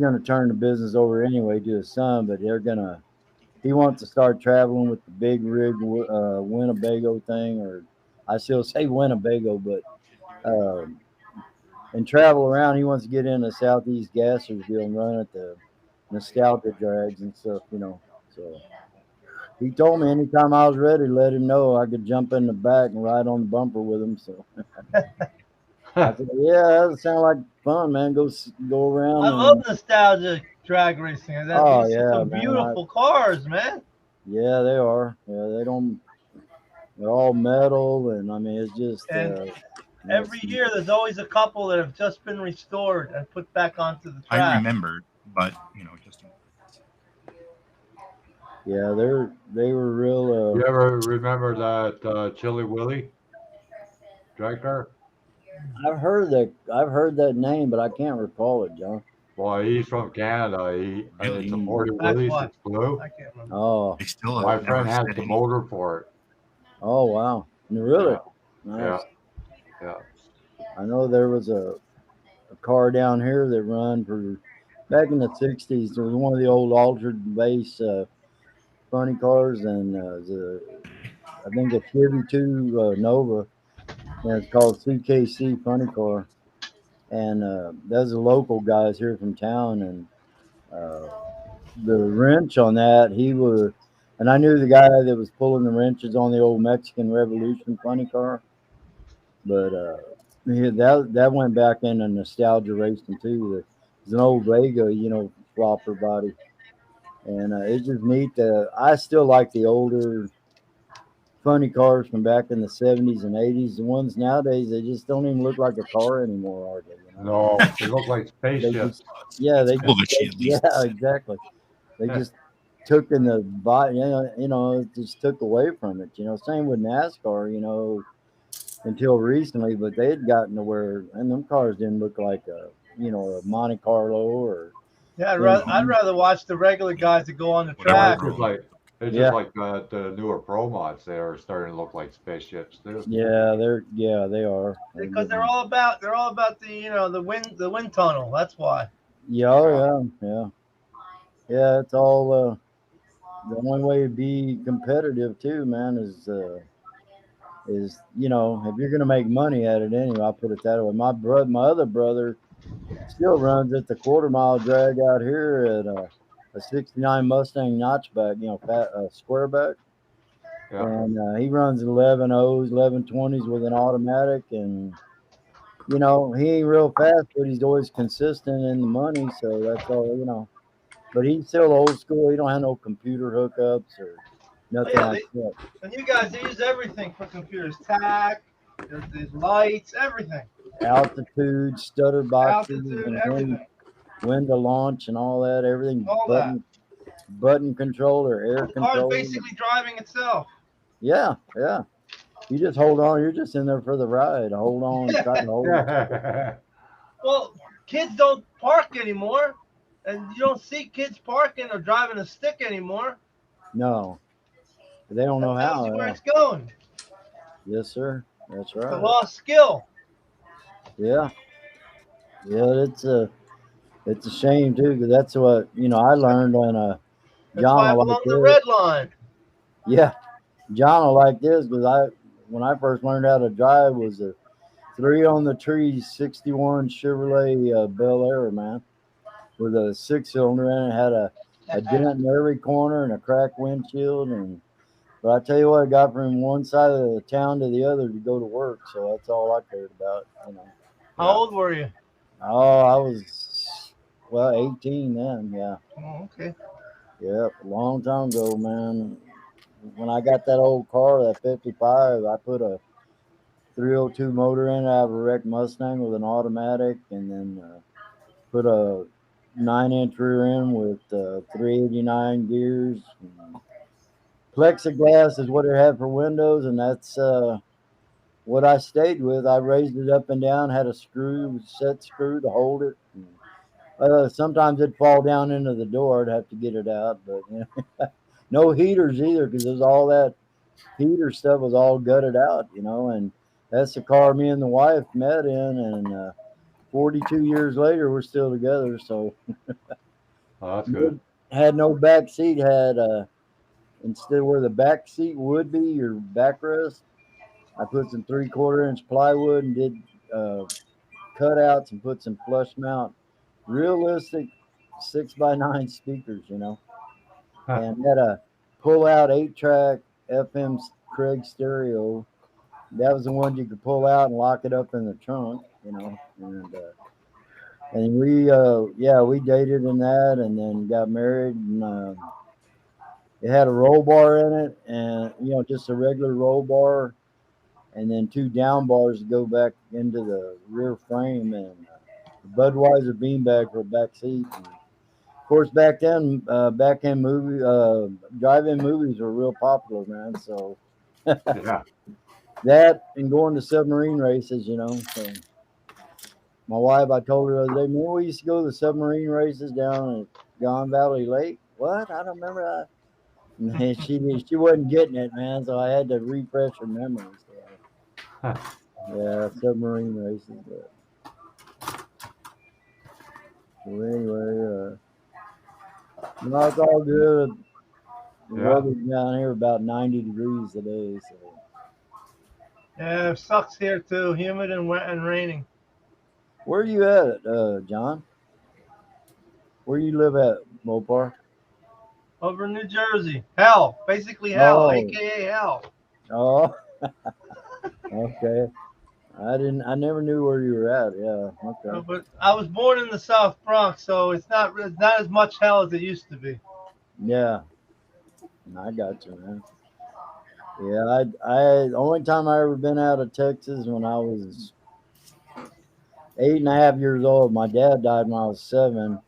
going to turn the business over anyway to his son, but he wants to start traveling with the big rig Winnebago thing, or I still say Winnebago, but and travel around. He wants to get in the Southeast Gassers deal and run at the nostalgia drags and stuff, you know. So he told me anytime I was ready, let him know I could jump in the back and ride on the bumper with him. So I said, yeah, that sounds like fun, man. Go around I love and nostalgia drag racing. And that oh these are yeah, some man. beautiful cars, man. Yeah, they are. Yeah, they don't. They're all metal, and I mean, it's just. And Nice. every year there's always a couple that have just been restored and put back onto the I track. remember, but just Yeah, they were real. You ever remember that Chili Willy drag car? I've heard that name, but I can't recall it, John. Boy, he's from Canada. It's a Really? 40 That's Willys. why It's blue. I can't remember. Oh, they still My have never friend has said the any. motor for it. oh wow, really? Yeah, Nice. yeah. I know there was a car down here that run for back in the '60s. There was one of the old altered base funny cars, and I think a Chevy 2 Nova, and it's called CKC Funny Car. And those are local guys here from town, and uh, the wrench on that, and I knew the guy that was pulling the wrenches on the old Mexican Revolution funny car, but that went back into nostalgia racing too. It's an old Vega, you know, flopper body, and it's just neat. I still like the older funny cars from back in the '70s and '80s. The ones nowadays, they just don't even look like a car anymore, are they? You know? No, they look like They spaceships. just, yeah, It's they cool just, that she at least. yeah, exactly. They just took in the body, it just took away from it. You know, same with NASCAR. You know, until recently, but they had gotten to where, and them cars didn't look like a Monte Carlo or Yeah, anything. I'd rather watch the regular guys that go on the Whatever track. It's just like Yeah. the newer Pro mods. They are starting to look like spaceships too. Yeah, they are. Because they're all about the wind tunnel. That's why. Yeah, oh, yeah. It's all the only way to be competitive too, man, is if you're gonna make money at it anyway. I'll put it that way. My other brother still runs at the quarter mile drag out here at a '69 Mustang notchback, fat squareback, Yeah. and he runs 11 O's, 1120s with an automatic, and he ain't real fast, but he's always consistent in the money, so that's all. But he's still old school. He don't have no computer hookups or Nothing yeah, like that. And you guys, they use everything for computers. Tack, there's lights, everything. Altitude, stutter boxes, Altitude, and everything. when to launch and all that. Everything All that. button control or air The car's control. basically driving itself. Yeah. You just hold on. You're just in there for the ride. Hold on. Try to hold it. Well, kids don't park anymore, and you don't see kids parking or driving a stick anymore. No. They don't know That tells you how. where it's going. Yes, sir. That's It's a right. lost skill. Yeah. It's a shame too, because that's what I learned when That's why John I will like belong to this. Red Line. Yeah, John will like this because when I first learned how to drive was a 3 on the tree 61 Chevrolet Bel Air, man, with a 6-cylinder in it. Had a dent in every corner and a cracked windshield. But I tell you what, I got from one side of the town to the other to go to work, so that's all I cared about. How old were you? Oh, I was 18 then. Yeah. Oh, okay. Yep, a long time ago, man. When I got that old car, that 55, I put a 302 motor in it. I have a wrecked Mustang with an automatic, and then put a 9-inch rear end with 389 gears. Plexiglass is what it had for windows, and that's what I stayed with. I raised it up and down, had a set screw to hold it. Sometimes it'd fall down into the door. I'd have to get it out, but no heaters either, because there's all that heater stuff was all gutted out, and that's the car me and the wife met in, and 42 years later we're still together. So Oh, that's good. had no back seat, had instead where the back seat would be your backrest, I put some 3/4 inch plywood and did cutouts and put some flush mount realistic 6x9 speakers, and had a pull out 8-track FM Craig stereo. That was the one you could pull out and lock it up in the trunk, and we dated in that, and then got married, and it had a roll bar in it, and just a regular roll bar, and then 2 down bars to go back into the rear frame, and Budweiser beanbag for a back seat. And of course, back then, drive-in movies were real popular, man. So Yeah. that and going to submarine races, So my wife, I told her the other day, man, we used to go to the submarine races down at Gone Valley Lake. What? I don't remember that. And she wasn't getting it, man. So I had to refresh her memory. So, yeah, submarine races. But. So anyway, no, it's all good. The weather's down here about 90 degrees today. So. Yeah, it sucks here too. Humid and wet and raining. Where are you at, John? Where you live at, Mopar? Over in New Jersey. Hell. Basically hell. AKA hell. Oh. Okay. I never knew where you were at. Yeah. Okay. No, but I was born in the South Bronx, so it's not as much hell as it used to be. Yeah. I got you, man. Yeah, I only time I ever been out of Texas when I was 8.5 years old. My dad died when I was 7,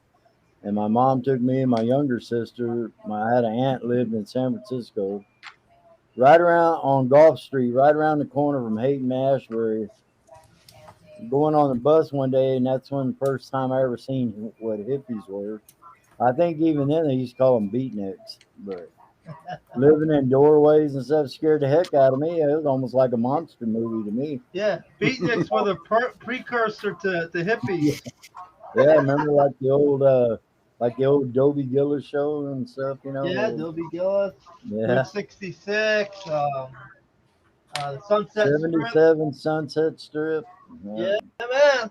and my mom took me and my younger sister. I had an aunt lived in San Francisco, right around on Gulf Street, right around the corner from Hayden and Ashbury. Going on the bus one day, and that's when the first time I ever seen what hippies were. I think even then they used to call them beatniks, but living in doorways and stuff scared the heck out of me. It was almost like a monster movie to me. Yeah, beatniks were the precursor to hippies. Yeah, remember like the old Dobie Gillis show and stuff, Yeah, Dobie Gillis. Yeah. Route 66. The Sunset 77 Strip. Sunset Strip. Yeah, man.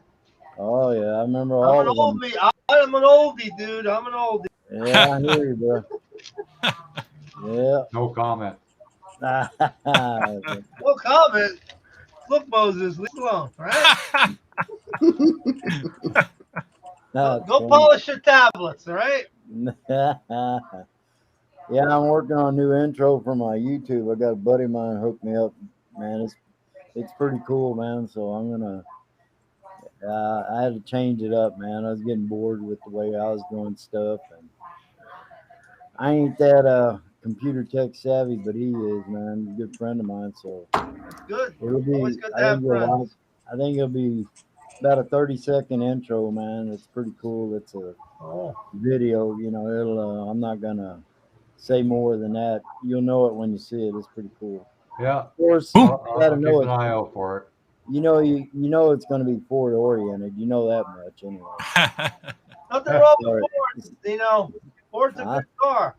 Oh yeah, I remember all of them. I'm an oldie, dude. I'm an oldie. Yeah, I hear you, bro. Yeah. No comment. No comment. Look, Moses, leave it alone, right? Go polish your tablets, all right? Yeah, I'm working on a new intro for my YouTube. I got a buddy of mine hooked me up. Man, it's pretty cool, man. So I'm gonna. I had to change it up, man. I was getting bored with the way I was doing stuff, and I ain't that computer tech savvy, but he is, man. He's a good friend of mine. So It's good. it'll Always be. good I to think have you'll like. friends. I think it'll be about a 30-second intro, man. It's pretty cool. It's a Oh, video. You know, it'll. I'm not gonna say more than that. You'll know it when you see it. It's pretty cool. Yeah, Of course, Ooh. you I'll gotta keep know an it. eye out for it. You know it's going to be Ford oriented. You know that much anyway. nothing wrong with Sorry. Ford. You know, Ford's a I, good car.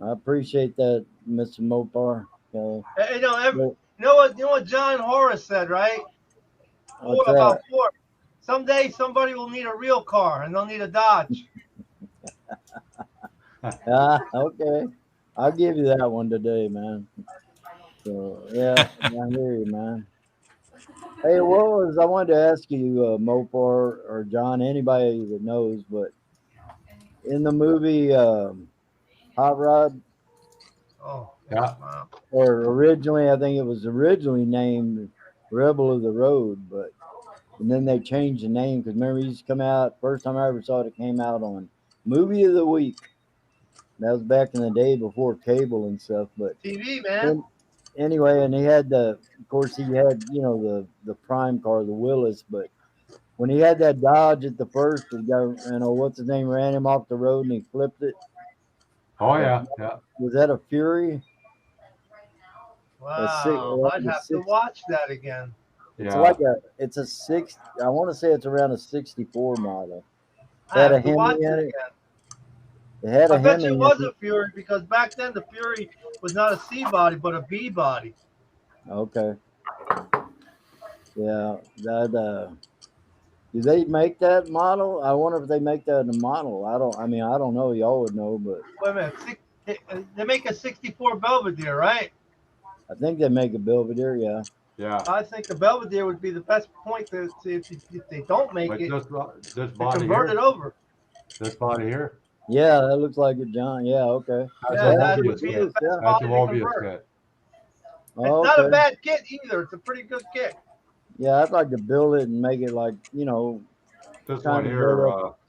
I appreciate that, Mr. Mopar. You know, But you know what John Horace said, right? what's About that? Ford. Someday somebody will need a real car, and they'll need a Dodge. Okay. I'll give you that one today, man. So yeah, I hear you, man. Hey, I wanted to ask you, Mopar or John, anybody that knows, but in the movie Hot Rod, Oh, Yeah. wow. or originally, I think it was originally named Rebel of the Road, but and then they changed the name because remember, it used to come out. First time I ever saw it, it came out on Movie of the Week. That was back in the day before cable and stuff. But TV, man. then, anyway, and he had of course, he had the prime car, the Willis. But when he had that Dodge at the first, the guy, what's his name, ran him off the road and he flipped it. Oh yeah, yeah. Was that a Fury? Wow. Like I'd a have to six. watch that again. It's Yeah. like it's a six. I want to say it's around a '64 model. I Had a have to watch Hemi it in it. again. It had I a bet Hemi you it in was it. a Fury because back then the Fury was not a C body but a B body. Okay. Yeah. Do they make that model? I wonder if they make that in a model. I mean, I don't know. Y'all would know, but Wait a minute. They make a 64 Belvedere, right? I think they make a Belvedere. Yeah. Yeah. I think the Belvedere would be the best point to if they don't make But it, this to body convert here, it over. this body here, Yeah, that looks like it, John. Yeah. Okay. that's a Yeah, That's that what would Mobius be it the kit. is. best Yeah. That's a body to Mobius convert. kit. It's Oh, not a okay. bad kit either. It's a pretty good kit. Yeah, I'd like to build it and make it like This kind one of here, build up.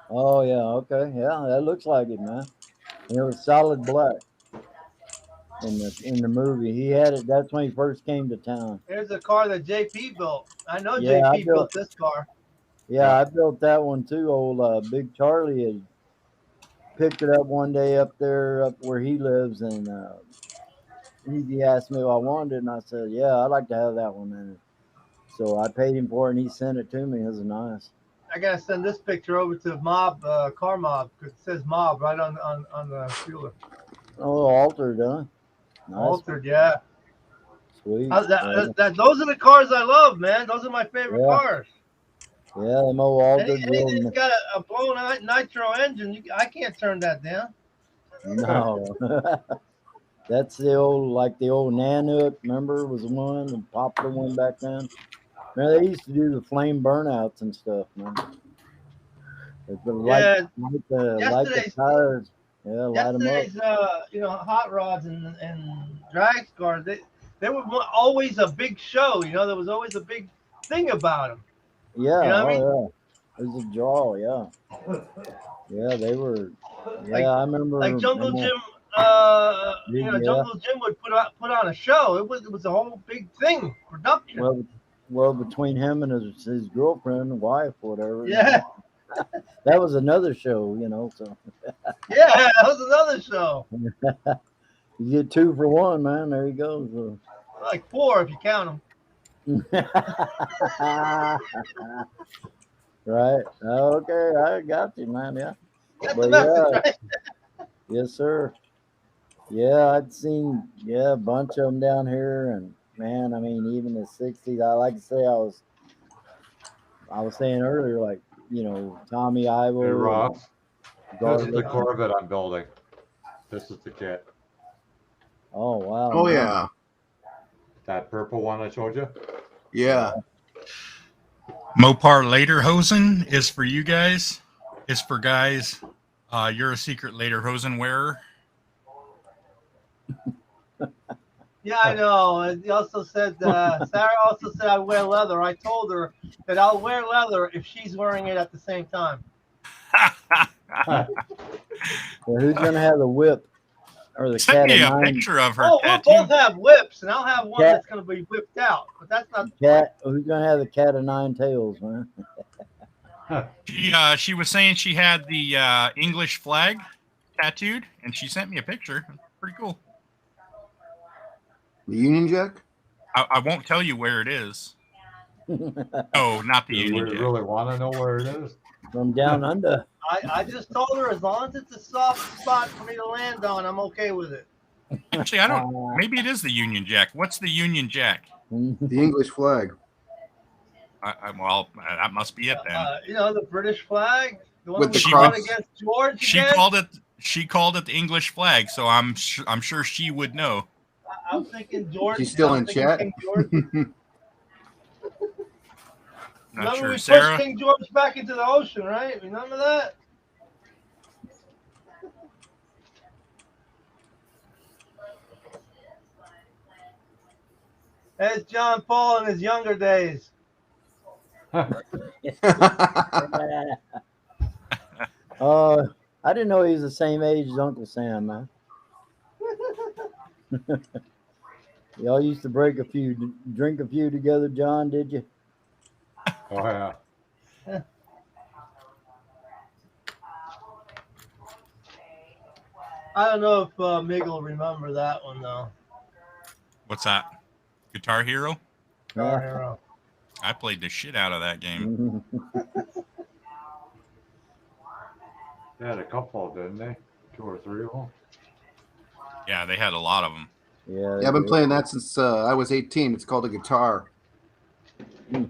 Oh yeah. Okay. Yeah, that looks like it, man. And it was solid black in the movie. He had it. That's when he first came to town. Here's a car that JP built. I know Yeah, JP built this car. Yeah, I built that one too. Old Big Charlie had picked it up one day up there, up where he lives, and he asked me if I wanted it, and I said, "Yeah, I'd like to have that one." And so I paid him for it, and he sent it to me. It was nice. I gotta send this picture over to Car Mob, because it says Mob right on the fueler. Oh, altered, huh? Nice. Altered, yeah. Sweet. Those are the cars I love, man. Those are my favorite cars. Yeah, them old altered. Anything that's got a blown nitro engine, I can't turn that down. No. That's the old Nanook, remember, was the one, the popular one back then. Man, they used to do the flame burnouts and stuff, man. Light the tires. Yeah, light them up. Yesterday's hot rods and drag cars, they were always a big show. There was always a big thing about them. Yeah, You know what I mean? Yeah. It was a draw, yeah. Yeah, they were. Yeah, I remember. Like Jungle Jim. Jungle Jim would put on a show. It was a whole big thing, production. Well, between him and his girlfriend, wife, whatever. Yeah. That was another show, So. Yeah, that was another show. You get 2 for 1, man. There you go. So. Like 4 if you count them. Right. Okay, I got you, man. Yeah. Got the message, right? Yes, sir. Yeah, I'd seen a bunch of them down here, and man, I mean, even the '60s. I like to say I was saying earlier, like Tommy Ivo. Hey, Ross, this is the Garlic. Corvette I'm building. This is the kit. Oh wow. Oh man. yeah. That purple one I showed you? Yeah. Mopar Lederhosen is for you guys. Is for guys You're a secret lederhosen wearer. Yeah, I know. And he also said, Sarah also said I wear leather. I told her that I'll wear leather if she's wearing it at the same time. Well, who's gonna have the whip or the Send cat me of a nine? picture of her Oh, we'll tattoo. both have whips, and I'll have one Cat- that's going to be whipped out. But that's not the point. Cat. Who's gonna have the cat of nine tails, man? She was saying she had the English flag tattooed, and she sent me a picture. Pretty cool. The Union Jack? I won't tell you where it is. Oh, not the Do we Union Jack. really want to know where it is? From down under. I just told her as long as it's a soft spot for me to land on, I'm okay with it. Actually, I don't. Maybe it is the Union Jack. What's the Union Jack? The English flag. Well, that must be it then. You know, the British flag, the one With we the fought cross. against George. She again? called it. She called it the English flag, so I'm sure she would know. I'm thinking George. She's still I'm in thinking chat. King George. Not Remember sure, we Sarah. pushed King George back into the ocean, right? Remember that? There's John Paul in his younger days. I didn't know he was the same age as Uncle Sam, man. Y'all used to drink a few together, John, did you? Oh yeah. I don't know if Mig will remember that one though. What's that? Guitar Hero? Guitar Hero. I played the shit out of that game. They had a couple, didn't they? 2 or 3 of them. Yeah, they had a lot of them. Yeah, Yeah, I've been playing that since I was 18. It's called a guitar. Yeah,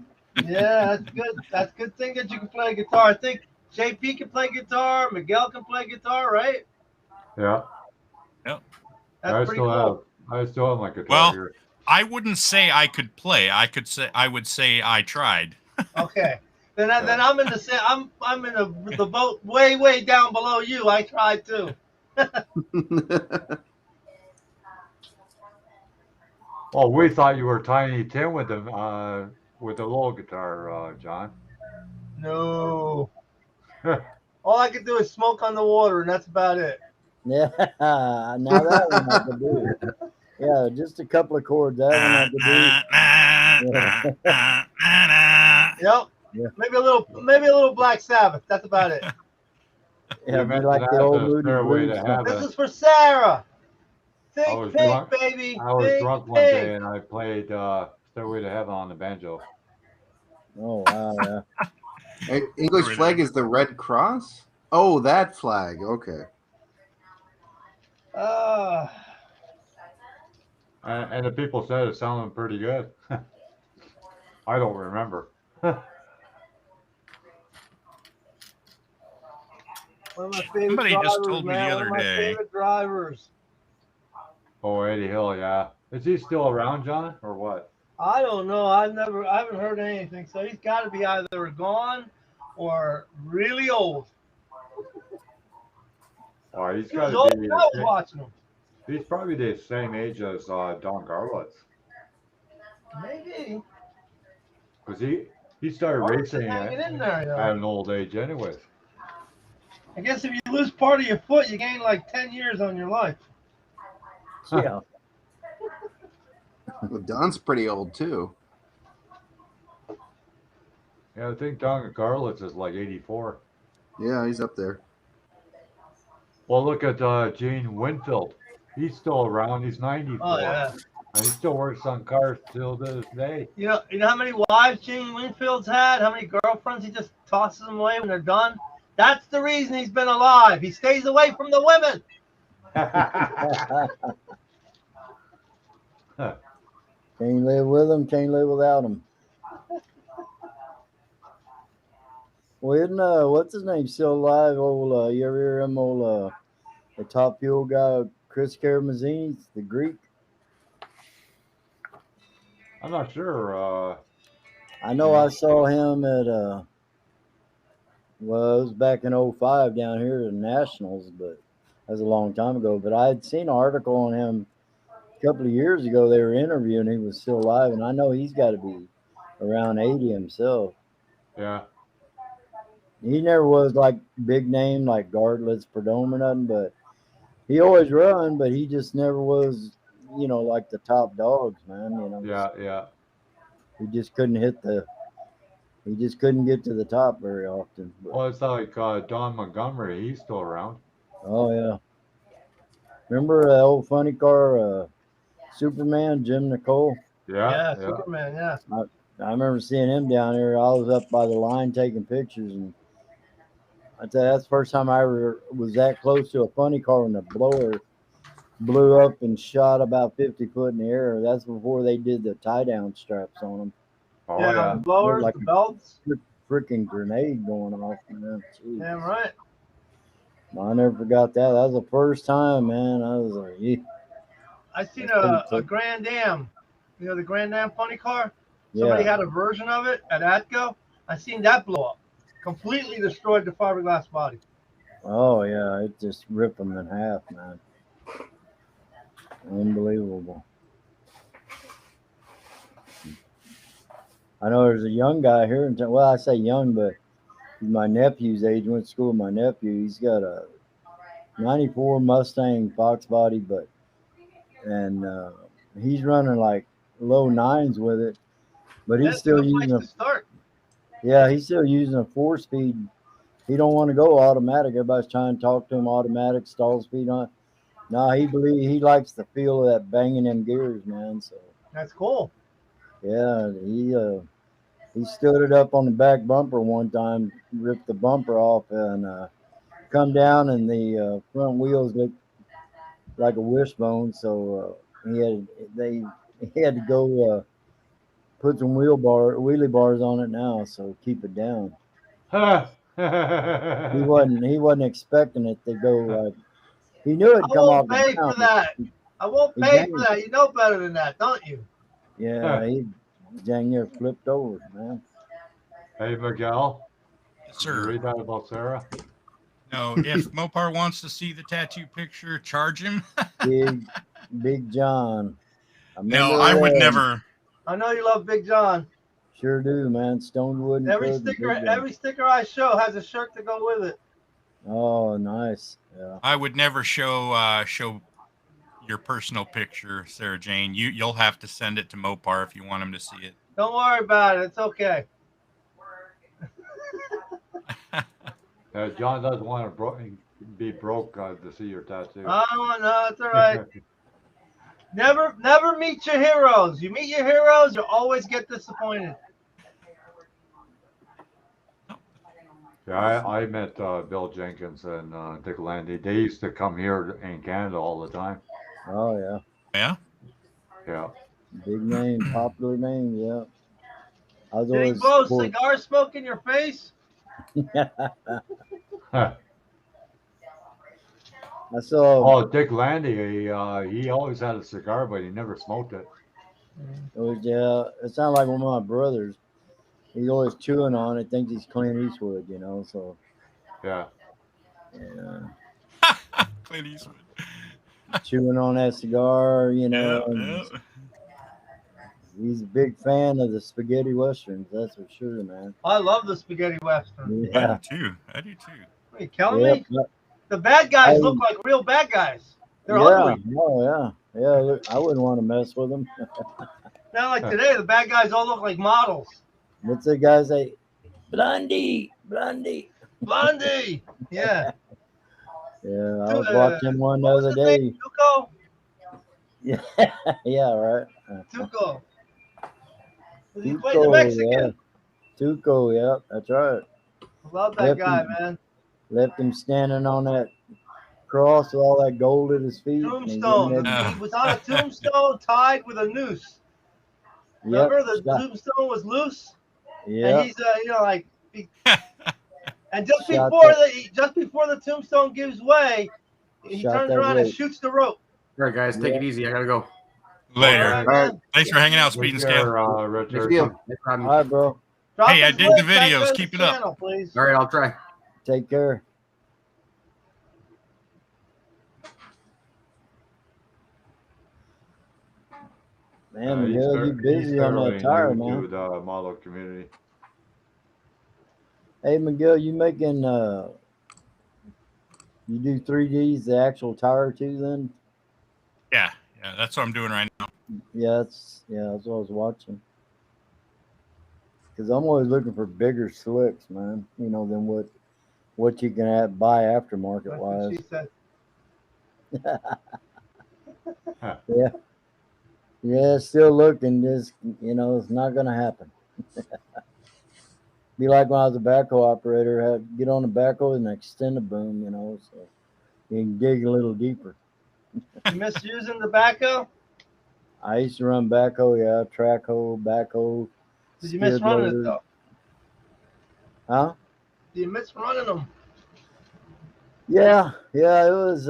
that's good. That's a good thing that you can play guitar. I think JP can play guitar. Miguel can play guitar, right? Yeah. Yep. That's pretty cool. I still have my guitar Well, here. I wouldn't say I could play. I would say I tried. Okay. Then I'm in the I'm in the boat way down below you. I tried too. Oh, we thought you were Tiny Tim with the little guitar, John. No. All I can do is smoke on the water, and that's about it. Yeah, now that one I can do. Yeah, just a couple of chords. That one I can do. Yep. Yeah. Maybe a little Black Sabbath. That's about it. Yeah, You be mentioned like the that old the Moody Stairway Blues to song. This Heaven. is for Sarah. I Think was pink, drunk. baby. I was Think drunk one pink. day and I played Stairway to Heaven on the banjo. Oh wow, yeah. English flag is the Red Cross? Oh, that flag. Okay. And the people said it sounded pretty good. I don't remember. One of my favorite Somebody drivers, just told me the man. other One of my day. favorite drivers. Oh, Eddie Hill, yeah. Is he still around, John, or what? I don't know. I haven't heard anything. So he's got to be either gone or really old. Oh, he's He got was old to be. when I was watching him. He's probably the same age as Don Garlitz, Maybe. because he started Garlick's racing hanging in there, at an old age, anyways. I guess if you lose part of your foot, you gain like 10 years on your life. Yeah. Well, Don's pretty old too. Yeah, I think Don Garlitz is like 84. Yeah, he's up there. Well, look at Gene Winfield. He's still around. He's 94. Oh yeah. And he still works on cars till this day. You know how many wives Gene Winfield's had? How many girlfriends he just tosses them away when they're done? That's the reason he's been alive. He stays away from the women. Can't live with them, can't live without them. Well, isn't what's his name still alive? Old you ever hear him? Old the Top Fuel guy, Chris Karamazini, the Greek. I'm not sure. I know I saw him at Well, it was back in '05 down here at the Nationals, but that was a long time ago. But I had seen an article on him a couple of years ago. They were interviewing. He was still alive, and I know he's got to be around 80 himself. Yeah. He never was like big name like Gartlett's Perdome or nothing, but he always run. But he just never was, like the top dogs, man. Yeah. Yeah. He just couldn't hit the. He just couldn't get to the top very often. But, Well, it's like Don Montgomery. He's still around. oh yeah. Remember that old funny car, Superman, Jim Nicole? Yeah. Yeah, Superman. Yeah. I remember seeing him down there. I was up by the line taking pictures, and I tell you, that's the first time I ever was that close to a funny car when the blower blew up and shot about 50 foot in the air. That's before they did the tie down straps on them. Oh yeah, yeah. the blowers, Like the belts. Freaking grenade going off, man. Jeez. Damn right. I never forgot that. That was the first time, man. I was like, yeah. I seen That's pretty a cool. Grand Am. You know the Grand Am funny car? Somebody Yeah. had a version of it at Atco. I seen that blow up. Completely destroyed the fiberglass body. Oh yeah, it just ripped them in half, man. Unbelievable. I know there's a young guy here in town. Well, I say young, but he's my nephew's age. Went to school with my nephew. He's got a '94 Mustang Fox body, and he's running like low nines with it. But he's That's a still good place using to start. he's still using a 4-speed. He don't want to go automatic. Everybody's trying to talk to him automatic, stall speed on. No, he likes the feel of that banging them gears, man. So That's cool. yeah, he stood it up on the back bumper one time, ripped the bumper off, and come down, and the front wheels looked like a wishbone. So he had to go put some wheelie bars on it now, so keep it down. He wasn't expecting it to go like he knew it'd I come off won't the pay ground. for that. I won't He pay dang for it. that. You know better than that, don't you? Yeah, he dang near flipped over, man. Hey Miguel, Yes, did you sir. read that about Sarah? No, if Mopar wants to see the tattoo picture, charge him. Big John. No, remember I would that. never. I know you love Big John. Sure do, man. Stonewood and Every Curb and sticker, Big John. every sticker I show has a shirt to go with it. Oh, nice. Yeah. I would never show your personal picture, Sarah Jane. You'll have to send it to Mopar if you want him to see it. Don't worry about it. It's okay. John doesn't want to be broke to see your tattoo. Oh no, it's all right. Never meet your heroes. You meet your heroes, you always get disappointed. Yeah, I met Bill Jenkins and Dick Landy. They used to come here in Canada all the time. Oh, yeah. Yeah. Yeah. Big name, popular name. Yeah. I was Did he always blow cool. cigar smoke in your face? I saw Oh, Dick Landy, he always had a cigar, but he never smoked it. it was it sounded like one of my brothers. He's always chewing on it, thinks he's Clint Eastwood, so Yeah. yeah. Clint Eastwood. Chewing on that cigar, Yeah, and yeah. he's a big fan of the spaghetti westerns, that's for sure, man. I love the spaghetti western. Yeah. I do too. Are you killing Yeah, me? The bad guys I- look like real bad guys. They're yeah, ugly. oh yeah. Yeah, look, I wouldn't want to mess with them. Not like today. The bad guys all look like models. What's the guy say? Blondie. Blondie. Yeah. Yeah, I was watching one the other day. Tuco. Yeah, yeah, right. Tuco. He played the Mexican. Yeah. Tuco, yeah, that's right. Love that guy, man. Left him standing on that cross with all that gold at his feet. and he Tombstone. went in He was on a tombstone tied with a noose. there- Remember the shot- tombstone was loose, Yeah, and he's and just Shot before the tombstone gives way, he Shot turns that around and rope. shoots the rope. All right, guys, take Yeah. it easy. I gotta go. Later. All right, All right. man. Thanks for hanging out, Speed and Take Scale. care, Richard. See ya. Next time. all right, bro. Drop Hey, I his dig the link back videos. on Keep the it up. channel, please. All right, I'll try. Take care. Man, Miguel, you he's busy on that fairly tire, new man. to the model community. Hey, Miguel, you making you do 3Ds, the actual tire too? Then, Yeah, that's what I'm doing right now. that's what I was watching. Because I'm always looking for bigger slicks, man. You know, than what you can buy aftermarket That's what wise. she said. Yeah, yeah, still looking. Just it's not gonna happen. Be like when I was a backhoe operator, had to get on the backhoe and extend the boom, so you can dig a little deeper. You miss using the backhoe? I used to run backhoe, yeah, track hoe, backhoe, Did you miss skid running it loader. though? Huh? Do you miss running them? Yeah, it was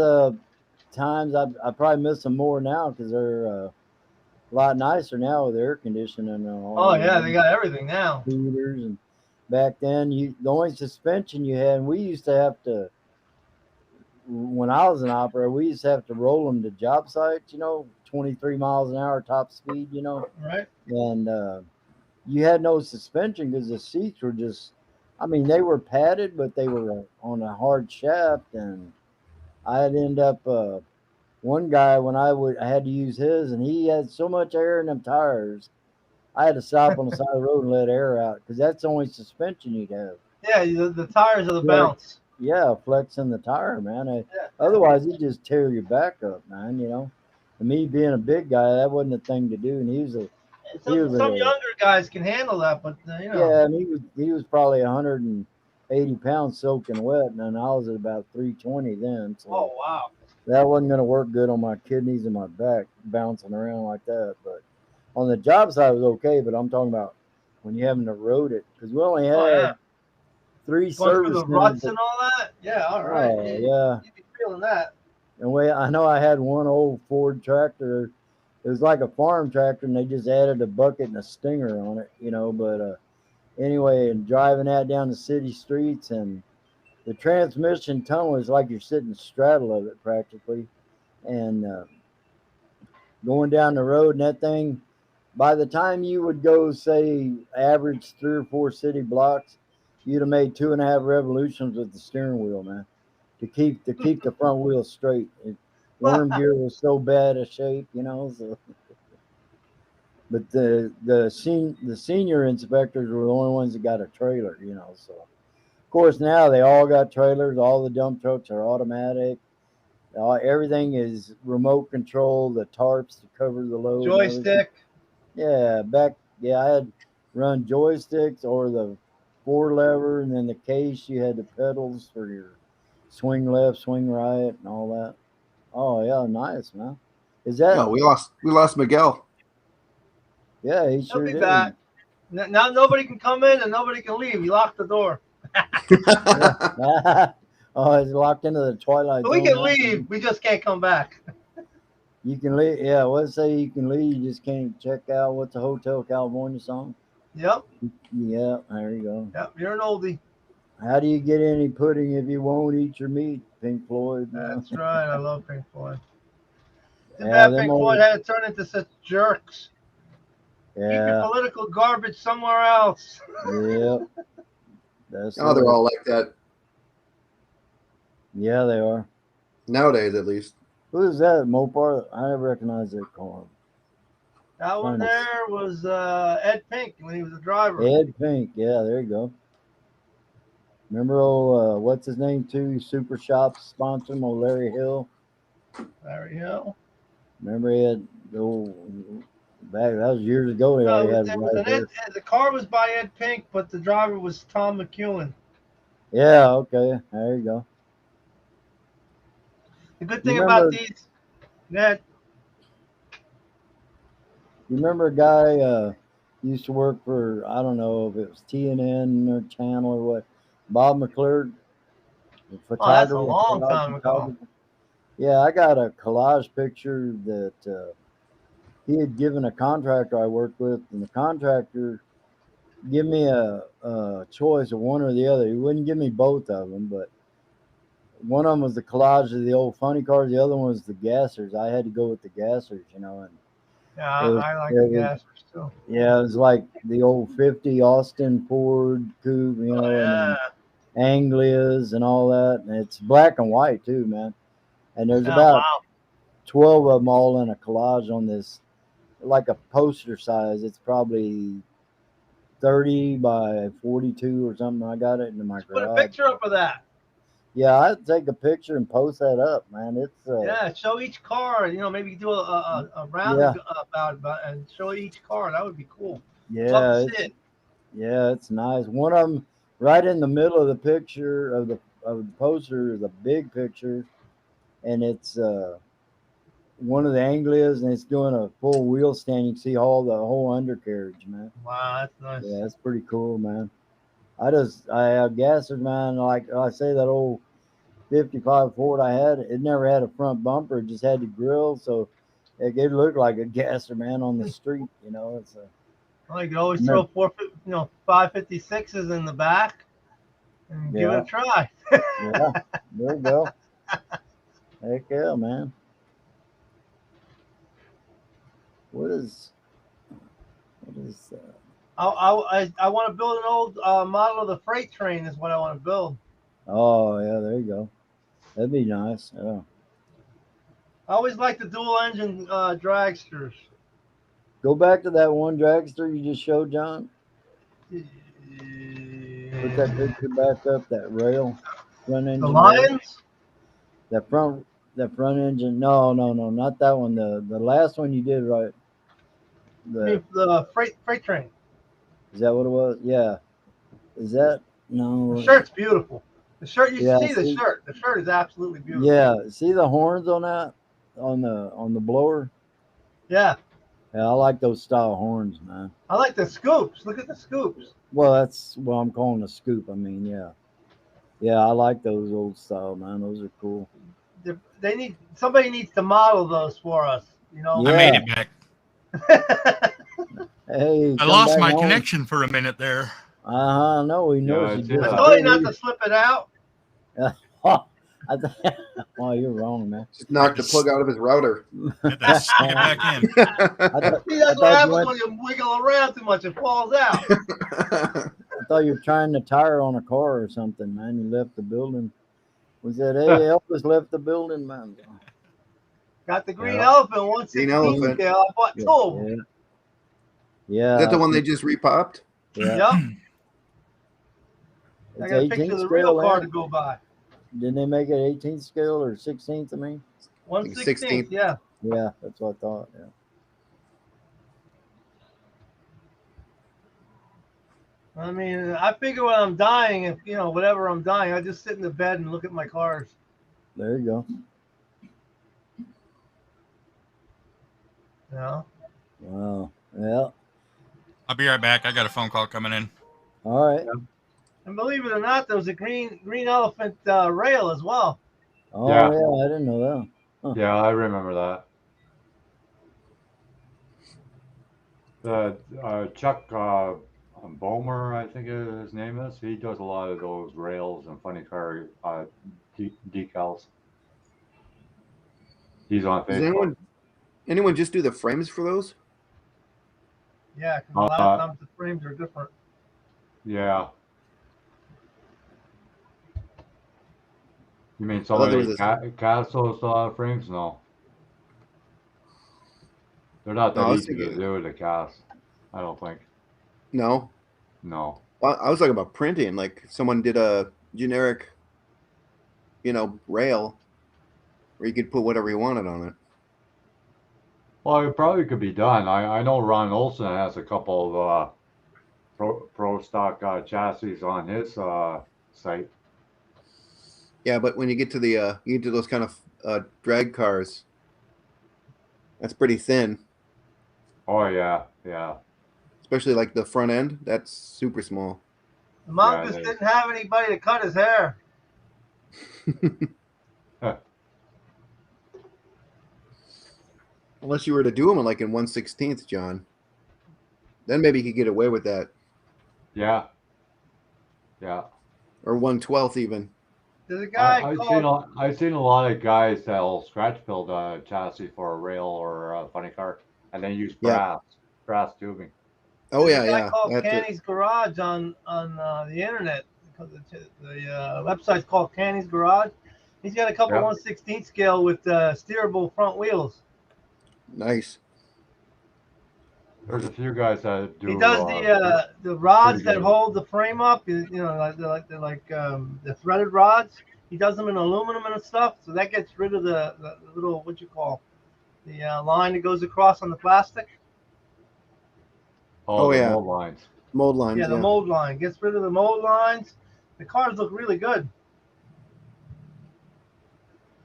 times I probably miss them more now because they're a lot nicer now with air conditioning and all. Oh yeah, they got everything now. Heaters and back then the only suspension you had, and we used to have to, when I was an operator, we used to have to roll them to job sites, 23 miles an hour top speed, Right. and you had no suspension because the seats were just, I mean, they were padded, but they were on a hard shaft, and I'd end up one guy when I had to use his, and he had so much air in them tires, I had to stop on the side of the road and let air out because that's the only suspension you'd have. Yeah, the tires are the Flex, bounce. yeah, flexing the tire, man. Yeah. Otherwise, it just tear your back up, man. And me being a big guy, that wasn't a thing to do. And he was Some younger guys can handle that, but yeah, and he was probably 180 pounds soaking wet, and then I was at about 320 then. So Oh wow. that wasn't going to work good on my kidneys and my back bouncing around like that. But on the job side, it was okay. But I'm talking about when you're having to road it, because we only had Oh yeah. 3 Going through service the ruts centers. and all that. Yeah, all right. Oh yeah. You'd be feeling that. And I know I had one old Ford tractor. It was like a farm tractor, and they just added a bucket and a stinger on it, But anyway, and driving that down the city streets, and the transmission tunnel is like you're sitting straddle of it practically, and going down the road, and that thing. By the time you would go, say, average 3 or 4 city blocks, you'd have made 2.5 revolutions with the steering wheel, man, to keep the front wheel straight. Worm gear was so bad a shape, So. But the senior inspectors were the only ones that got a trailer, So of course now they all got trailers. All the dump trucks are automatic. Everything is remote control. The tarps to cover the load. Joystick. Yeah, I had run joysticks or the 4 lever, and then the case you had the pedals for your swing left, swing right, and all that. Oh yeah, nice, man. Is that? Yeah, we lost Miguel. Yeah, he He'll sure be did. back. Now nobody can come in and nobody can leave. You locked the door. Oh, he's locked into the twilight But we zone can now. leave. We just can't come back. You can leave. Yeah, let's say you can leave. You just can't check out. What's the Hotel California song? Yep. Yeah, there you go. Yep. You're an oldie. How do you get any pudding if you won't eat your meat? Pink Floyd. That's right. I love Pink Floyd. Too Yeah, bad them Pink old. Floyd had to turn into such jerks. Keep your Yeah, political garbage somewhere else. yep. That's Oh, they're it. all like that Yeah, they are. nowadays, at least. Who is that? Mopar? I never recognized that car. That one there was Ed Pink when he was a driver. Ed Pink. Yeah, there you go. Remember old, what's his name too? Super Shops sponsor him, old Larry Hill. Larry Hill. Remember he had back, that was years ago. He No, already it had was right there. the car was by Ed Pink, but the driver was Tom McEwen. Yeah, okay. There you go. The good thing about these, that you remember a guy used to work for, I don't know if it was TNN or Channel or what, Bob McClure, the photographer. oh, that's a long time ago. Yeah, I got a collage picture that he had given a contractor I worked with, and the contractor give me a choice of one or the other. He wouldn't give me both of them, but one of them was the collage of the old funny cars. The other one was the gassers. I had to go with the gassers, you know. And Yeah, it was, I like it the was gassers too. yeah, it was like the old 50 Austin Ford coupe, you Oh, know, yeah. and Anglias and all that. And it's black and white too, man. And there's Yeah, about wow. 12 of them all in a collage on this, like a poster size. It's probably 30 by 42 or something. I got it in my Put a garage. picture up of that. Yeah, I'd take a picture and post that up, man. It's Yeah, show each car. You know, maybe do a round Yeah. about and show each car. That would be cool. Love yeah, to it's see it. yeah, it's nice. One of them right in the middle of the picture of the poster is a big picture, and it's one of the Anglias, and it's doing a full wheel stand. You can see all the whole undercarriage, man. Wow, that's nice. Yeah, that's pretty cool, man. I have gassers, man. Like I say, that old 55 Ford I had, it never had a front bumper. It just had the grill, so it looked like a gasser, man, on the street. You know, it's a Well, you could always No. throw 556s in the back and give it Yeah. a try. yeah. There you go. Heck yeah, man. What is I want to build an old model of the freight train. Is what I want to build. Oh yeah, there you go. That'd be nice. Yeah. I always like the dual engine dragsters. Go back to that one dragster you just showed, John. Put that picture back up. That rail, front The engine rail. Lions. That front engine. No, not that one. The last one you did right. I mean, the freight train. Is that what it was? Yeah. Is that no? The shirt's beautiful. The shirt, you Yeah, see the see- shirt. The shirt is absolutely beautiful. Yeah. See the horns on that on the blower. Yeah. Yeah, I like those style horns, man. I like the scoops. Look at the scoops. Well, that's what I'm calling a scoop. I mean, yeah, I like those old style, man. Those are cool. Somebody needs to model those for us. You know. Yeah. I made it back. Hey, I come lost back my home. connection for a minute there. No, we know Yeah, she it's did. in I that. told you not to slip it out. Oh, you're wrong, man. Just knocked the plug out of his router. Had to stick it back in. See, that's what thought you happens went- when you wiggle around too much. It falls out. I thought you were trying to tire on a car or something, man. You left the building. We said, hey, Elvis left the building, man. Got the green Yeah. elephant 116 elephant. scale. I bought two of them. Yeah. Is that the one they just repopped? Yeah. Yep. I It's got a picture 18th of the real scale, car man. to go by. Didn't they make it 18th scale or 16th? I mean, 116th, yeah. yeah, that's what I thought. Yeah. I mean, I figure when I'm dying, if whatever I'm dying, I just sit in the bed and look at my cars. There you go. You know. Wow. Yeah. I'll be right back. I got a phone call coming in. All right. And believe it or not, there was a green elephant rail as well. Oh Yeah. yeah, I didn't know that. Yeah, I remember that. The Chuck Bomer, I think his name is. He does a lot of those rails and funny car decals. He's on Does Facebook. anyone just do the frames for those? Yeah, because a lot of times the frames are different. Yeah. You mean thought there somebody was cast those frames? No. They're not No, I that was easy to thinking- do to cast. I don't think. No. No. Well, I was talking about printing. Like if someone did a generic, rail where you could put whatever you wanted on it. Well, it probably could be done. I know Ron Olson has a couple of pro stock chassis on his site. Yeah, but when you get to those kind of drag cars, that's pretty thin. Oh yeah, yeah. Especially like the front end, that's super small. The mongoose they- didn't have anybody to cut his hair. Unless you were to do them like in 1/16th, John. Then maybe you could get away with that. Yeah. Yeah. or 1/12 even. There's a guy called. I've seen a lot of guys that'll scratch build a chassis for a rail or a funny car, and then use Yeah. brass tubing. Oh There's yeah, a guy yeah. called That's it. Canny's Garage on the internet. The website's called Canny's Garage. He's got a couple Yeah. 1/16 scale with steerable front wheels. Nice. There's a few guys that do. He does the rods pretty that good. hold the frame up. You know, like the threaded rods. He does them in aluminum and stuff, so that gets rid of the little what you call the line that goes across on the plastic. Oh, the yeah. mold lines. Mold lines. Yeah, the Yeah. mold line gets rid of the mold lines. The cars look really good.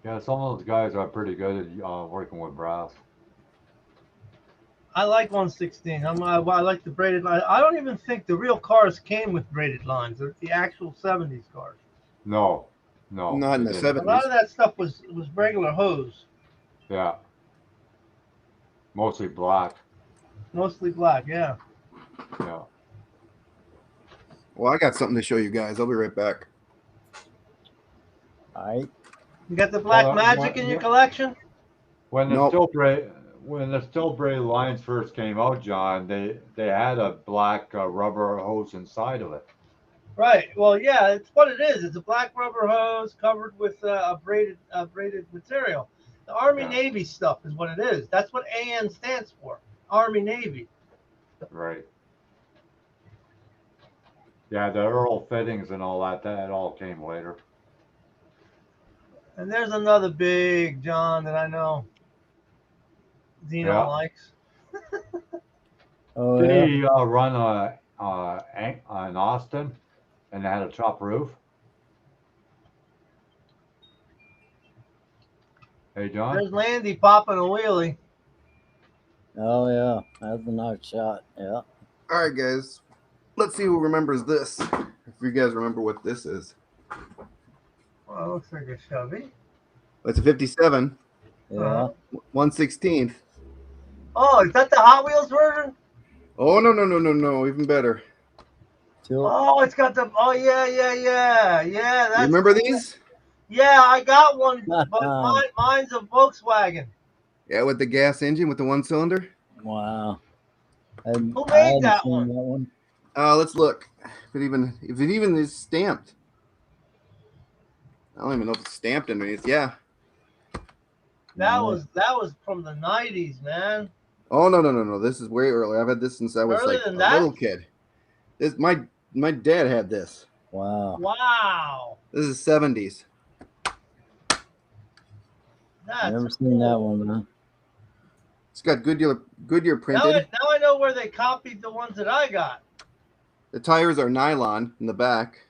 Yeah, some of those guys are pretty good at working with brass. I like 1/16. I like the braided line. I don't even think the real cars came with braided lines. The actual 70s cars. No. Not in they the didn't. A lot 70s. of that stuff was regular hose, Yeah. Mostly black. mostly black. Yeah. Yeah. Well, I got something to show you guys. I'll be right back. All right. You got the black Well, magic in your collection? When the Nope. steel braid lines first came out, John, they had a black rubber hose inside of it. Right. Well, yeah, it's what it is. It's a black rubber hose covered with a braided material. The Army Yeah. Navy stuff is what it is. That's what AN stands for. Army Navy. Right. Yeah, the Earl fittings and all that all came later. And there's another big John that I know Zeno Yeah. likes. Oh Did yeah. he run an Austin and had a top roof? Hey, John? There's Landy popping a wheelie. Oh yeah. That's a nice shot. Yeah. All right, guys. Let's see who remembers this. If you guys remember what this is. Well, it looks like a Chevy. It's a 57, Yeah. 1/16. Oh, is that the Hot Wheels version? Oh no! Even better. Tilt. Oh, it's got the. Oh yeah. That's You remember cool. these? Yeah, I got one, but mine's a Volkswagen. Yeah, with the gas engine with the 1-cylinder. Wow. Who I made hadn't that seen one? that one. Let's look. If it even is stamped. I don't even know if it's stamped underneath. Yeah. That Yeah. was from the 90s, man. Oh no! This is way earlier. I've had this since I was Earlier like than a that? little kid. This my dad had this. Wow. Wow. This is 70s. That's Never seen that one, man. It's got Goodyear now printed. I know where they copied the ones that I got. The tires are nylon in the back.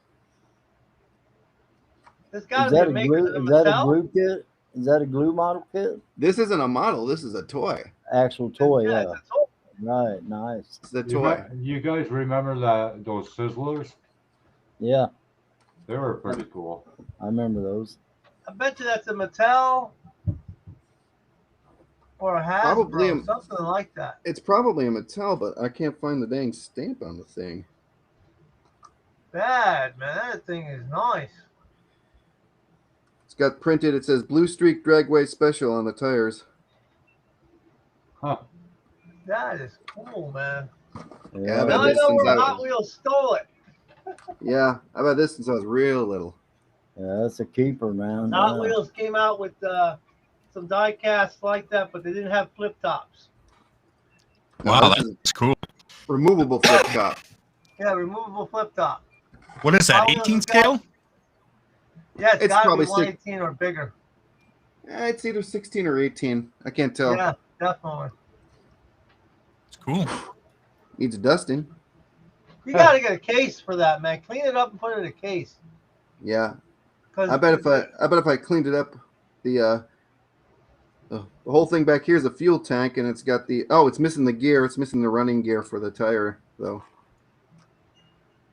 There's Is got to be that a a maker glue? of Is that a Mattel. glue kit? Is that a glue model kit? This isn't a model. This is a toy. Actual toy, yeah. It's a toy. Right, nice. It's a toy. You guys remember those Sizzlers? Yeah, They were pretty cool. I remember those. I bet you that's a Mattel or a Hasbro, Probably something like that. It's probably a Mattel, but I can't find the dang stamp on the thing. Bad, man. That thing is nice. It's got printed. It says Blue Streak Dragway Special on the tires. Huh. That is cool, man. Yeah, Now but I this know since where I Hot was- Wheels stole it. Yeah, I've had this since I was real little. Yeah, that's a keeper, man. Hot Yeah. Wheels came out with some die casts like that, but they didn't have flip tops. Wow, this is that's cool. removable flip top. Yeah, removable flip top. What is that? Hot Wheels 18 has got- scale? Yeah, it's It's got to probably be 118 or bigger. It's either 16 or 18. I can't tell. Yeah, definitely. It's cool. Needs dusting. You got to get a case for that, man. Clean it up and put it in a case. Yeah. 'Cause I bet if I cleaned it up, the whole thing back here is a fuel tank, and it's got it's missing the gear. It's missing the running gear for the tire, though.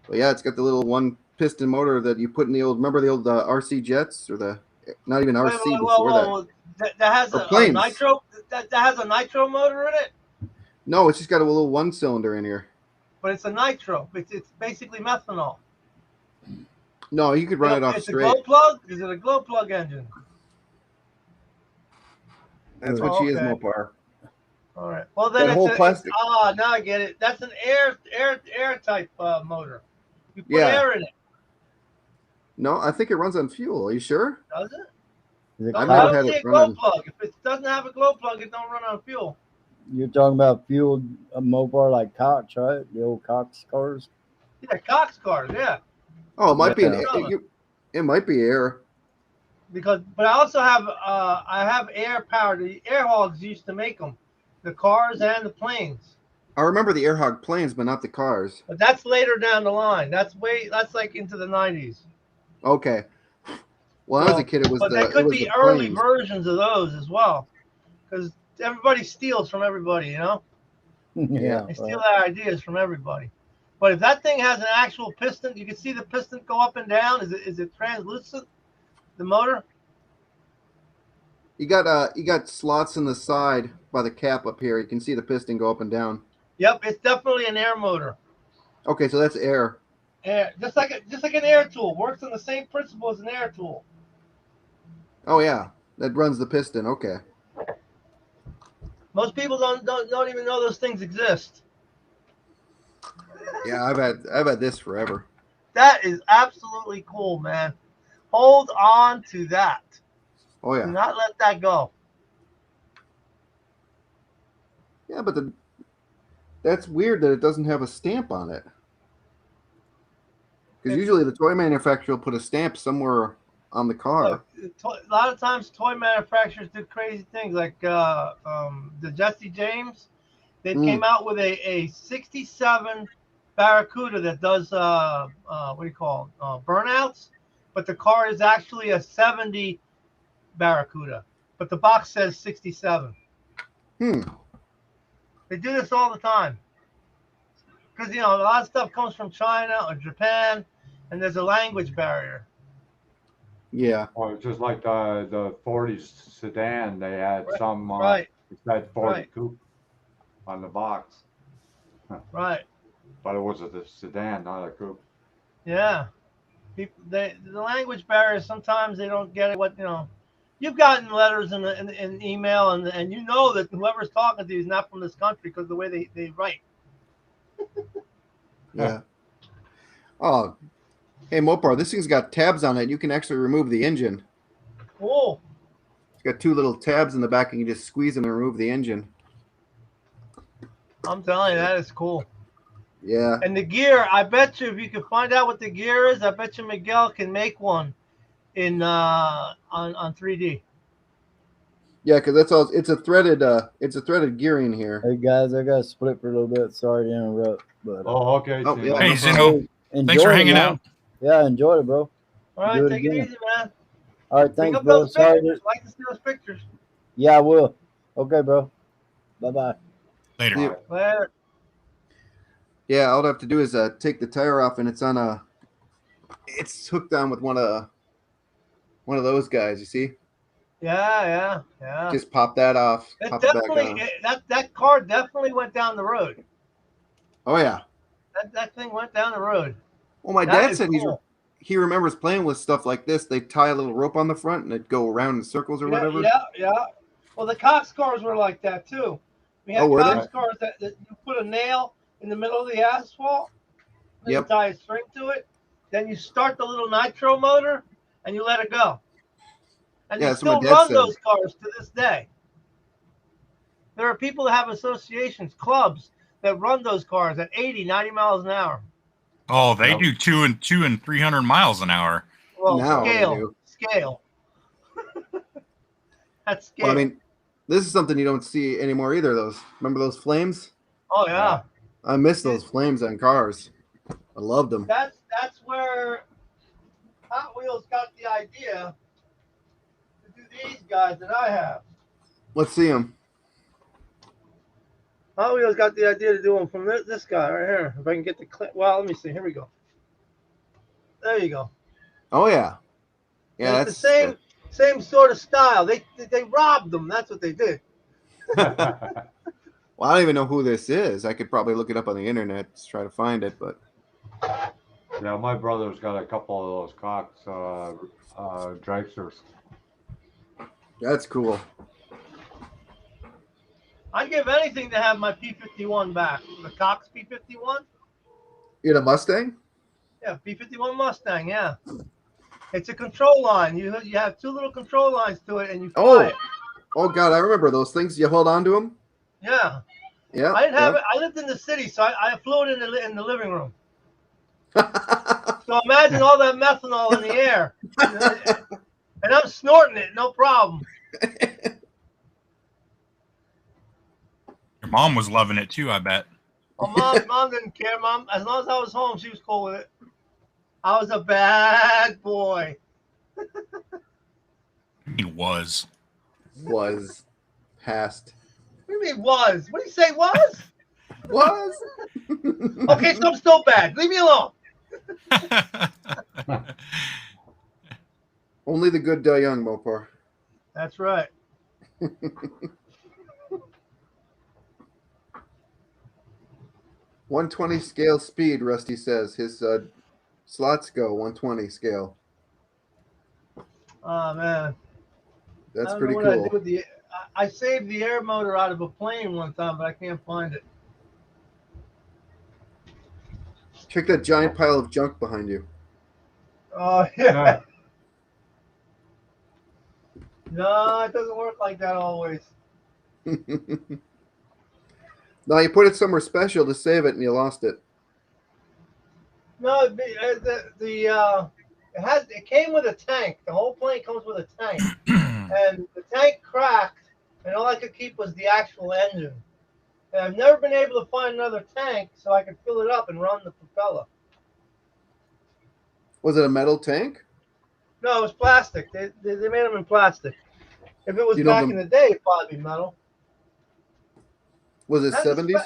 But yeah, it's got the little one piston motor that you put in the old. Remember the old RC jets, or the not even RC before that. That has Or a planes. nitro. That has a nitro motor in it. No, it's just got a little 1-cylinder in here. but it's a nitro. It's basically methanol. No, you could run it off It's straight. a glow plug. Is it a glow plug engine? That's what Oh, she is, okay. Mopar. All right. Well, then That whole plastic. Now I get it. That's an air type motor. You put Yeah. air in it. No, I think it runs on fuel. Are you sure? Does it? Is it I've I never cock? had don't see it a glow running. plug. If it doesn't have a glow plug, it don't run on fuel. You're talking about fueled Mopar like Cox, right? The old Cox cars. Yeah, Cox cars. Yeah. Oh, it might be Yeah. it might be air. But I also have I have air powered. The air hogs used to make them, the cars and the planes. I remember the Air Hog planes, but not the cars. But that's later down the line. That's like into the 90s. Okay. Well, when I was a kid, it was But there could be the early planes. versions of those as well, because everybody steals from everybody. You know, Yeah. they steal their ideas from everybody. But if that thing has an actual piston, you can see the piston go up and down. Is it translucent? The motor? You got slots in the side by the cap up here. You can see the piston go up and down. Yep, it's definitely an air motor. Okay, so that's air. Air, just like an air tool. Works on the same principle as an air tool. Oh yeah, that runs the piston. Okay. Most people don't even know those things exist. Yeah, I've had this forever. That is absolutely cool, man. Hold on to that. Oh Do yeah. not let that go. Yeah, but that's weird that it doesn't have a stamp on it. Because usually the toy manufacturer will put a stamp somewhere on the car. Look, a lot of times toy manufacturers do crazy things, like the Jesse James. They came out with a 67 Barracuda that does what do you call it? Burnouts, but the car is actually a 70 Barracuda, but the box says 67. They do this all the time because a lot of stuff comes from China or Japan, and there's a language barrier. Yeah. Or just like the 40 sedan, they had some Right. it said 40 Right. coupe on the box, Right. but it was a sedan, not a coupe. Yeah. The language barrier, sometimes they don't get it. You've gotten letters in email, and you know that whoever's talking to you is not from this country because of the way they write. Yeah. Oh, hey Mopar, this thing's got tabs on it. You can actually remove the engine. Cool. It's got two little tabs in the back, and you just squeeze them and remove the engine. I'm telling you, that is cool. Yeah. And the gear, I bet you if you can find out what the gear is, I bet you Miguel can make one in on 3D. Yeah, because that's all. It's a threaded gearing here. Hey guys, I got to split for a little bit. Sorry to interrupt, but Oh, okay. Oh, Zeno. yeah. Hey, no Zeno. Thanks for hanging out. Yeah, I enjoyed it, bro. All right, Do it take it again. easy, man. All right, Pick thanks, up bro. those Sorry. pictures. Like to see those pictures. Yeah, I will. Okay, bro. Bye bye. Later. Yeah. Later. Yeah, all I have to do is take the tire off, and it's hooked on with one of those guys. You see? Yeah. Just pop that off. It Pop it back definitely on. that car definitely went down the road. Oh yeah. That thing went down the road. Well, my That dad is said cool. he remembers playing with stuff like this. They tie a little rope on the front, and it'd go around in circles or whatever. Yeah. Well, the Cox cars were like that too. We had were they? Cox cars that you put a nail in the middle of the asphalt, then Yep. you tie a string to it, then you start the little nitro motor, and you let it go. And Yeah, they that's what my still dad run said. those cars to this day. There are people that have associations, clubs that run those cars at 80, 90 miles an hour. Oh, they Yep. do 200 and 300 miles an hour. Well, Now they scale. do. That's scale. Well, I mean, this is something you don't see anymore either. Remember those flames? oh yeah. I miss those flames on cars. I loved them. That's where Hot Wheels got the idea to do these guys that I have. Let's see them. Hot Wheels got the idea to do them from this guy right here. If I can get the clip. Well, let me see. Here we go. There you go. Oh yeah. Yeah, It's the same sort of style. They robbed them. That's what they did. Well, I don't even know who this is. I could probably look it up on the internet to try to find it, but Yeah, my brother's got a couple of those Cox dragsters. that's cool. I'd give anything to have my P51 back. The Cox P51. You had a Mustang? Yeah, P51 Mustang. Yeah, it's a control line. You have two little control lines to it, and you fly it. Oh God, I remember those things. You hold on to them. Yeah. Yeah. I didn't have it. I lived in the city, so I flew it in the living room. So imagine all that methanol in the air, and I'm snorting it, no problem. Your mom was loving it too, I bet. Well, mom didn't care. Mom, as long as I was home, she was cool with it. I was a bad boy. He was. Was past. What do you mean was? What do you say was? Was. Okay, so I'm still bad. Leave me alone. Only the good die young, Mopar. That's right. 120 scale speed, Rusty says. His slots go 120 scale. Oh man, That's I don't pretty know what I cool. did with the. I saved the air motor out of a plane one time, but I can't find it. Check that giant pile of junk behind you. Oh yeah. No, it doesn't work like that always. No, you put it somewhere special to save it, and you lost it. No, it came with a tank. The whole plane comes with a tank, and the tank cracked, and all I could keep was the actual engine. And I've never been able to find another tank so I could fill it up and run the propeller. Was it a metal tank? No, it was plastic. They made them in plastic. If it was You know back the- in the day, it'd probably be metal. Was it That's 70s?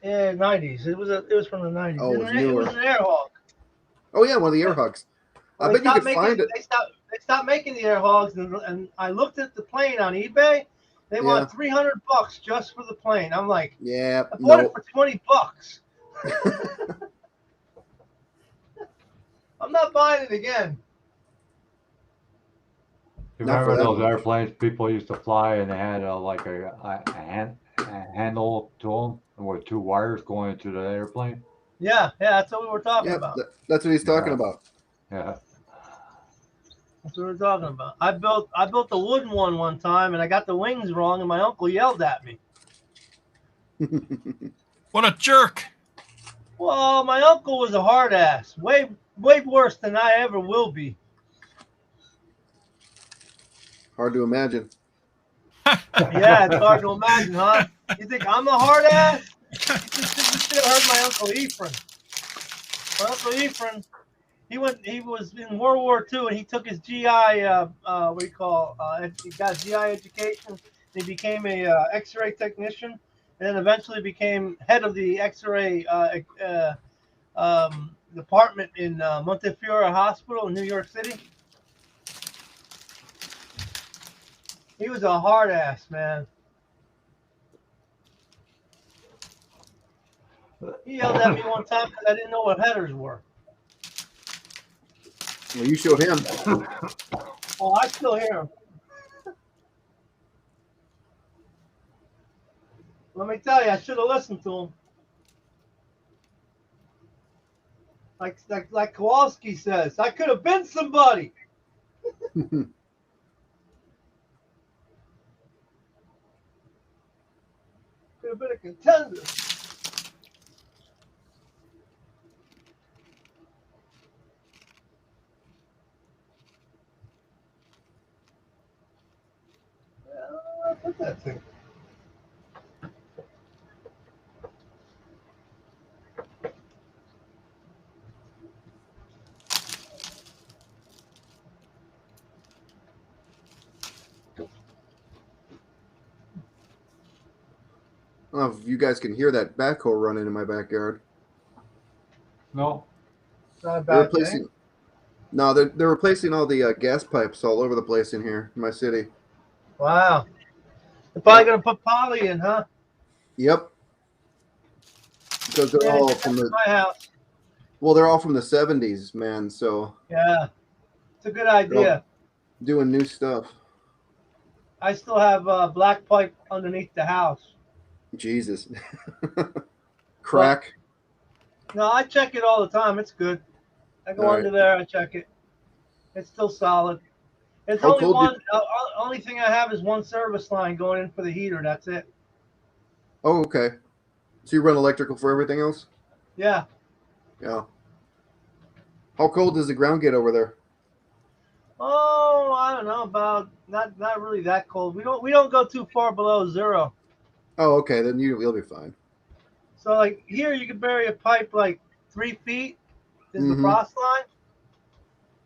Yeah, 90s. It was from the 90s. Oh, it was It was newer. an air hog. Oh yeah, one of the air hogs. I bet you could find it. They stopped making the air hogs, and I looked at the plane on eBay. They want $300 just for the plane. I'm like, Yeah, I bought it no. for $20. I'm not buying it again. You Not for remember that those much. airplanes people used to fly and they had like a handle to them with two wires going into the airplane? Yeah, that's what we were talking Yeah, about. that's what he's talking Yeah. about. Yeah. That's what we were talking about. I built a wooden one time, and I got the wings wrong, and my uncle yelled at me. What a jerk. Well, my uncle was a hard ass, way worse than I ever will be. Hard to imagine. Yeah, it's hard to imagine, huh? You think I'm a hard ass? You should have heard my Uncle Ephraim. My Uncle Ephraim, he was in World War II, and he took his GI, he got GI education. He became a X-ray technician, and then eventually became head of the X-ray department in Montefiore Hospital in New York City. He was a hard ass, man. He yelled at me one time because I didn't know what headers were. Well, you showed him. Oh, I still hear him. Let me tell you, I should have listened to him. Like Kowalski says, I could have been somebody. Could have been a contender. What's that thing? I don't know if you guys can hear that backhoe running in my backyard. No. It's not a They're bad thing. replacing. No, they're replacing all the gas pipes all over the place in here in my city. Wow. They're probably going to put poly in, huh? Yep. Because they're Yeah, all that's from the my house. they're all from the 70s, man. So Yeah, it's a good they're all idea. doing new stuff. I still have black pipe underneath the house. Jesus. But Crack. no, I check it all the time. It's good. I go All under right. there. I check it. It's still solid. It's How only cold one. Only thing I have is one service line going in for the heater. That's it. Oh, okay. So you run electrical for everything else? Yeah. Yeah. How cold does the ground get over there? Oh, I don't know about not really that cold. We don't go too far below zero. Oh, okay. Then you'll be fine. So like here, you can bury a pipe like 3 feet is the Mm-hmm. frost line,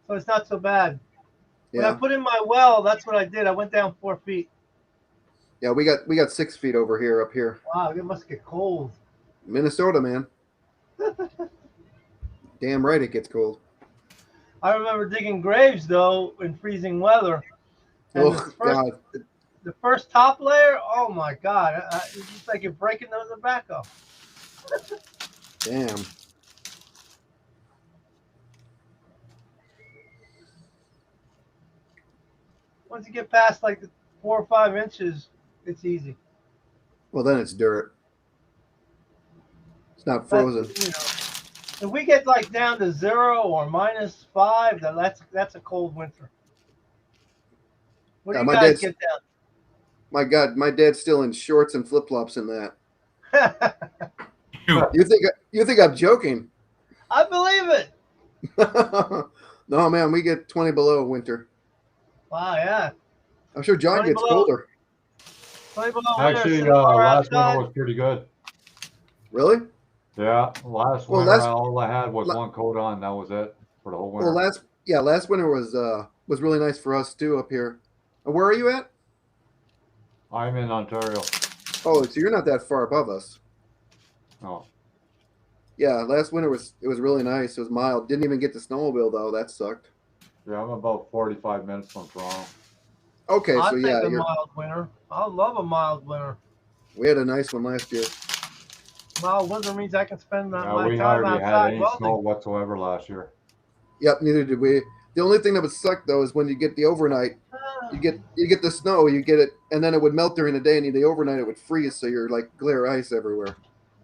so it's not so bad. When I Yeah. put in my well, that's what I did. I went down 4 feet. Yeah, we got 6 feet over here up here. Wow, it must get cold. Minnesota, man. Damn right it gets cold. I remember digging graves though in freezing weather, and Oh God. the first top layer. Oh my God, it's just like you're breaking the tobacco. Damn. Once you get past like the 4 or 5 inches, it's easy. Well, then it's dirt. It's not But frozen. if we get like down to 0 or -5, that's a cold winter. What do Yeah, you my guys dad's get my God, my dad's still in shorts and flip flops in that. down? You think I'm joking? I believe it. No, man, we get 20 below winter. Wow, yeah. I'm sure John 20 gets below. colder. 20 below winter, Actually, sitting car last winter outside. was pretty good. Really? Yeah, last Well, winter all I had was la- one coat on. That was it for the whole winter. Well, last winter was really nice for us too up here. Where are you at? I'm in Ontario. Oh, so you're not that far above us. Oh, Yeah, last winter was really nice. It was mild. Didn't even get the snowmobile though. That sucked. yeah, I'm about 45 minutes from Toronto. Okay, so I'll yeah, take a mild winter. I love a mild winter. we had a nice one last year. Mild winter means I can spend Yeah, my we time hardly had outside any snow welding. whatsoever last year. Yep, neither did we. The only thing that would suck though is when you get the overnight. You get the snow, you get it, and then it would melt during the day, and the overnight it would freeze, so you're like glare ice everywhere.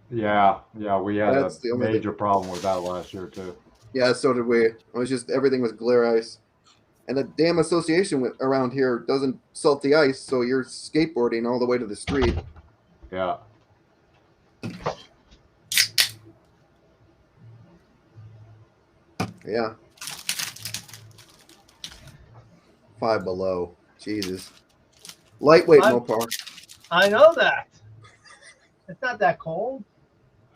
Yeah, we had That's a the only major thing. problem with that last year too. Yeah, so did we. It was just everything was glare ice, and the damn association around here doesn't salt the ice, so you're skateboarding all the way to the street. Yeah. Yeah. 5 below. Jesus. Lightweight Mopar. I know that. It's not that cold.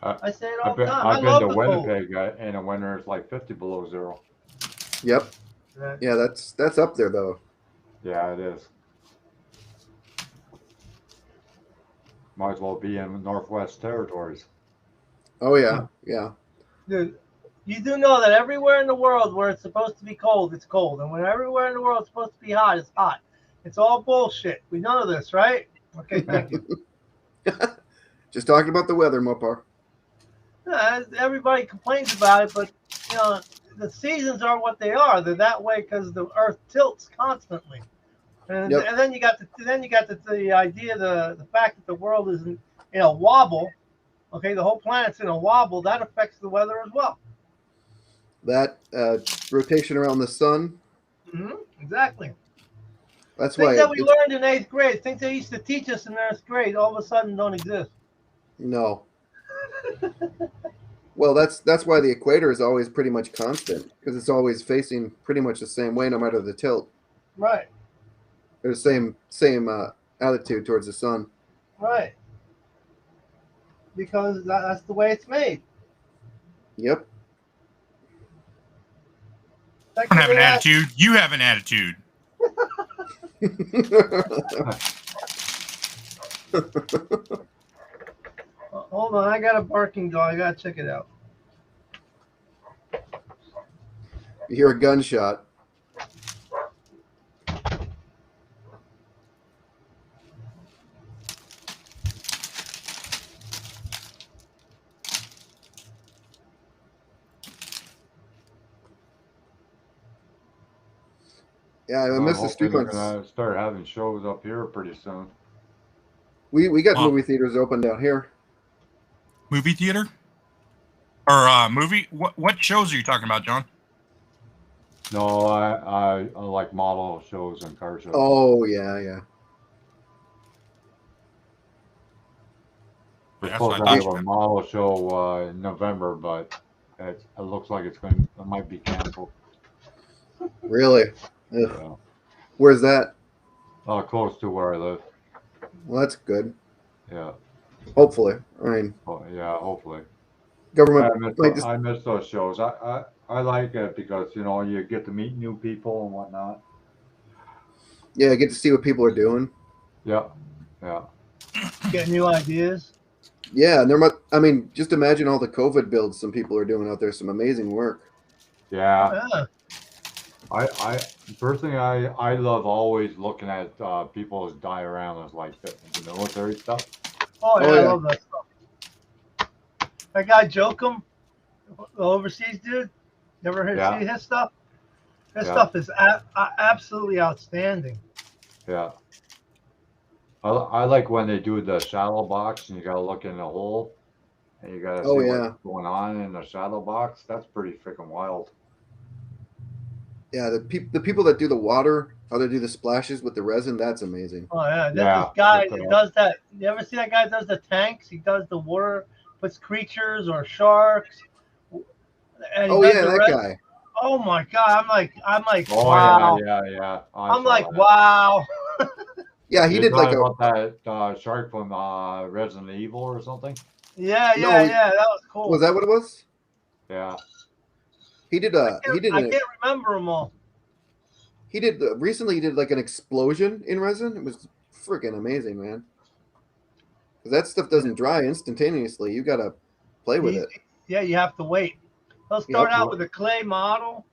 Uh, I say it all I've the been time. I I've been love to the cold. Winnipeg in the winter. It's like 50 below zero. Yep. Yeah. Yeah, that's up there though. Yeah, it is. Might as well be in Northwest Territories. Oh yeah, yeah. Dude, you do know that everywhere in the world where it's supposed to be cold, it's cold. And when everywhere in the world it's supposed to be hot, it's hot. It's all bullshit. We know this, right? Okay, thank you. Just talking about the weather, Mopar. Everybody complains about it, but you know the seasons are what they are. They're that way because the Earth tilts constantly, and, Yep. and then you got the idea, the fact that the world is in a wobble. Okay, the whole planet's in a wobble. That affects the weather as well. That rotation around the sun. Exactly. That's Things why that we learned in 8th grade, things they used to teach us in 8th grade, all of a sudden don't exist. No. Well, that's why the equator is always pretty much constant because it's always facing pretty much the same way no matter the tilt. Right. Or the same attitude towards the sun. Right. Because that's the way it's made. Yep. I don't have an attitude. You have an attitude. Hold on, I got a barking dog. I gotta check it out. You hear a gunshot. Yeah, I So missed the hopefully they're Streetlights. gonna start having shows up here pretty soon. We got Well- movie theaters open down here. Movie theater or movie? What shows are you talking about, John? No, I like model shows and car shows. Oh yeah. We're That's what supposed I to have thought a you model show in November, but it looks like it might be canceled. Really? Ugh. Yeah. Where's that? Close to where I live. Well, that's good. Yeah. Hopefully. I mean, Oh, yeah. Hopefully. government I miss, like this. I miss those shows. I like it because you get to meet new people and whatnot. Yeah, get to see what people are doing. Yeah. Yeah. Get new ideas. Yeah, and I mean, just imagine all the COVID builds some people are doing out there. Some amazing work. Yeah. Yeah. I personally I love always looking at people's dioramas like the military stuff. Oh, yeah, Oh, I yeah. love that stuff. That guy Jokum, the overseas dude, never heard Yeah. see his stuff? His Yeah. stuff is absolutely outstanding. Yeah. I like when they do the shadow box and you gotta look in the hole and you gotta Oh, see yeah. what's going on in the shadow box. That's pretty freaking wild. Yeah, the people that do the water, how they do the splashes with the resin, that's amazing. Oh yeah, there's Yeah, this guy look it that up. does that. You ever see that guy that does the tanks? He does the water, puts creatures or sharks, and he Oh does yeah, the that red. guy. Oh my god, I'm like, Oh wow. yeah. I'm saw like, that. wow. Yeah, he You're did like talking a about that shark from Resident Evil or something? Yeah, No, that was cool. was that what it was? Yeah. He did I can't remember them all. recently he did like an explosion in resin. It was freaking amazing, man. 'Cause that stuff doesn't dry instantaneously. You gotta play with it. Yeah, you have to wait. He'll Yep. start out with a clay model,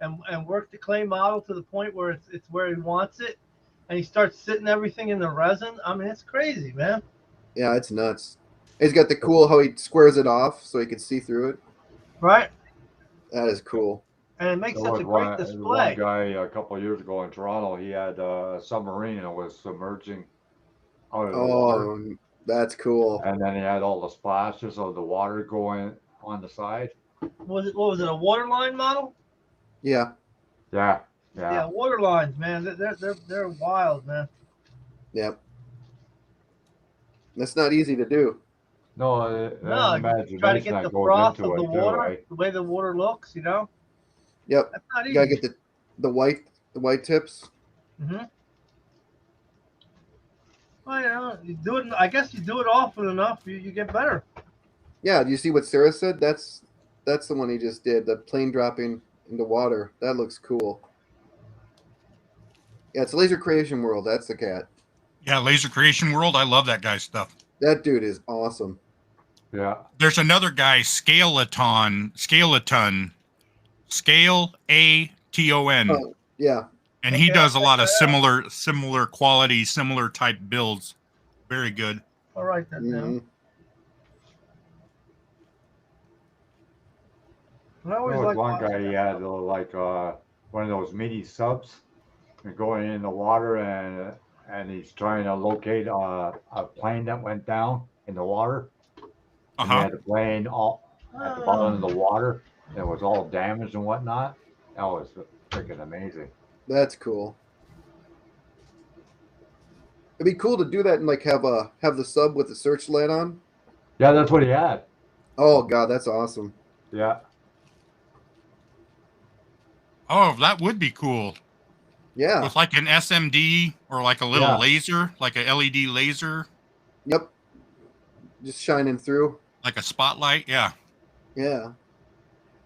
and work the clay model to the point where it's where he wants it, and he starts sitting everything in the resin. I mean, it's crazy, man. Yeah, it's nuts. He's got the cool how he squares it off so you can see through it. Right? That is cool. And it makes There such was a great one display. guy a couple of years ago in Toronto. He had a submarine that was submerging out of the water, Oh, that's cool. and then he had all the splashes of the water going on the side. What was it? A waterline model? Yeah. Yeah. Yeah, water lines, man. They're wild, man. Yep. That's not easy to do. No, No, the you try to imagination get the that goes froth into of the it too, water, right? the way the water looks, you know. Yep. That's not You easy. gotta get the white tips. Mm-hmm. Well, you do it. I guess you do it often enough, you get better. Yeah, do you see what Sarah said? That's the one he just did, the plane dropping into water. That looks cool. Yeah, it's Laser Creation World. That's the cat. Yeah, Laser Creation World. I love that guy's stuff. That dude is awesome. Yeah. There's another guy, Scale-a-ton, Scale A-T-O-N, Oh, yeah. and he Okay, does a I'll lot check of that similar quality, similar type builds. Very good. I'll write that down. Mhm. I There always was like one watching guy, he that had stuff. like one of those mini subs and going in the water and he's trying to locate a plane that went down in the water. And he Uh-huh. had the plane all at the bottom of the water. And it was all damaged and whatnot. That was freaking amazing. That's cool. It'd be cool to do that and like have the sub with the searchlight on. Yeah, that's what he had. Oh god, that's awesome. Yeah. Oh, that would be cool. Yeah. With like an SMD or like a little Yeah. laser, like a LED laser, Yep. Just shining through. like a spotlight. Yeah. Yeah.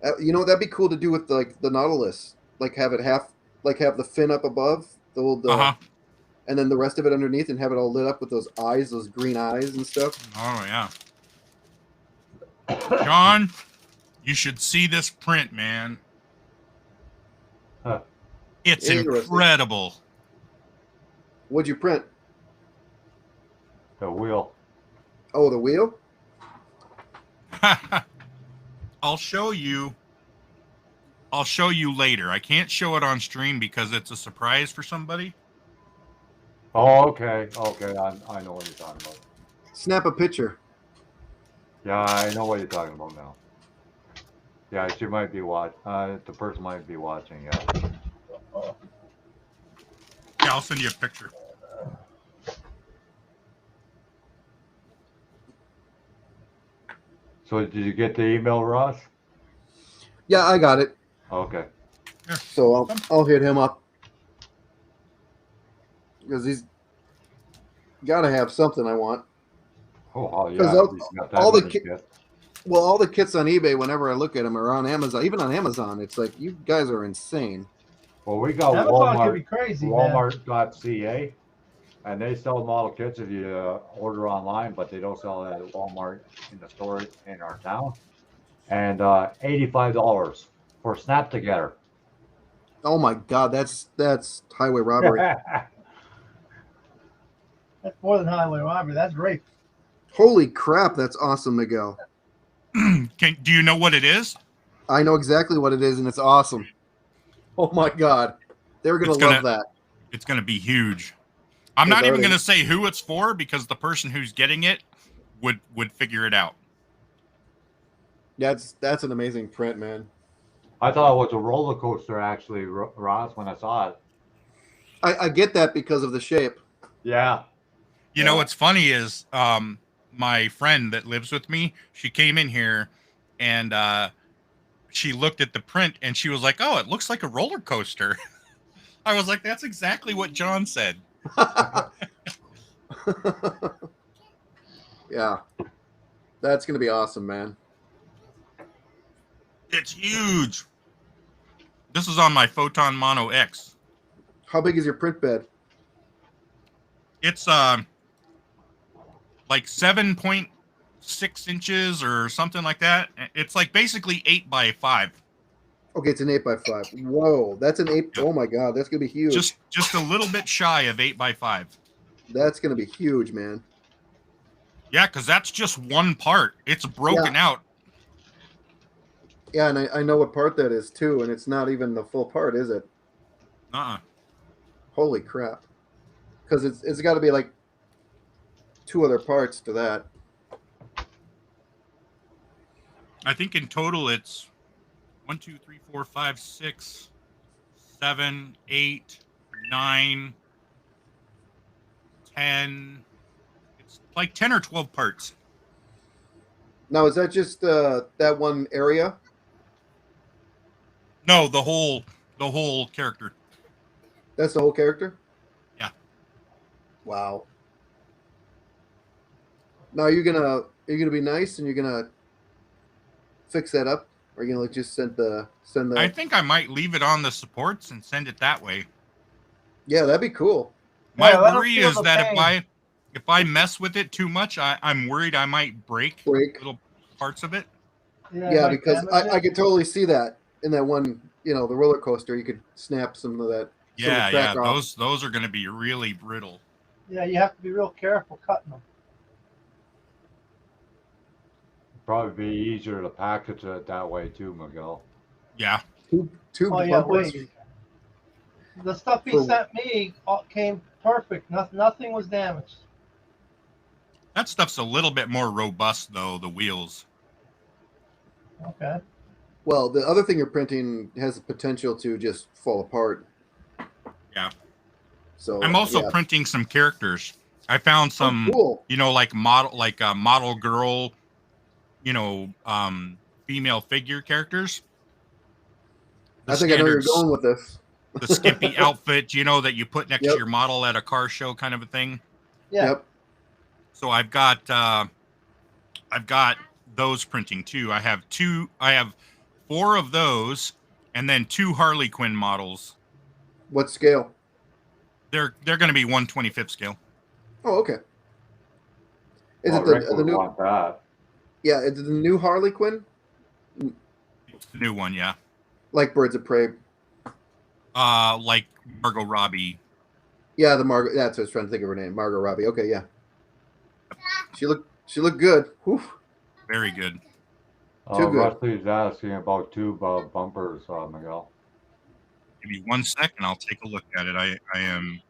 That'd be cool to do with like the Nautilus. Like have the fin up above, Uh-huh. and then the rest of it underneath, and have it all lit up with those eyes, those green eyes and stuff. Oh, yeah. John, you should see this print, man. Huh. It's Interesting. incredible. What'd you print? The wheel. Oh, the wheel? I'll show you. I'll show you later. I can't show it on stream because it's a surprise for somebody. Oh, okay. Okay, I know what you're talking about. Snap a picture. Yeah, I know what you're talking about now. Yeah, she might be the person might be watching, yeah. Yeah, I'll send you a picture. So did you get the email, Ross? Yeah, I got it. Okay. So I'll hit him up because he's got to have something I want. Oh, Because yeah. He's got that all the many kits. Well, all the kits on eBay, whenever I look at them, are on Amazon. Even on Amazon, it's like you guys are insane. Well, we got Amazon can be crazy, man. Walmart.ca, and they sell model kits if you order online, but they don't sell it at Walmart in the store in our town. And $85 for Snap Together. Oh my God, that's highway robbery. That's more than highway robbery. That's rape. Holy crap, that's awesome, Miguel. Do you know what it is? I know exactly what it is, and it's awesome. Oh my God, they're gonna love that. It's gonna be huge. I'm not even gonna say who it's for because the person who's getting it would figure it out. That's an amazing print, man. I thought it was a roller coaster, actually, Ross, when I saw it. I get that because of the shape. Yeah. You know what's funny is my friend that lives with me, she came in here and she looked at the print and she was like, "Oh, it looks like a roller coaster." I was like, "That's exactly what John said." Yeah, that's gonna be awesome, man. It's huge. This is on my Photon Mono X. How big is your print bed? It's like 7.6 inches or something like that. It's like basically 8x5. Okay, it's an 8x5. Whoa, that's an 8. Oh my God, that's gonna be huge. Just a little bit shy of 8x5. That's gonna be huge, man. Yeah, because that's just one part. It's broken out. Yeah, and I know what part that is too, and it's not even the full part, is it? Holy crap! Because it's got to be like 2 other parts to that. I think in total it's 1, 2, 3, 4, 5, 6, 7, 8, 9, 10. It's like 10 or 12 parts. Now, is that just that one area? No, the whole character. That's the whole character? Yeah. Wow. Now, are you gonna be nice and you're gonna fix that up? Or are you gonna just send the? I think I might leave it on the supports and send it that way. Yeah, that'd be cool. My worry is that if I mess with it too much, I'm worried I might break little parts of it. Yeah, because I could totally see that in that one, the roller coaster. You could snap some of that. Yeah. Those are going to be really brittle. Yeah, you have to be real careful cutting them. Probably be easier to package it that way too, Miguel. Yeah. Two bumpers. Wait. The stuff he sent me came perfect. Nothing was damaged. That stuff's a little bit more robust, though, the wheels. Okay. Well, the other thing you're printing has the potential to just fall apart. Yeah. So I'm also printing some characters. I found some, cool. like a model girl, female figure characters. I think I know where you're going with this. The skimpy outfit, that you put next to your model at a car show, kind of a thing. Yeah. Yep. So I've got those printing too. I have 4 of those, and then 2 Harley Quinn models. What scale? They're going to be 1/25th scale. Oh, okay. Is it the new? Want that. Yeah, is it the new Harley Quinn? It's the new one, yeah. Like Birds of Prey. Like Margot Robbie. Yeah, Margot. That's what I was trying to think of her name, Margot Robbie. Okay, yeah. She looked good. Whew. Very good. Too good. Rusty's asking about two bumpers, Miguel. Give me 1 second. I'll take a look at it. I am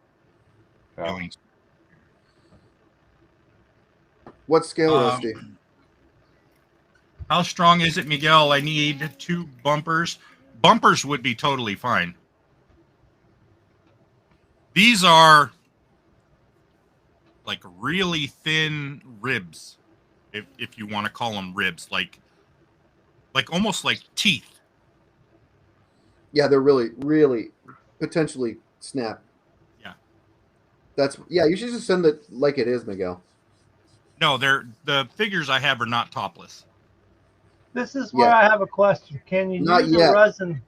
Yeah. going. What scale, Um, Rusty? How strong is it, Miguel? I need 2 bumpers. Bumpers would be totally fine. These are like really thin ribs, if you want to call them ribs, like almost like teeth. Yeah, they're really potentially snap. Yeah. You should just send it like it is, Miguel. No, the figures I have are not topless. This is where Yeah. I have a question. Can you Not use yet. a resin?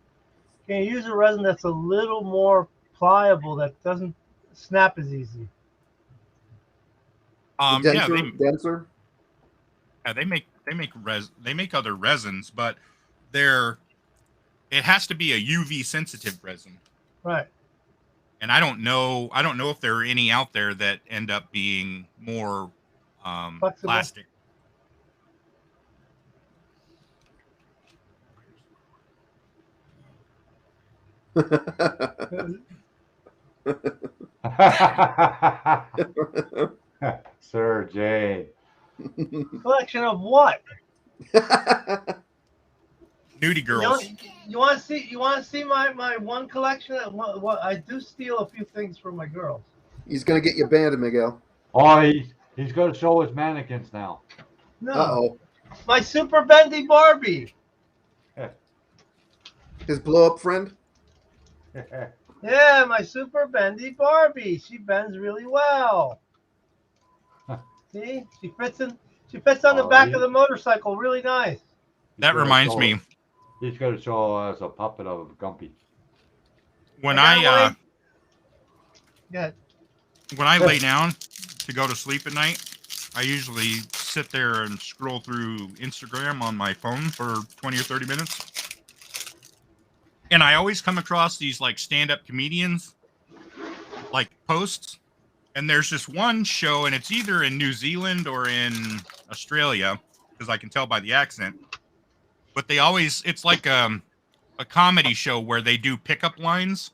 Can you use a resin that's a little more pliable that doesn't snap as easy? Denser, denser. They make other resins, but it has to be a UV sensitive resin. Right. And I don't know if there are any out there that end up being more Flexible. plastic. Sir Jay. Collection of what? Nudie girls. You want to see my one collection? What I do steal a few things from my girls. He's gonna get you banned, Miguel. Oh, he's going to show his mannequins now. No, Uh-oh. my super bendy Barbie. His blow up friend. Yeah, my super bendy Barbie. She bends really well. See, she fits on the back of the motorcycle really nice. That reminds me. He's going to show us a puppet of Gumpy. When Yeah. when I lay down to go to sleep at night, I usually sit there and scroll through Instagram on my phone for 20 or 30 minutes. And I always come across these like stand-up comedians like posts. And there's this one show, and it's either in New Zealand or in Australia, because I can tell by the accent. But it's like a comedy show where they do pickup lines.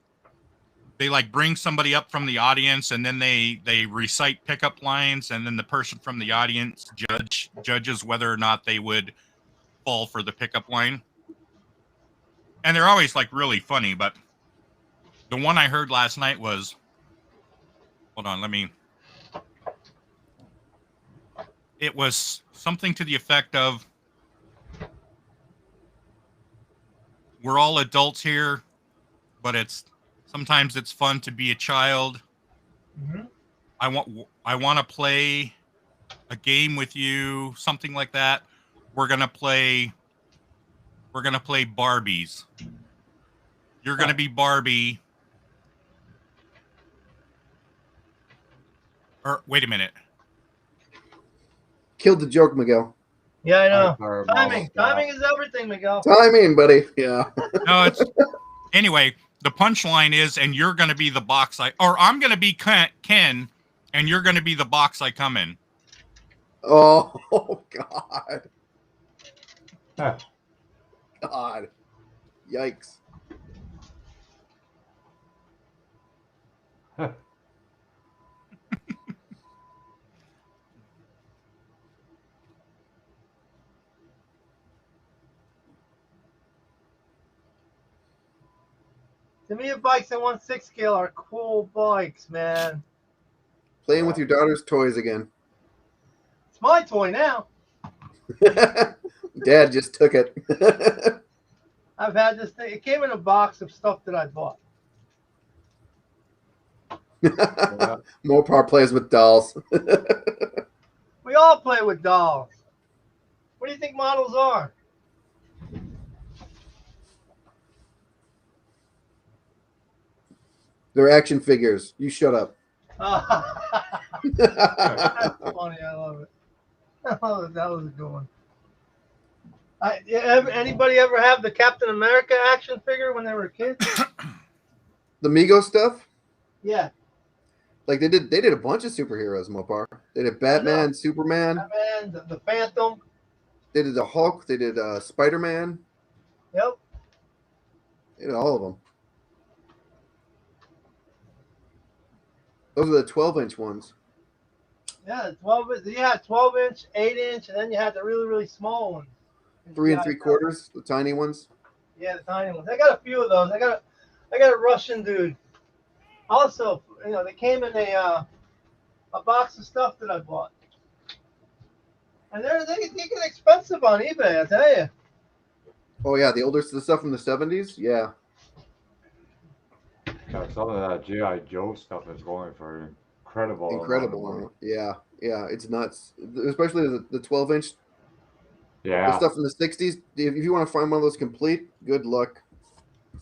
They like bring somebody up from the audience, and then they recite pickup lines, and then the person from the audience judges whether or not they would fall for the pickup line. And they're always like really funny, but the one I heard last night was, hold on, it was something to the effect of, we're all adults here, but sometimes it's fun to be a child. Mm-hmm. I want to play a game with you, something like that. We're gonna play Barbies. You're gonna be Barbie. Or wait a minute. Killed the joke, Miguel. Yeah, I know. Timing is everything, Miguel. Timing, buddy. Yeah. No, it's anyway. The punchline is, and you're gonna be the box I'm gonna be Ken, and you're gonna be the box I come in. Oh God. Huh. God. Yikes. To me, bikes at 1/6 scale are cool bikes, man. Playing with your daughter's toys again. It's my toy now. Dad just took it. I've had this thing. It came in a box of stuff that I bought. Mopar plays with dolls. We all play with dolls. What do you think models are? They're action figures. You shut up. That's funny. I love it. Oh, that was a good one. Anybody ever have the Captain America action figure when they were kids? The Mego stuff? Yeah. Like they did a bunch of superheroes, Mopar. They did Batman, Superman. Batman, the Phantom. They did the Hulk. They did Spider-Man. Yep. They did all of them. Those are the 12-inch ones. Yeah, 12. You had 12-inch, 8-inch, and then you had the really, really small ones. 3 Yeah, 3/4, the tiny ones. Yeah, the tiny ones. I got a few of those. I got a Russian dude. Also, they came in a box of stuff that I bought, and they get expensive on eBay. I tell you. Oh yeah, the stuff from the 70s. Yeah. Yeah, some of that GI Joe stuff is going for incredible amount of money. Incredible. Yeah, yeah, it's nuts. Especially the 12-inch, the Yeah, stuff from the 60s. If you want to find one of those complete, good luck. a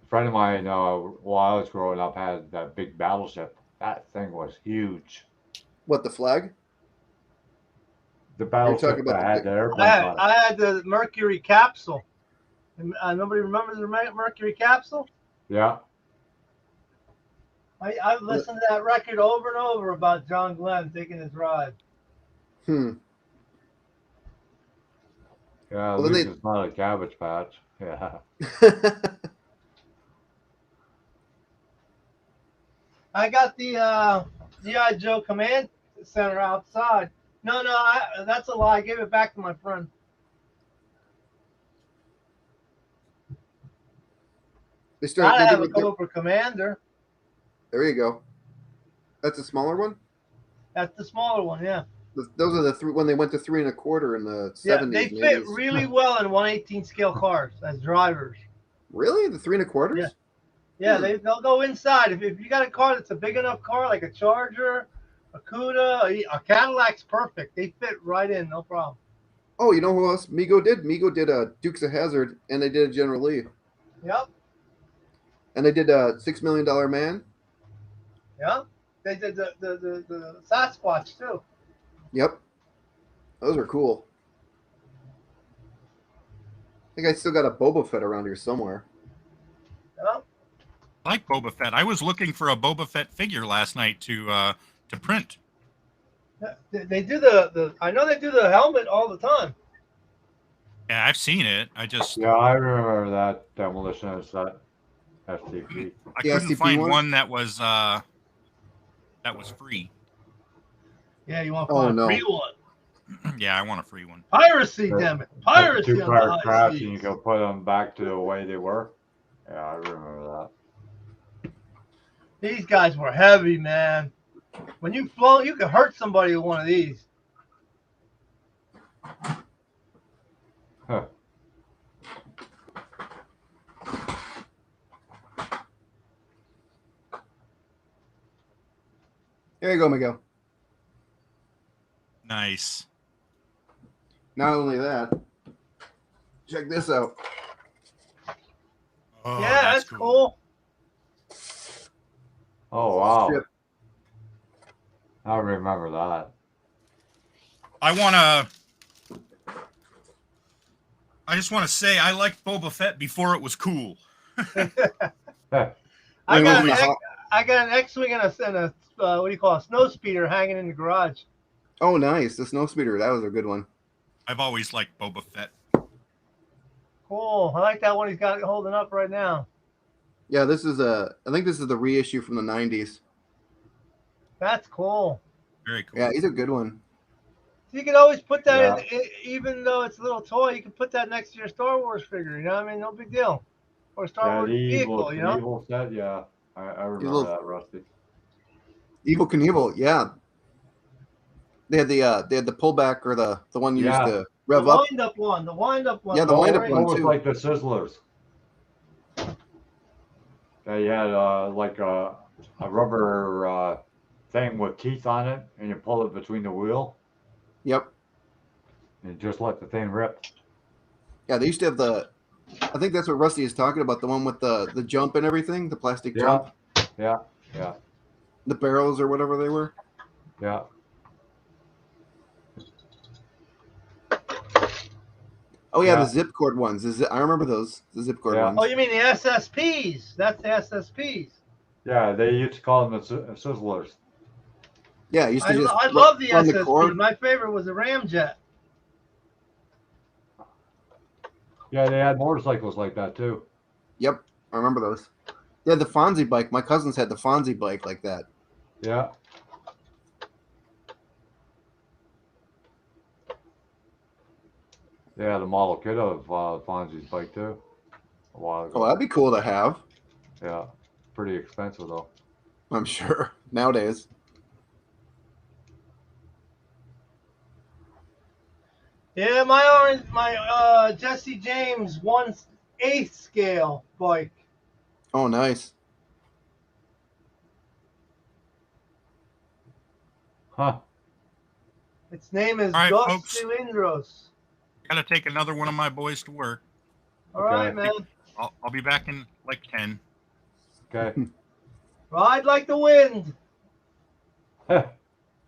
friend of mine, while I was growing up, had that big battleship. That thing was huge. What, the flag? The You're talking battleship about that the had big. the I airplanes had, on it. I had the Mercury capsule. Nobody remembers the Mercury capsule? Yeah, I've listened to that record over and over about John Glenn taking his ride. Hmm. yeah. At Well, least then it's not a cabbage patch. Yeah. they. I got the G.I. Joe Command Center outside. No, that's a lie. I gave it back to my friend. They Gotta did have a with the, Cobra Commander. there you go. That's a smaller one. That's the smaller one, yeah. Those are the three when they went to 3 1/4 in the Yeah, they 70s and fit 80s. really well in 1/18 scale cars as drivers. Really, the 3 1/4s? Yeah. Yeah, Hmm. they'll go inside. If you got a car that's a big enough car, like a Charger, a Cuda, a Cadillac's perfect. They fit right in, no problem. Oh, you know who else Migo did? Migo did a Dukes of Hazzard, and they did a General Lee, Yep, and they did a $6 Million Man. yep. They did the Sasquatch too. Yep, those are cool. I think I still got a Boba Fett around here somewhere. Yep. I like Boba Fett. I was looking for a Boba Fett figure last night to print. They do the. I know they do the helmet all the time. Yeah, I've seen it. I just Yeah, I remember that demolition set STP. I The couldn't STP find one? one that was free. Yeah, you want to Oh, find a no. free one? Yeah, I want a free one. Piracy, damn it! Piracy on the Two-part high craft, and you seas. can put them back to the way they were. Yeah, I remember that. These guys were heavy, man. When you float, you could hurt somebody with one of these. Huh. Here you go, Miguel. Nice. Not only that, check this out. Oh, Yeah, that's cool. Oh wow, Strip. I remember that. I just want to say I liked Boba Fett before it was cool. Heh. I Wait, got wait, an wait. I got an X-wing and a what do you call it, a snow speeder hanging in the garage. Oh, nice. The snow speeder. That was a good one. I've always liked Boba Fett. Cool. I like that one he's got holding up right now. Yeah, I think this is the reissue from the 90s. That's cool. Very cool. Yeah, he's a good one. You can always put that Yeah. in, even though it's a little toy. You can put that next to your Star Wars figure. You know what I mean? No big deal. Or Star Yeah, Wars the vehicle. You know? evil set. Yeah, I remember little- that, Rusty. Evil Knievel, yeah. They had the pullback or the one used Yeah. to The rev up. wind up one. The wind up one. Yeah, the Oh, wind-up right. one. Almost too. like the Sizzlers. They had like a rubber thing with teeth on it, and you pull it between the wheel, Yep. and just let the thing rip. Yeah, they used to have I think that's what Rusty is talking about, the one with the jump and everything, the plastic Yeah. jump, Yeah, the barrels or whatever they were. yeah. Oh yeah, Yeah. the zip cord ones. I remember those, the zip cord Yeah. ones. Oh, you mean the SSPs? That's the SSPs. Yeah, they used to call them the Sizzlers. Yeah, I used to just I love the run SSP. cord. My favorite was the Ramjet. Yeah, they had motorcycles like that too. Yep, I remember those. They had the Fonzie bike. My cousins had the Fonzie bike like that. Yeah. They had a model kit of Fonzie's bike too a while Oh, ago. that'd be cool to have. Yeah. Pretty expensive though. I'm sure nowadays. Yeah, my Jesse James 1/8 scale bike. Oh, nice. Huh. Its name is All right, Dos folks. Cilindros. Gotta take another one of my boys to work. All right, Okay. man. I'll be back in like 10. Okay. Ride like the wind. I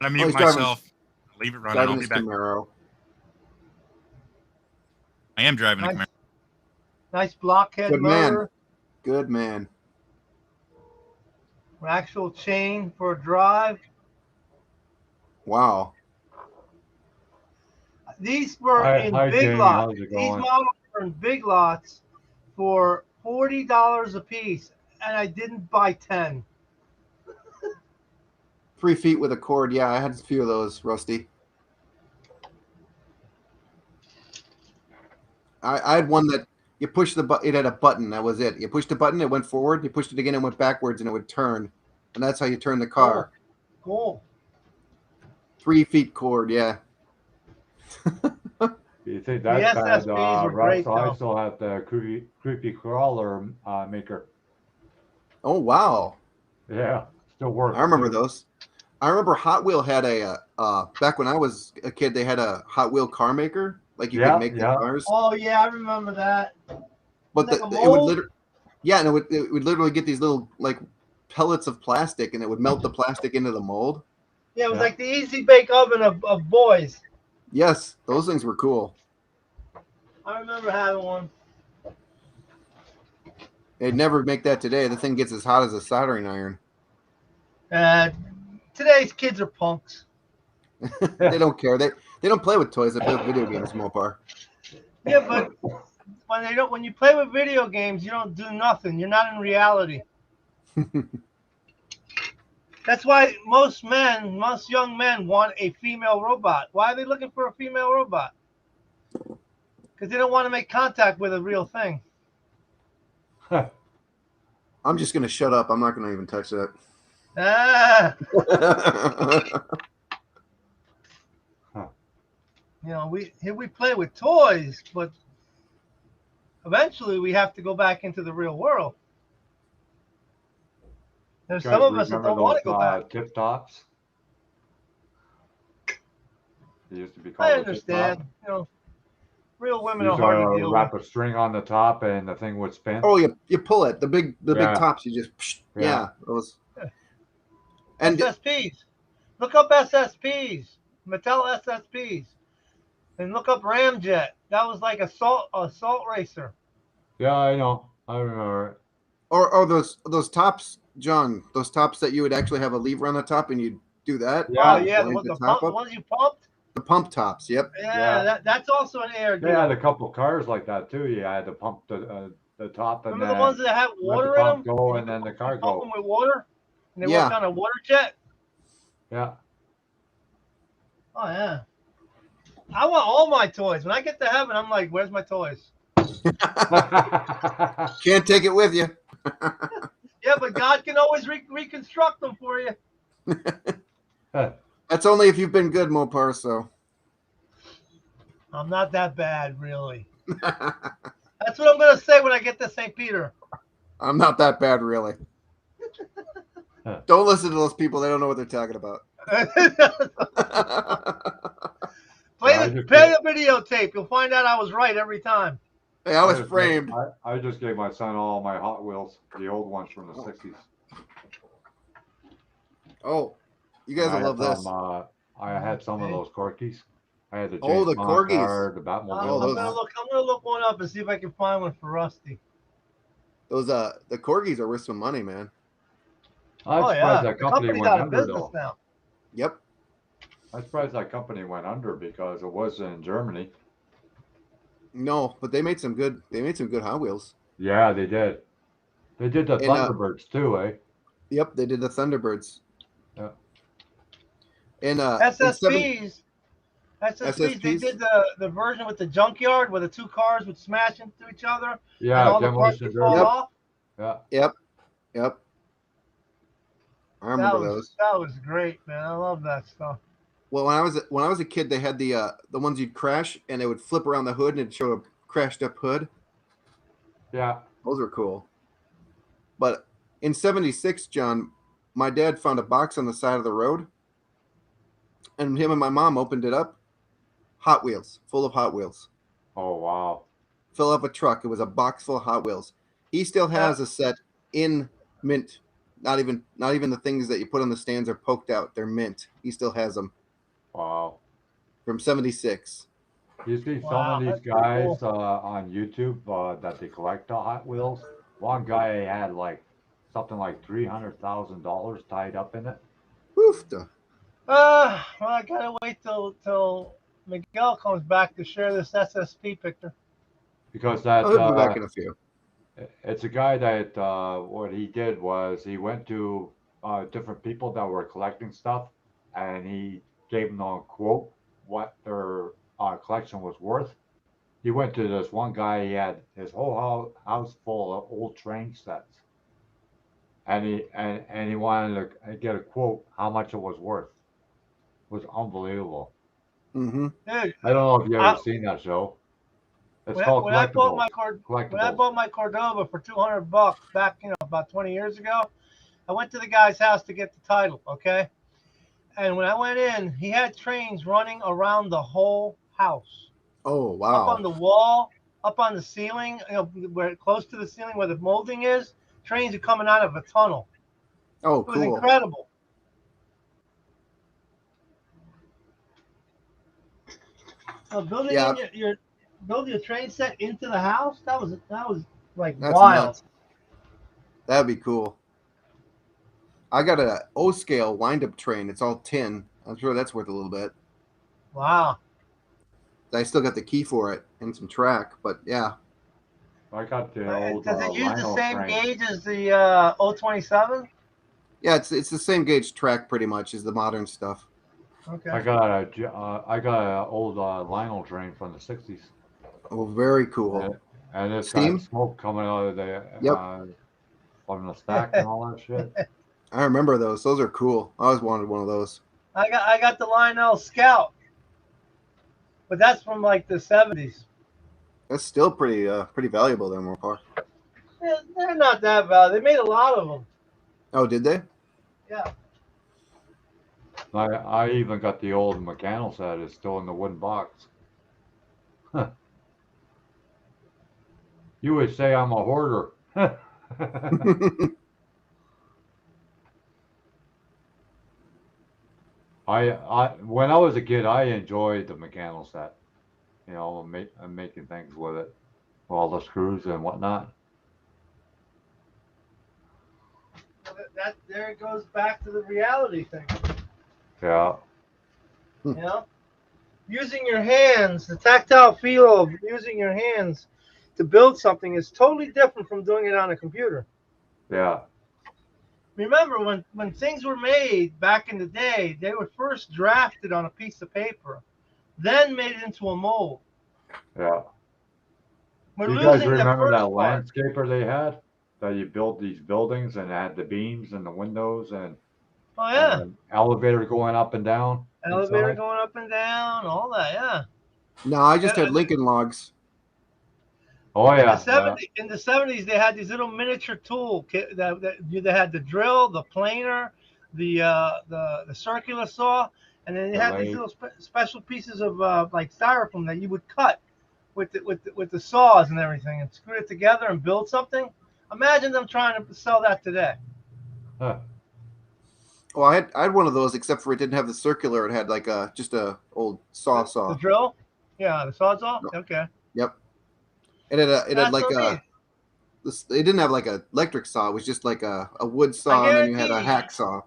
Oh, mute he's driving, myself. Leave it running. driving I'll be his back. Camaro. I am driving a Nice, Camaro. nice blockhead Good man. motor. Good man. Actual chain for a drive. Wow. These were in Hi, big Jamie. lots. How's it These going? models were in big lots for $40 a piece, and I didn't buy 10. 3 feet with a cord. Yeah, I had a few of those, Rusty. I had one that you push the button. It had a button. That was it. You pushed the button, it went forward. You pushed it again, it went backwards, and it would turn. And that's how you turn the car. Cool. 3 feet cord. Yeah. You think The that's bad, SSBs were Russ? great, I though. still have the creepy crawler maker. Oh, wow. Yeah, still works. I remember too. those. I remember Hot Wheel had a back when I was a kid. They had a Hot Wheel car maker, like you Yeah, could make the yeah. cars. Oh, yeah, I remember that. But Like a it would mold? literally, yeah, and it would literally get these little like pellets of plastic, and it would melt the plastic into the mold. Yeah, it was Yeah. like the easy bake oven of boys. Yes, those things were cool. I remember having one. They'd never make that today. The thing gets as hot as a soldering iron. Today's kids are punks. They don't care. They don't play with toys. They play with video games, Mopar. Yeah, but when you play with video games, you don't do nothing. You're not in reality. That's why most young men want a female robot. Why are they looking for a female robot? Because they don't want to make contact with a real thing. I'm just gonna shut up. I'm not gonna even touch that. Ah, you know, we play with toys, but eventually we have to go back into the real world. There's You some guys of us that remember don't want to those go back. tip tops? They used to be called I a tip understand. top. You know, real women You are used hard to to deal wrap with. a string on the top and the thing would spin. Oh, you pull it. The big Yeah. tops. You just Yeah. those. And SSPs. Look up SSPs. Mattel SSPs. And look up Ramjet. That was like a salt racer. Yeah, I know. I remember it. or those tops, John. Those tops that you would actually have a lever on the top, and you'd do that. Yeah. Oh yeah, Wind the top up. ones you pumped. The pump tops. Yep. Yeah, Yeah. that's also an air They had deal. a couple cars like that too. You had to pump the top and Remember then the ones that had let the water in them? pump go and then the car You pump them go. with water, and they Yeah. work on a water jet. Yeah. Oh yeah. I want all my toys. When I get to heaven, I'm like, where's my toys? Can't take it with you. Yeah, but God can always reconstruct them for you. That's only if you've been good, Mopar. So. I'm not that bad, really. That's what I'm gonna say when I get to St. Peter. I'm not that bad, really. Don't listen to those people. They don't know what they're talking about. Play I the just videotape. You'll find out I was right every time. Hey, I was framed. I just gave my son all my Hot Wheels, the old ones from the 60s. Oh, you guys will love this. I had some of those Corgis. I had the Oh, the James Bond Corgis. car, the I'm Batmobile. those- gonna look one up and see if I can find one for Rusty. Those the corgis are worth some money, man. I'm Oh surprised yeah, that the company company's went out of under business though. now. Yep. I'm surprised that company went under because it was in Germany. No, but they made some good. They made some good Hot Wheels. Yeah, they did. They did the And Thunderbirds too, eh? yep, they did the Thunderbirds. Yeah. In seven SSPs, they SSPs. did the version with the junkyard where the two cars would smash into each other and Yeah, all the parts Demolition would fall Yep. Derby. off. Yeah. Yep. I remember those. That was great, man. I love that stuff. Well, when I was a kid, they had the ones you'd crash and it would flip around the hood and it'd show a crashed up hood. Yeah. Those were cool. But in '76, John, my dad found a box on the side of the road, and him and my mom opened it up. Hot Wheels, full of Hot Wheels. Oh wow. Fill up a truck. It was a box full of Hot Wheels. He still has a set in mint. Not even the things that you put on the stands are poked out. They're mint. He still has them Wow. from '76. You see some Wow, of these that's pretty guys cool. on YouTube that they collect the Hot Wheels. One guy had like something like $300,000 tied up in it. Woof. Well, I gotta wait till Miguel comes back to share this SSP picture. Because that Oh, he'll be back in a few. it's a guy that what he did was he went to different people that were collecting stuff, and he gave them a quote what their collection was worth. He went to this one guy. He had his whole house full of old train sets, and he wanted to get a quote how much it was worth. It was unbelievable. Mm-hmm. Dude, I don't know if you ever I, seen that show. It's when, called when I bought collectibles. when I bought my Cordova for $200 back, about 20 years ago, I went to the guy's house to get the title, okay? And when I went in, he had trains running around the whole house, Oh up wow. on the wall, up on the ceiling, where close to the ceiling where the molding is. Trains are coming out of a tunnel. Oh It was cool. incredible. Building Yeah. in your building a train set into the house, that was like That's wild. nuts. That'd be cool. I got a O scale wind up train. It's all tin. I'm sure that's worth a little bit. Wow. I still got the key for it and some track, but yeah. I got the old Does it use the Lionel same train. gauge as the 027? Yeah, it's the same gauge track pretty much as the modern stuff. Okay. I got an old Lionel train from the '60s, Oh, very cool. and it's Steam? got smoke coming out of the Yep. from the stack and all that shit. I remember those. Those are cool. I always wanted one of those. I got the Lionel Scout, but that's from like the 70s. That's still pretty valuable there, Mopar. They're not that valuable. They made a lot of them. Oh, did they? Yeah. I even got the old mechanical set. It's still in the wooden box. Huh. You would say I'm a hoarder. When I was a kid, I enjoyed the mechanical set. You know, making things with it, all the screws and whatnot. That there it goes back to the reality thing. Yeah. You know, using your hands, the tactile feel of using your hands to build something is totally different from doing it on a computer. Yeah. Remember, when things were made back in the day, they were first drafted on a piece of paper, then made it into a mold. Yeah. We're Do you losing guys the remember first that part. landscaper they had? That you built these buildings and it had the beams and the windows and Oh yeah, an elevator going up and down elevator inside? going up and down, all that. Yeah. No, I just Yeah, had Lincoln logs. Oh In yeah. the 70s, they had these little miniature tool kit that they had the drill, the planer, the circular saw, and then they The had these lathe. little special pieces of like styrofoam that you would cut with the saws and everything and screw it together and build something. Imagine them trying to sell that today. Huh. Well, I had one of those, except for it didn't have the circular. It had like just a old saw. The drill, yeah, the sawzall. Okay, Yep. It had that's like what I mean. it didn't have like a electric saw. It was just like a wood I saw, and then you had a guarantee hacksaw.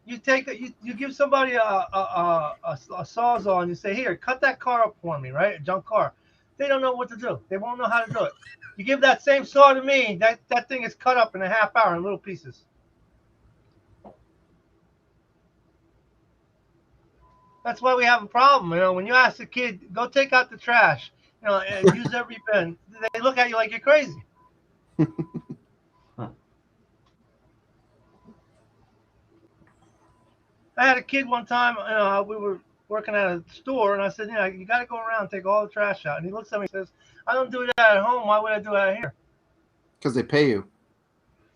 you take you give somebody a sawzall and you say, here, cut that car up for me, right? A junk car. They don't know what to do. They won't know how to do it. You give that same saw to me, that thing is cut up in a half hour in little pieces. That's why we have a problem. You know, when you ask a kid, go take out the trash, you know, and use every bin, they look at you like you're crazy. I had a kid one time, you know, we were working at a store, and I said, you know, you got to go around and take all the trash out. And he looks at me and says, I don't do that at home. Why would I do it out here? Because they pay you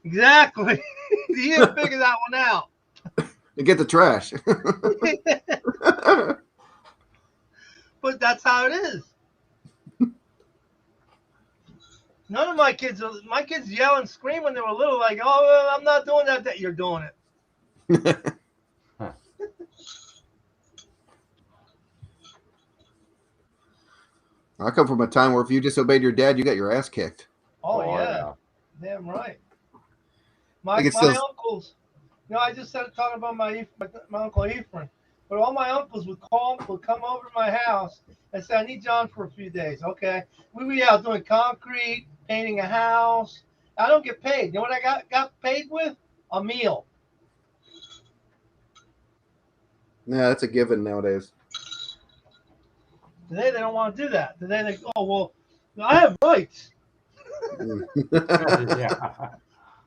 Exactly. He didn't figure that one out. to get the trash. But that's how it is. None of my kids yell and scream when they were little, like, oh, well, I'm not doing that. That you're doing it. I come from a time where if you disobeyed your dad, you got your ass kicked. Oh, yeah. Damn right. My still... uncles, you know, I just started talking about my Uncle Ephraim, but all my uncles would come over to my house and say, I need John for a few days. Okay. We were out doing concrete, painting a house. I don't get paid. You know what I got paid with? A meal. Yeah, that's a given nowadays. Today they don't want to do that. Today they go, oh, well, I have rights. Yeah.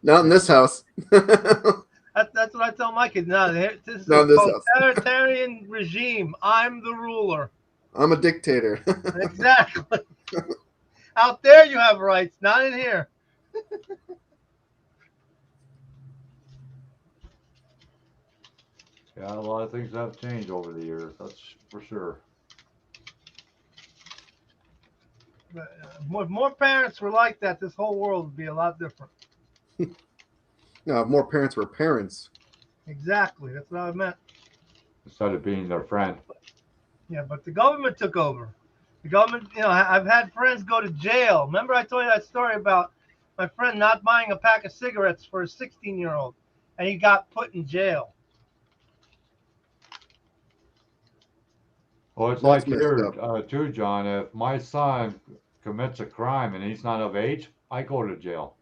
Not in this house. That's what I tell my kids. No, this is Not in this a house. totalitarian regime. I'm the ruler. I'm a dictator. Exactly. Out there you have rights, not in here. Yeah, a lot of things have changed over the years. That's for sure. But, if more parents were like that, this whole world would be a lot different. No, if more parents were parents. Exactly. That's what I meant. Instead of being their friend. Yeah, but the government took over. The government, you know, I've had friends go to jail. Remember I told you that story about my friend not buying a pack of cigarettes for a 16-year-old, and he got put in jail. Well, it's That's like messed here, up. too, John. If my son commits a crime and he's not of age, I go to jail.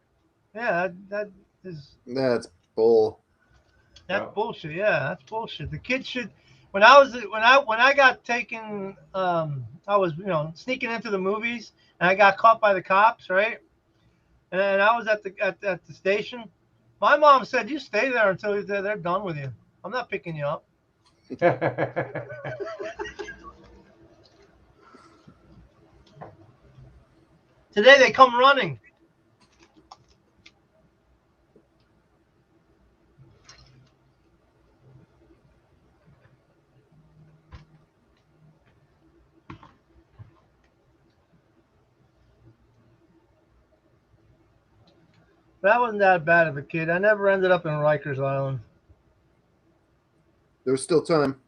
Yeah, that is That's bull. that's Yeah. bullshit. Yeah, that's bullshit. The kids should. When I got taken, I was, you know, sneaking into the movies, and I got caught by the cops, right? And I was at the station. My mom said, "You stay there until they're done with you. I'm not picking you up." Today they come running. But I wasn't that bad of a kid. I never ended up in Rikers Island. There's still time.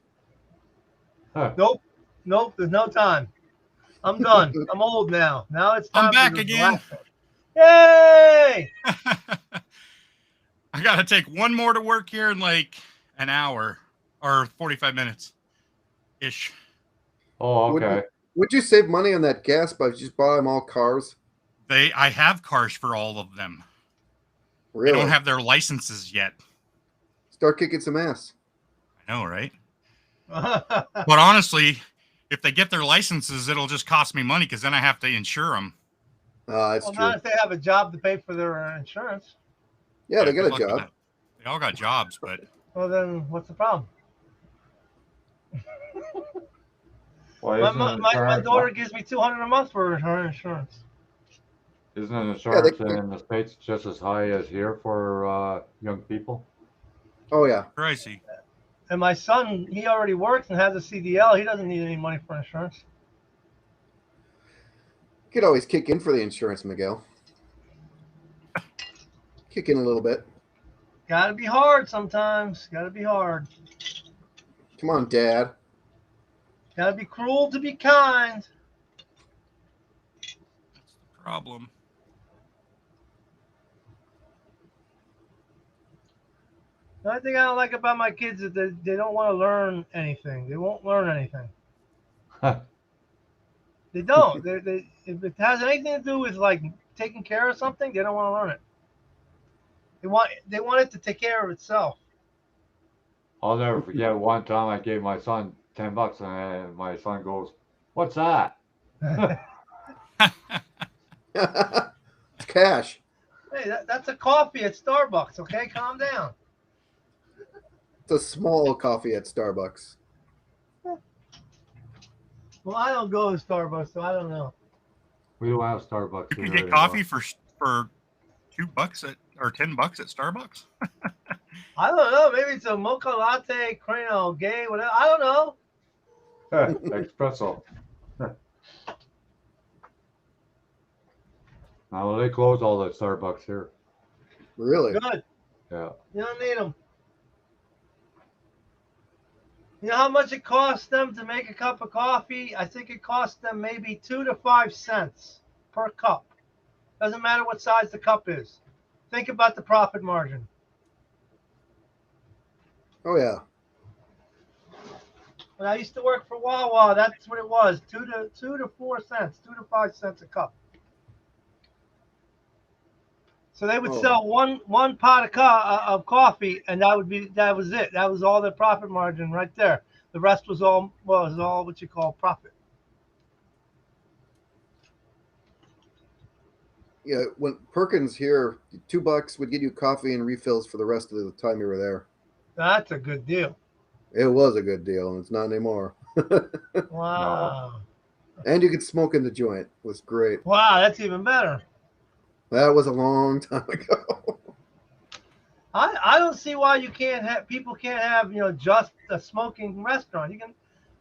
Nope. There's no time. I'm done. I'm old now. Now it's time I'm back for again. Yay! I gotta take one more to work here in like an hour or 45 minutes ish. Oh, okay. Would you save money on that gas by just buying them all cars? I have cars for all of them. Really? They don't have their licenses yet. Start kicking some ass. I know, right? But honestly, if they get their licenses, it'll just cost me money because then I have to insure them. That's well, true. not if they have a job to pay for their insurance. Yeah, they good got a luck with job. that. They all got jobs, but Well, then what's the problem? Well, My daughter gives me $200 a month for her insurance. Isn't insurance in the States just as high as here for young people? Oh, yeah. pricey. And my son, he already works and has a CDL. He doesn't need any money for insurance. You could always kick in for the insurance, Miguel. Kick in a little bit. Gotta be hard sometimes. Gotta be hard. Come on, Dad. Gotta be cruel to be kind. That's the problem. The only thing I don't like about my kids is that they don't want to learn anything. They won't learn anything. They don't. If it has anything to do with like taking care of something, they don't want to learn it. They want it to take care of itself. I'll never forget one time I gave my son $10 and my son goes, "What's that?" It's cash. Hey, that's a coffee at Starbucks. Okay, calm down. It's a small coffee at Starbucks. Well, I don't go to Starbucks, so I don't know. We don't have Starbucks You can here get anymore. coffee for $2 or $10 at Starbucks. I don't know. Maybe it's a mocha latte, gay, whatever. I don't know. Espresso. Now they close all the Starbucks here. Really? Good. Yeah. You don't need them. You know how much it costs them to make a cup of coffee? I think it costs them maybe 2 to 5 cents per cup. Doesn't matter what size the cup is. Think about the profit margin. Oh yeah. When I used to work for Wawa, that's what it was: 2 to 4 cents, 2 to 5 cents a cup. So they would sell one pot of coffee, and that was it. That was all their profit margin right there. The rest was all what you call profit. Yeah, when Perkins here, $2 would get you coffee and refills for the rest of the time you were there. That's a good deal. It was a good deal, and it's not anymore. Wow. And you could smoke in the joint. It was great. Wow, that's even better. That was a long time ago. I don't see why people can't have just a smoking restaurant.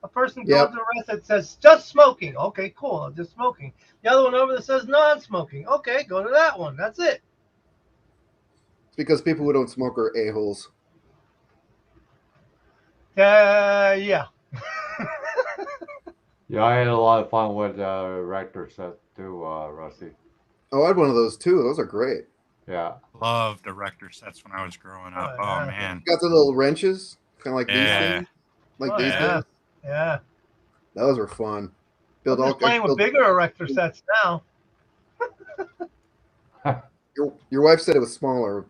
A person goes to a restaurant that says just smoking. Okay, cool, just smoking. The other one over there says non-smoking. Okay, go to that one. That's it. It's because people who don't smoke are a-holes. Yeah. Yeah, I had a lot of fun with Rector set too, Rusty. Oh, I had one of those too. Those are great. Yeah. Loved erector sets when I was growing up. Oh, Oh yeah. man. Got the little wrenches, kind of like these Yeah. things. Like Oh, these yeah. things. Yeah. Those were fun. I'm just playing with bigger erector sets now. Your wife said it was smaller.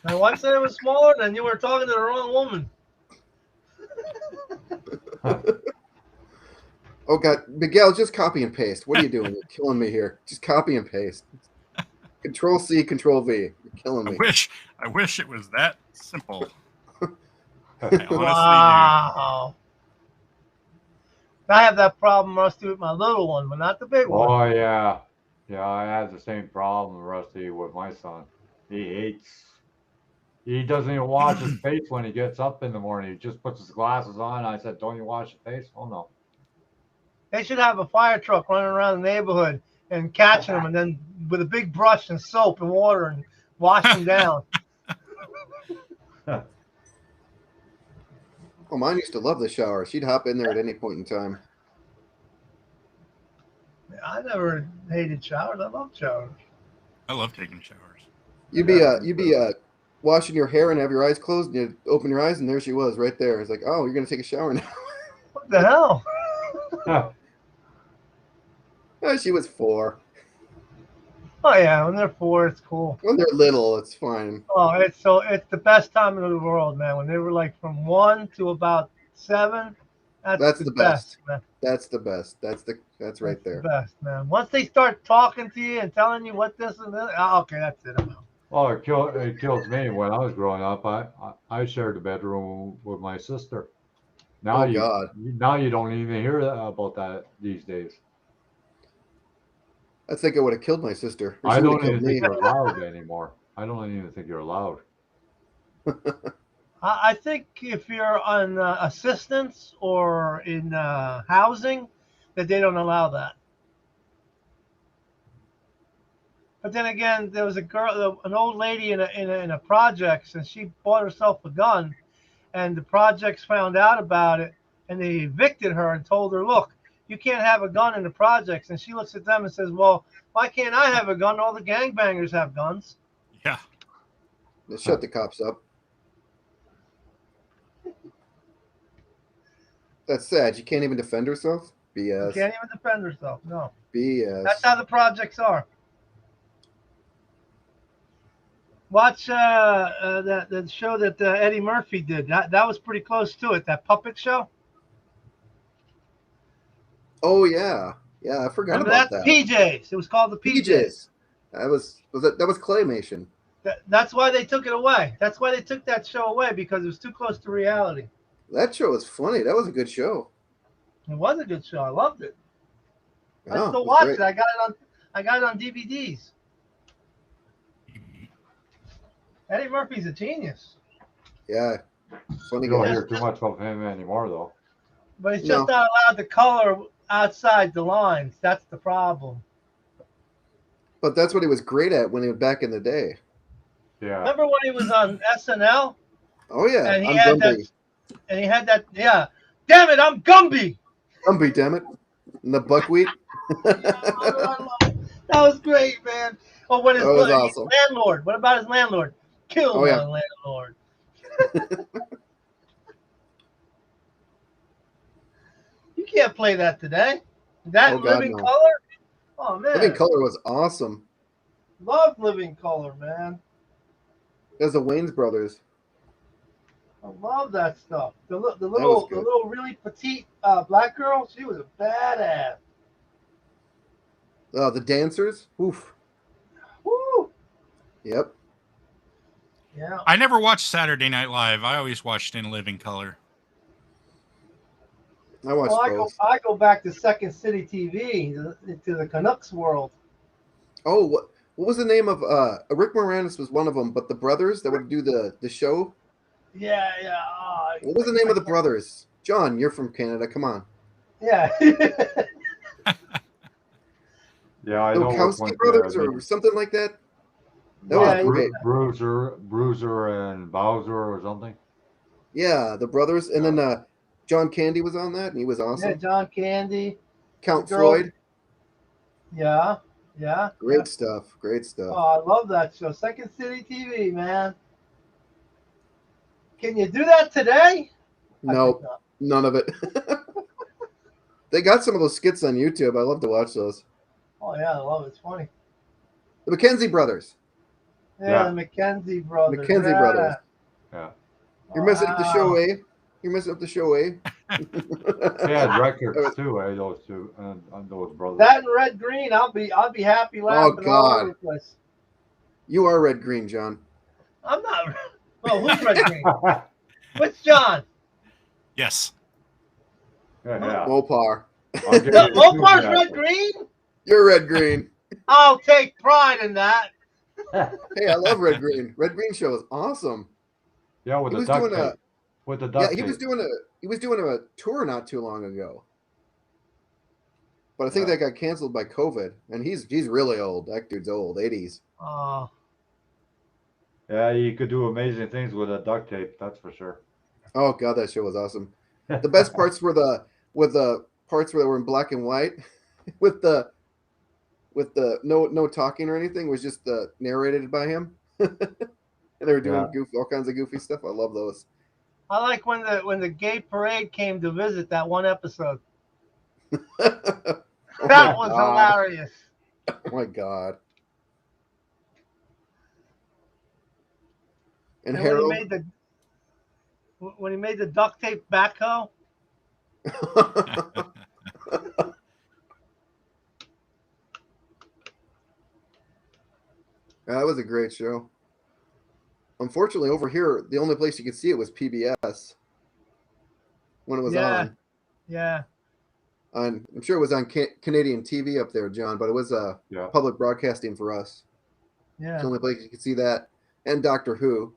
My wife said it was smaller, then you were talking to the wrong woman. Oh God, Miguel, just copy and paste. What are you doing? You're killing me here. Just copy and paste. Control C, Control V. You're killing me. I wish it was that simple. I honestly Wow. I have that problem, Rusty, with my little one, but not the big one. Oh yeah. Yeah, I had the same problem, Rusty, with my son. He doesn't even wash his face when he gets up in the morning. He just puts his glasses on. I said, "Don't you wash your face?" Oh no. They should have a fire truck running around the neighborhood and catching them, and then with a big brush and soap and water and wash them down. Oh, mine used to love the shower. She'd hop in there at any point in time. I never hated showers. I love showers. I love taking showers. You'd be washing your hair and have your eyes closed, and you'd open your eyes, and there she was, right there. It's like, oh, you're gonna take a shower now. What the hell? Oh, she was 4. Oh yeah, when they're 4, it's cool. When they're little, it's fine. Oh, it's the best time in the world, man. When they were like from 1 to about 7, that's the best, man. That's the best. That's right there. The best, man. Once they start talking to you and telling you what this and that, okay, that's it. I'm out. Well, it kills me. When I was growing up, I shared a bedroom with my sister. Now God. Now you don't even hear about that these days. I think I would have killed my sister. I don't even think you're allowed anymore. I don't even think you're allowed. I think if you're on assistance or in housing, that they don't allow that. But then again, there was an old lady in a projects, and she bought herself a gun, and the projects found out about it, and they evicted her and told her, "Look, you can't have a gun in the projects." And she looks at them and says, "Well, why can't I have a gun? All the gangbangers have guns." Yeah. Let's shut the cops up. That's sad. You can't even defend herself. She BS. can't even defend herself. No. BS. That's how the projects are. Watch that show that Eddie Murphy did. That was pretty close to it. That puppet show. Oh yeah, yeah. I forgot Remember about that? that. PJs. It was called the PJs. PJs. That was claymation. That's why they took it away. That's why they took that show away, because it was too close to reality. That show was funny. That was a good show. It was a good show. I loved it. I Yeah, still it was watch great. it. I got it on DVDs. Eddie Murphy's a genius, Yeah, funny You don't guy. hear too much of him anymore, though. but he's No. just not allowed to color outside the lines. That's the problem. But that's what he was great at when he was back in the day. Yeah. Remember when he was on SNL Oh yeah, and he I'm had Gumby. that yeah. Damn it, I'm Gumby. Gumby, damn it. And the buckwheat. That was great, man. Oh, what is That was his awesome. landlord? What about his landlord? Kill Oh, my yeah. landlord. You can't play that today. That Oh, God, Living no. Color? Oh man, Living Color was awesome. love Living Color, man. It was the Wayans brothers. I love that stuff. The was little good. really petite black girl, she was a badass. The dancers. Oof. Woo! Yep. Yeah. I never watched Saturday Night Live. I always watched In Living Color. I watched Well, both. I go back to Second City TV to the Canucks world. Oh, what was the name of Rick Moranis was one of them, but the brothers that would do the show? Yeah. What was the name of the brothers? John, you're from Canada. Come on. Yeah. Yeah, I The know which Wachowski one. brothers or something like that. That Yeah, was great. Bruiser and Bowser or something. Yeah, the brothers, and then John Candy was on that, and he was awesome. Yeah, John Candy. Count the girl- Floyd, Yeah. great stuff. Great stuff. Oh, I love that show. Second City TV, man. Can you do that today? I Nope, think not. none of it. They got some of those skits on YouTube. I love to watch those. Oh yeah, I love it. It's funny. The McKenzie brothers. Yeah, Yeah. the McKenzie brothers. McKenzie yeah. brothers. Yeah. You're messing up the show, Wow. eh? You're messing up the show, eh? They had records too, those two and those brothers. That and Red Green, I'll be happy laughing all God. over the place. You are red green, John. I'm not. Oh, who's Red Green? Which John? Yes. yeah. Mopar. I'll give No, you two Mopar's for Red that. Green? You're red green. I'll take pride in that. Hey, I love red green. Red green show is awesome. Yeah, with He the was duct doing tape. With the duct Yeah, tape. he was doing a tour not too long ago. But I think Yeah. that got canceled by COVID, and he's really old. That dude's old, 80s. Oh, Yeah, you could do amazing things with a duct tape. That's for sure. Oh god, that show was awesome. The best parts were the parts where they were in black and white, with the no talking or anything. It was just narrated by him, and they were doing all kinds of goofy stuff. I love those. I like when the gay parade came to visit that one episode. Oh That my was God. hilarious. Oh my god! And And Harold. when he made the duct tape backhoe. That was a great show. Unfortunately, over here, the only place you could see it was PBS when it was on. Yeah. I'm sure it was on Canadian TV up there, John, but it was Yeah. public broadcasting for us. It's Yeah. the only place you could see that. And Doctor Who,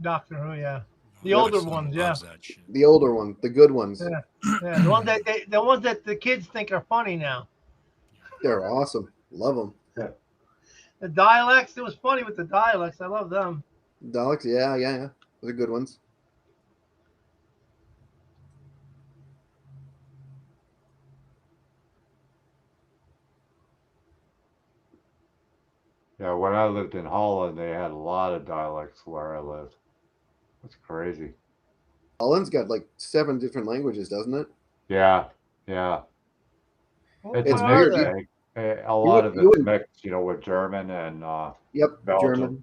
Doctor Who, yeah. The My older son ones, loves that shit. the older one, the good ones. Yeah. Yeah. The ones that the kids think are funny now. They're awesome. Love them. The dialects, it was funny with the dialects. I love them. Daleks, yeah. Those are good ones. Yeah, when I lived in Holland, they had a lot of dialects where I lived. That's crazy. Holland's got like 7 different languages, doesn't it? Yeah, yeah. It's It's a What are weird. mix. they? A lot of You it's wouldn't. mixed, with German and Yep, Belgium.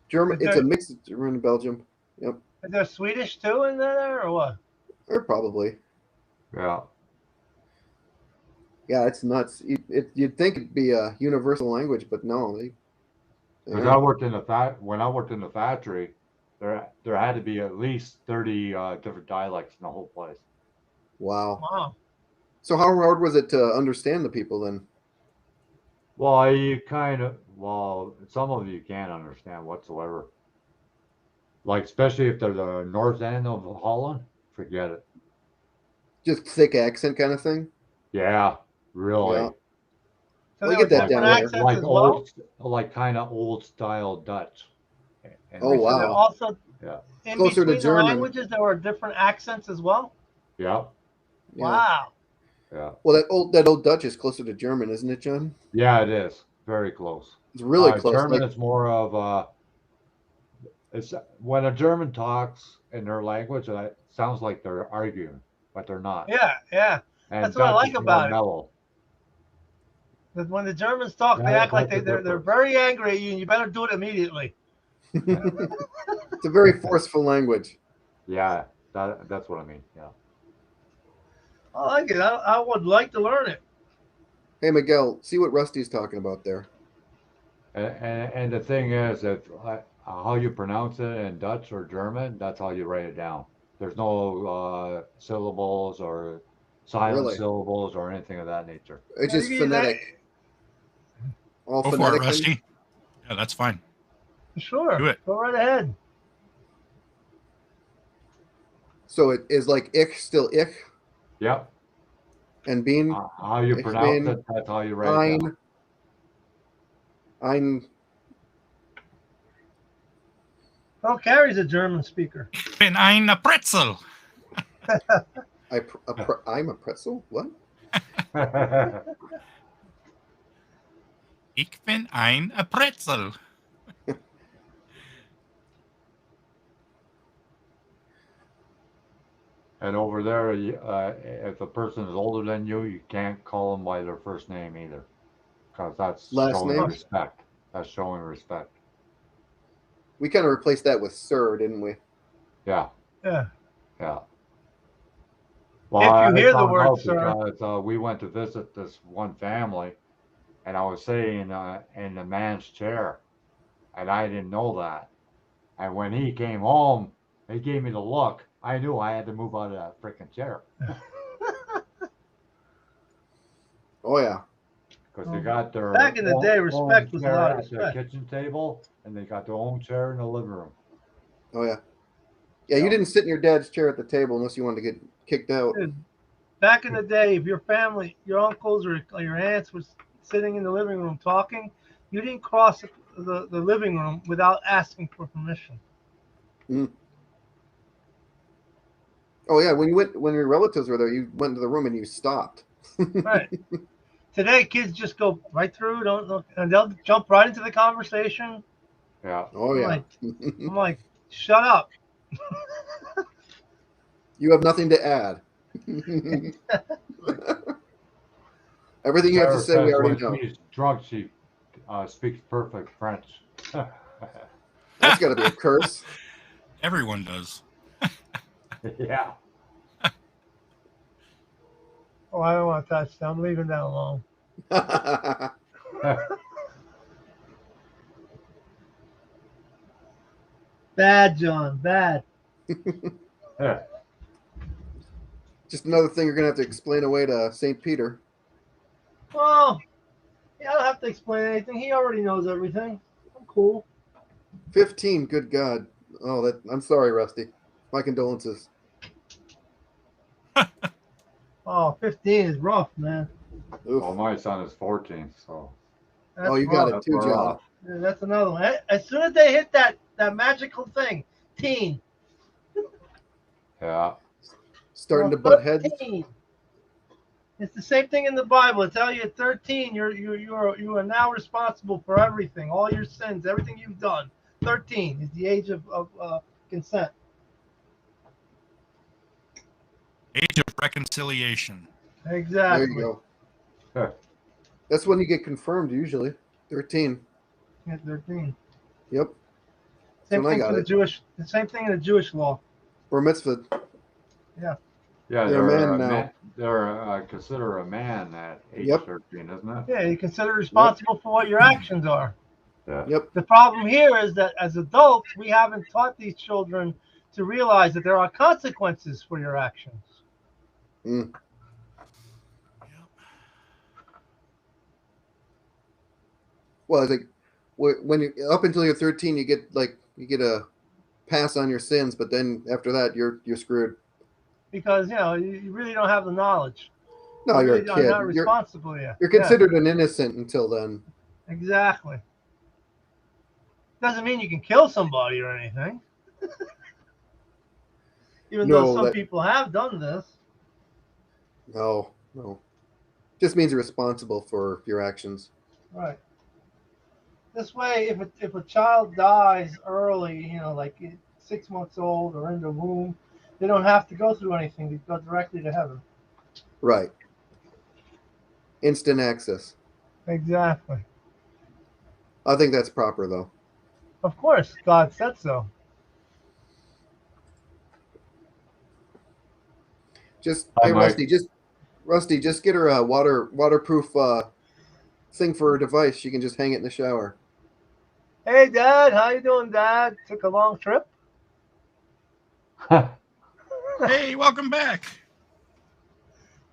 German. Is It's a there, mix of German and Belgium. Yep, is there Swedish too in there or what? or probably. Yeah. Yeah, it's nuts. You'd think it'd be a universal language, but no. They Because aren't. when I worked in the factory, there had to be at least 30 different dialects in the whole place. Wow. Wow. So how hard was it to understand the people then? Well, some of you can't understand whatsoever. Like, especially if they're the north end of Holland, forget it. Just thick accent kind of thing. Yeah, Yeah. really. So Well, you there were get that different down there. accents as well. Like kind of old style Dutch. And Oh, So there wow. also Yeah, in Closer to between the German. languages there were different accents as well. yeah, Yeah. Wow. yeah, Well, that old Dutch is closer to German, isn't it, John? yeah. It is very close. It's really close. German Like, is more of it's when a German talks in their language, it sounds like they're arguing, but they're not. Yeah, yeah. And That's what I Dutch like is more about it. mellow. That when the Germans talk, they act like That's the they're difference. very angry at you, and you better do it immediately. it's a very forceful language. Yeah, that's what I mean. Yeah. I like it. I would like to learn it. Hey, Miguel, see what Rusty's talking about there. And the thing is, if how you pronounce it in Dutch or German, that's how you write it down. There's no syllables or silent Really? syllables or anything of that nature. It's Yeah, just phonetic. All Go for it, phonetic. Rusty. Yeah, that's fine. Sure. Do it. Go right ahead. So it is like ich still ich Yep. and bean How you Ich pronounce bin it, that's how you write it down. ein. Oh, Carrie's a German speaker. Ich bin ein Pretzel. I'm a pretzel. What? Ich bin ein Pretzel. And over there, if a person is older than you, you can't call them by their first name either, because that's Last showing name? respect. That's showing respect. We kind of replaced that with sir, didn't we? Yeah, Yeah. yeah. If you I hear the found word out sir. because we went to visit this one family, and I was sitting in the man's chair, and I didn't know that. And when he came home, he gave me the look. I knew I had to move out of that freaking chair Oh yeah. because they got their Back in the day, respect own was a chair lot of at the respect. kitchen table, and they got their own chair in the living room. Oh yeah. Yeah, you didn't sit in your dad's chair at the table unless you wanted to get kicked out. Dude, back in the day, if your family, your uncles or your aunts was sitting in the living room talking, you didn't cross the living room without asking for permission. Oh yeah, when your relatives were there, you went into the room and you stopped. Right. Today, kids just go right through, don't look, and they'll jump right into the conversation. Yeah. Oh yeah. I'm like, shut up. You have nothing to add. Everything you have to say, we already know. When she's drunk, she speaks perfect French. That's got to be a curse. Everyone does. Yeah. Oh, I don't want to touch that. I'm leaving that alone. Bad, John. Bad. Just another thing you're gonna have to explain away to St. Peter. Well, yeah, I don't have to explain anything. He already knows everything. I'm cool. 15, good God. Oh, I'm sorry, Rusty. My condolences. Oh, 15 is rough, man. Oof. Well, my son is 14, so. That's Oh, you got rough. it too, That's John. rough. Yeah, that's another one. As soon as they hit that magical thing, teen. Yeah. Starting to Well, butt heads. 13. It's the same thing in the Bible. It tells you at 13, you are now responsible for everything, all your sins, everything you've done. 13 is the age of consent. Age of reconciliation. There Exactly. you go. That's when you get confirmed usually. 13. Yeah, 13. Yep. Same when I thing got for the it. Jewish. The same thing in the Jewish law. Or mitzvah. Yeah, You're a man now. They're considered a man at age Yep. 13, isn't it? Yeah, you consider responsible for what your actions are. Yeah. Yep. The problem here is that as adults, we haven't taught these children to realize that there are consequences for your actions. Mm. Well, I think when you up until you're 13, you get a pass on your sins, but then after that, you're screwed. Because you really don't have the knowledge. No, You you're really a are kid. not responsible yet. You're Yeah, considered an innocent until then. exactly. Doesn't mean you can kill somebody or anything. Even though No, some that people have done this. no. Just means you're responsible for your actions. Right. This way, if a child dies early, like 6 months old or in the womb, they don't have to go through anything. They go directly to heaven. Right. Instant access. Exactly. I think that's proper though. Of course, God said so. Hi, Hey Mike. Rusty, just get her a waterproof thing for her device. She can just hang it in the shower. Hey, Dad, how you doing, Dad? Took a long trip. Hey, welcome back.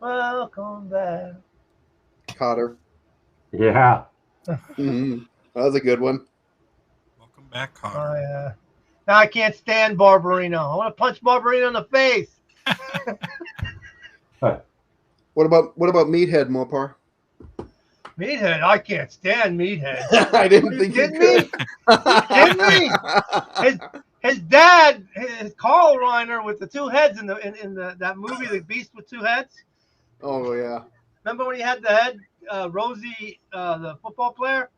Welcome back. Caught her. Yeah. Mhm. That was a good one. Welcome back, Oh Connor. yeah. Now I can't stand Barbarino. I want to punch Barbarino in the face. What about Meathead, Mopar? Meathead, I can't stand Meathead. I Are didn't you think you kidding me? could. You kidding me? His dad, his Carl Reiner with the two heads in that movie, The Beast with Two Heads. Oh yeah. Remember when he had the head, Rosie, the football player?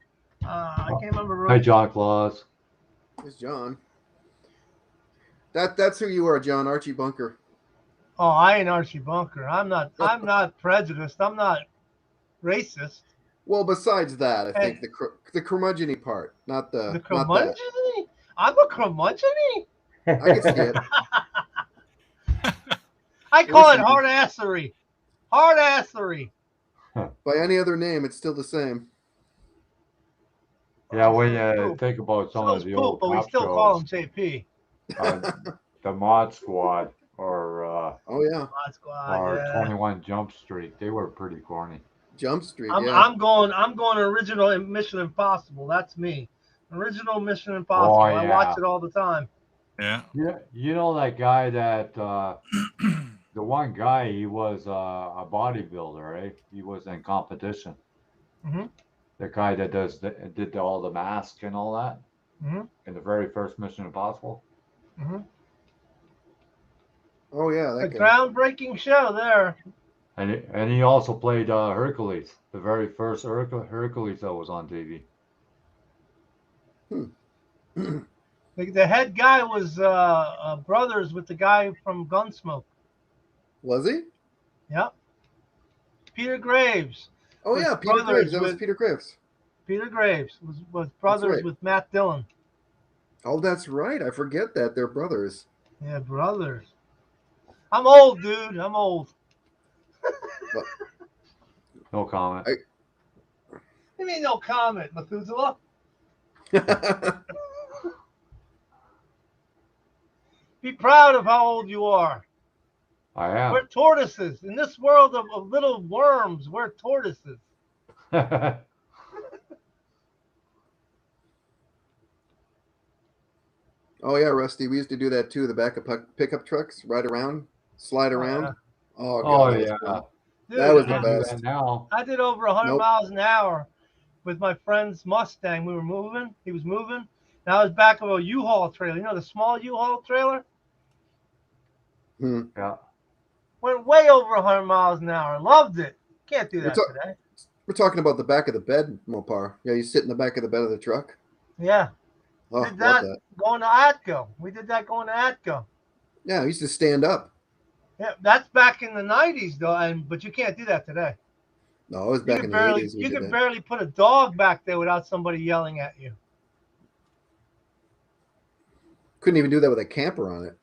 I can't remember. Hi, John Claus. It's John. That's who you are, John. Archie Bunker. Oh, I ain't Archie Bunker. I'm not prejudiced. I'm not racist. Well, besides that, I think Hey. the curmudgeon-y part, not The that. curmudgeon? I'm a curmudgeon? I can see it. I call it Listen. hard assery. Hard assery. By any other name, it's still the same. Yeah, when you Poop. think about some So's of the poop, old but we cop still call him shows, JP. the Mod Squad or Oh yeah, Mod Squad, or yeah. 21 Jump Street, they were pretty corny. Jump Street. I'm going original Mission Impossible. That's me. Original Mission Impossible. Oh, I watch yeah. it all the time. Yeah. Yeah, you know that guy that the one guy, he was a bodybuilder, right? He was in competition. Mm-hmm. The guy that did all the masks and all that Mm-hmm. in the very first Mission Impossible. Mm-hmm. Oh yeah, A that guy. groundbreaking show there. And he also played Hercules, the very first Hercules that was on TV. The head guy was brothers with the guy from Gunsmoke. Was he? Yep. Peter Graves. Oh Was yeah, Peter brothers Graves. That was with- Peter Graves. Peter Graves was brothers right. with Matt Dillon. Oh, that's right. I forget that they're brothers. Yeah, brothers. I'm old, dude. I'm old. No comment. You mean no comment, Methuselah? Be proud of how old you are. I am. We're tortoises. In this world of little worms, we're tortoises. Oh yeah, Rusty. We used to do that too. The back of pickup trucks, ride around, slide around. yeah. Oh, Oh, God, that was yeah. fun. Dude, That was the Can't do best. that now. I did over 100 Nope. miles an hour with my friend's Mustang. We were moving. He was moving. And I was back of a U-Haul trailer. You know the small U-Haul trailer? Hmm. Yeah. Went way over 100 miles an hour. Loved it. Can't do that today. We're talking about the back of the bed, Mopar. Yeah, you sit in the back of the bed of the truck. Yeah. Oh, Did love that that. going to Atco. We did that going to Atco. Yeah, I used to stand up. Yeah, that's back in the 90s though, but you can't do that today. No, it was You back could in the barely 80s. We you did could that. barely put a dog back there without somebody yelling at you. Couldn't even do that with a camper on it.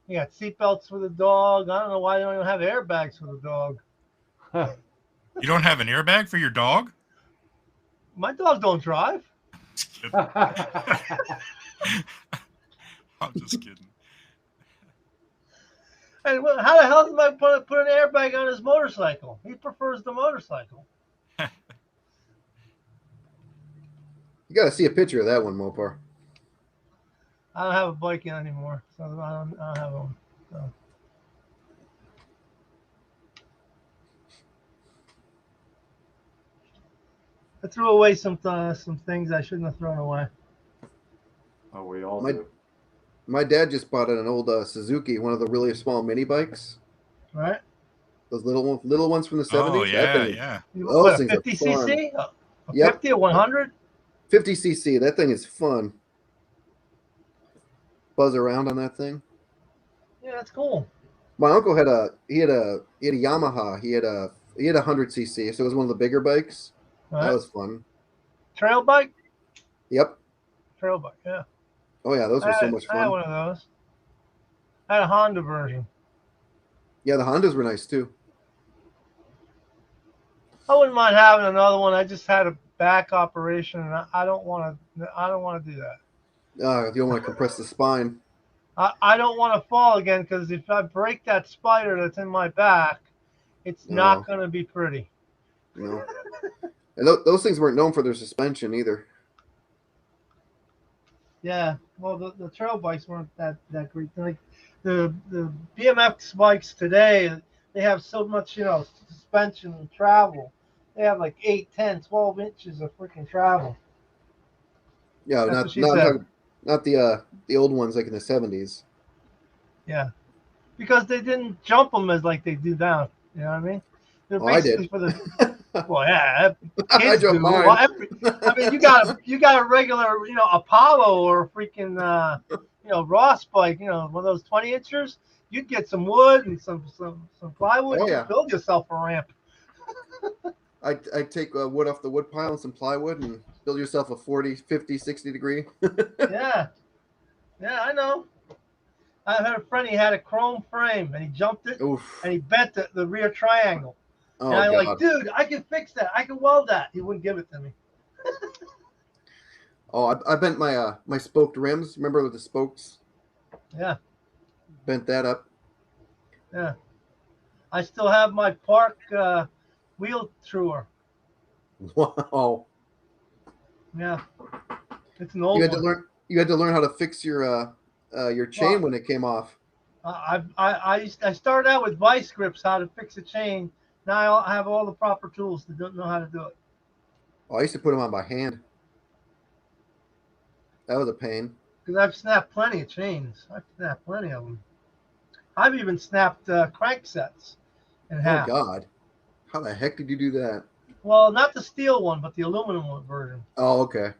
You got seatbelts for the dog. I don't know why they don't even have airbags for the dog. You don't have an airbag for your dog? My dog don't drive. Just kidding. I'm just kidding. And how the hell am I put an airbag on his motorcycle? He prefers the motorcycle. You got to see a picture of that one, Mopar. I don't have a bike anymore, so I don't have one. So. I threw away some things I shouldn't have thrown away. Oh, we all My- do. My dad just bought an old Suzuki, one of the really small mini bikes. Right? Those little ones from the 70s. Oh, That yeah, thing- yeah. Those What, a things are 50 fun. cc? A Yep. 50 or 100? 50cc. That thing is fun. Buzz around on that thing. Yeah, that's cool. My uncle had a Yamaha. He had a 100cc, so it was one of the bigger bikes. Right? That was fun. Trail bike? Yep. Trail bike, yeah. Oh yeah, those were so much I had fun. one of those. I had a Honda version. Yeah, the Hondas were nice too. I wouldn't mind having another one. I just had a back operation, and I don't want to do that. You don't want to compress the spine. I don't want to fall again, because if I break that spider that's in my back, it's No. not going to be pretty. You know. And those things weren't known for their suspension either. Yeah, well, the trail bikes weren't that great. Like the BMX bikes today, they have so much, suspension and travel. They have like 8, 10, 12 inches of freaking travel. Yeah, That's what not she not I'm said. talking, not the old ones like in the 70s. Yeah, because they didn't jump them as like they do now. You know what I mean? They're Oh, I basically did. for the. Well, yeah, I kids jumped do. mine. Well, I mean, you got a regular, Apollo or a freaking, Ross bike. One of those 20-inchers. You'd get some wood and some plywood. Oh, and yeah. build yourself a ramp. I take wood off the wood pile and some plywood and build yourself a 40, 50, 60 degree. Yeah, I know. I had a friend. He had a chrome frame and he jumped it Oof. and he bent the rear triangle. Oh, And I'm God. like, dude, I can fix that. I can weld that. He wouldn't give it to me. Oh, I bent my my spoked rims. Remember with the spokes? Yeah. Bent that up. Yeah. I still have my park wheel truer. Wow. Yeah. It's an old You had one. to learn. You had to learn how to fix your chain Well, when it came off. I started out with vice grips, how to fix a chain. Now I have all the proper tools to know how to do it. Oh, I used to put them on by hand. That was a pain. Because I've snapped plenty of chains. I've snapped plenty of them. I've even snapped crank sets in Oh half. God, how the heck did you do that? Well, not the steel one, but the aluminum one version. Oh, okay.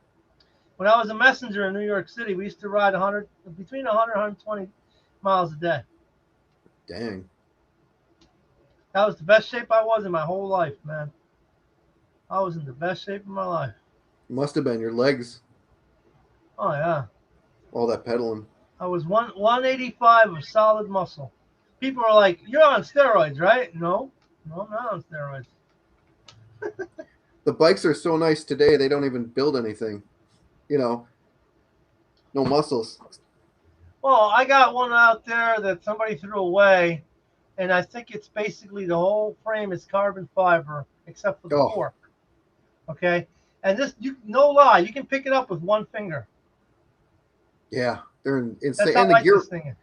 When I was a messenger in New York City, we used to ride between 100 and 120 miles a day. Dang. That was the best shape I was in my whole life, man. I was in the best shape of my life. Must have been your legs. Oh yeah. All that pedaling. I was 185 of solid muscle. People are like, "You're on steroids, right?" No, I'm not on steroids. The bikes are so nice today. They don't even build anything. No muscles. Well, I got one out there that somebody threw away, and I think it's basically the whole frame is carbon fiber except for the Oh. fork. Okay, and this, no lie, you can pick it up with one finger. Yeah, they're That's insane. how And the light gear this thing is.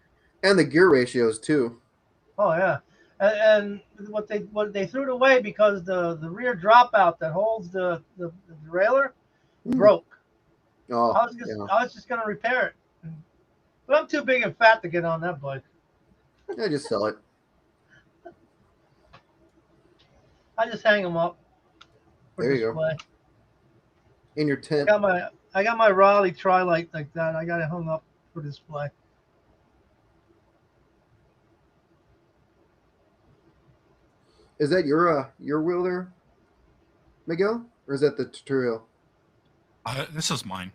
and the gear ratios too. Oh yeah, and what they threw it away because the rear dropout that holds the derailleur broke. Oh, I yeah. was just gonna repair it, but I'm too big and fat to get on that bike. Yeah, just sell it. I just hang them up for There you go. display. In your tent. I got my Raleigh Tri-Light like that. I got it hung up for display. Is that your wheel there, Miguel, or is that the tutorial? This is mine.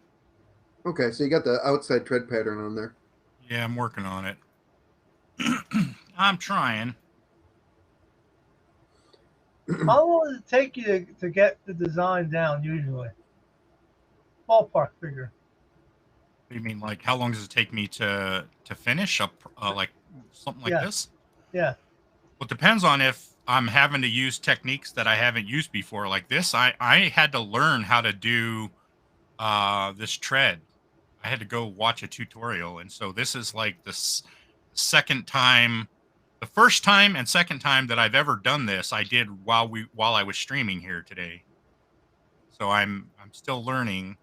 Okay, so you got the outside tread pattern on there. Yeah, I'm working on it. I'm trying. How long does it take you to get the design down usually? Ballpark figure. You mean like how long does it take me to finish up like something like Yeah. this? Yeah. Well, it depends on if I'm having to use techniques that I haven't used before, like this. I had to learn how to do this tread. I had to go watch a tutorial, and so this is like the second time, the first time and second time that I've ever done this. I did while I was streaming here today. So I'm still learning.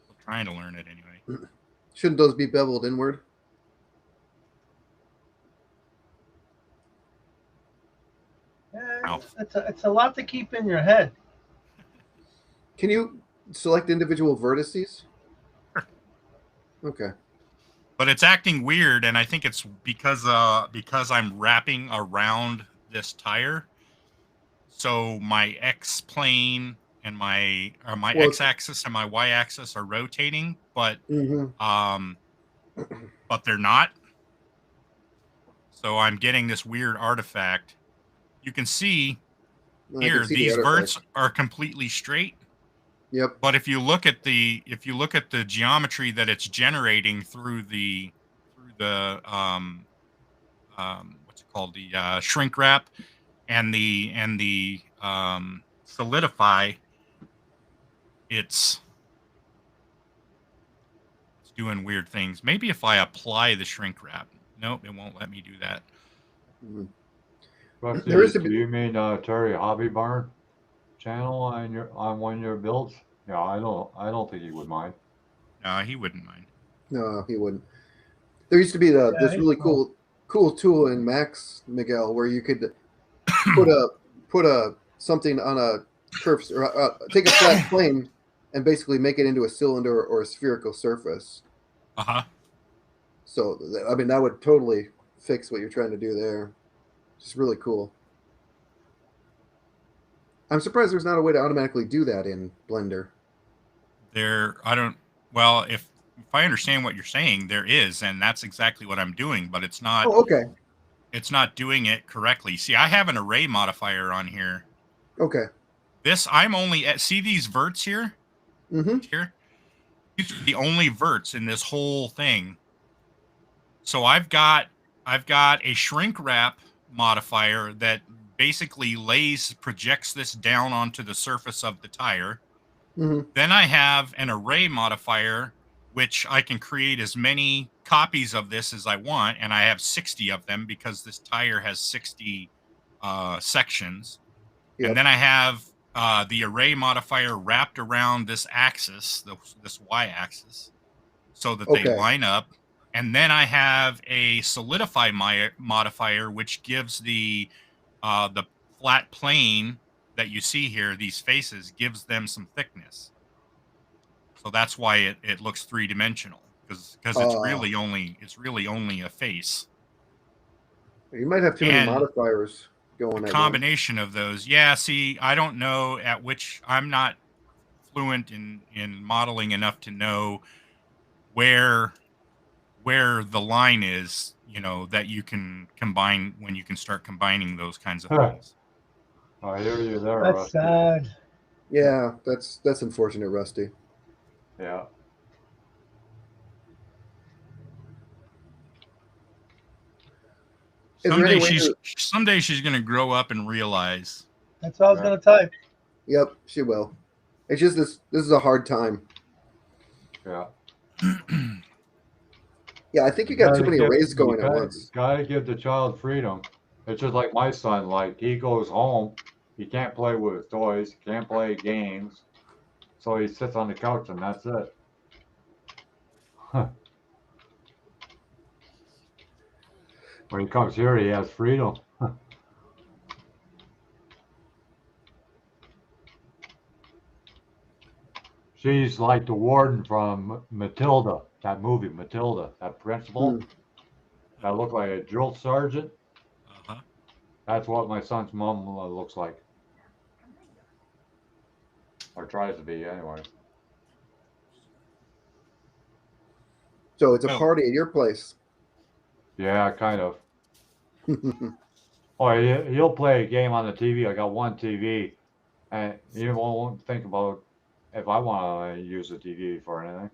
Still trying to learn it anyway. Shouldn't those be beveled inward? Yeah, Ow. it's a lot to keep in your head. Can you select individual vertices? Sure. Okay. But it's acting weird, and I think it's because I'm wrapping around this tire. So my X plane and my Well, X axis and my Y axis are rotating, but mhm. but they're not. So I'm getting this weird artifact. You can see I can here see the these artifact. verts are completely straight. Yep. But if you look at the geometry that it's generating through the what's it called, the shrink wrap and the solidify, it's doing weird things. Maybe if I apply the shrink wrap. Nope, it won't let me do that. Mhm. Rusty, There is a do you mean Terry Hobby Barn channel on one of your builds? Yeah, I don't think he would mind. No, he wouldn't mind. No, he wouldn't. There used to be Yeah, this he's really cool. cool tool in Max, Miguel, where you could put a something on a curve or take a flat plane and basically make it into a cylinder or a spherical surface. Uh-huh. So I mean that would totally fix what you're trying to do there. Just really cool. I'm surprised there's not a way to automatically do that in Blender. Well, if I understand what you're saying, there is, and that's exactly what I'm doing, but it's not Oh, okay. doing it correctly. See, I have an array modifier on here. Okay. I'm only at, see these verts here? Mm-hmm. Here? These are the only verts in this whole thing. So I've got a shrink wrap modifier that basically projects this down onto the surface of the tire. Mm-hmm. Then I have an array modifier, which I can create as many copies of this as I want, and I have 60 of them because this tire has 60 sections. Yep. And then I have the array modifier wrapped around this axis, this y-axis, so that they Okay. line up. And then I have a solidify modifier, which gives the flat plane that you see here, these faces, gives them some thickness. So that's why it looks three-dimensional, because it's really only a face. You might have too many And modifiers going a at once. combination of those. Yeah, see, I don't know at which, I'm not fluent in modeling enough to know where the line is, that you can combine when you can start combining those kinds of Huh. things. I hear you there, That's Rusty. sad. Yeah, that's unfortunate, Rusty. Yeah. Is there any way Someday she's gonna grow up and realize. That's what I was gonna type. Yep, she will. It's just this is a hard time. Yeah. Yeah, I think you got too many arrays going at once. Gotta give the child freedom. It's just like my son, like he goes home, he can't play with his toys, can't play games. So he sits on the couch and that's it. Huh. When he comes here, he has freedom. She's like the warden from Matilda, that movie, Matilda, that principal. That looked like a drill sergeant. That's what my son's mom looks like. Or tries to be, anyway. So it's a Oh. party at your place. Yeah, kind of. Oh, he'll play a game on the TV. I got one TV, and he won't think about if I want to use the TV for anything.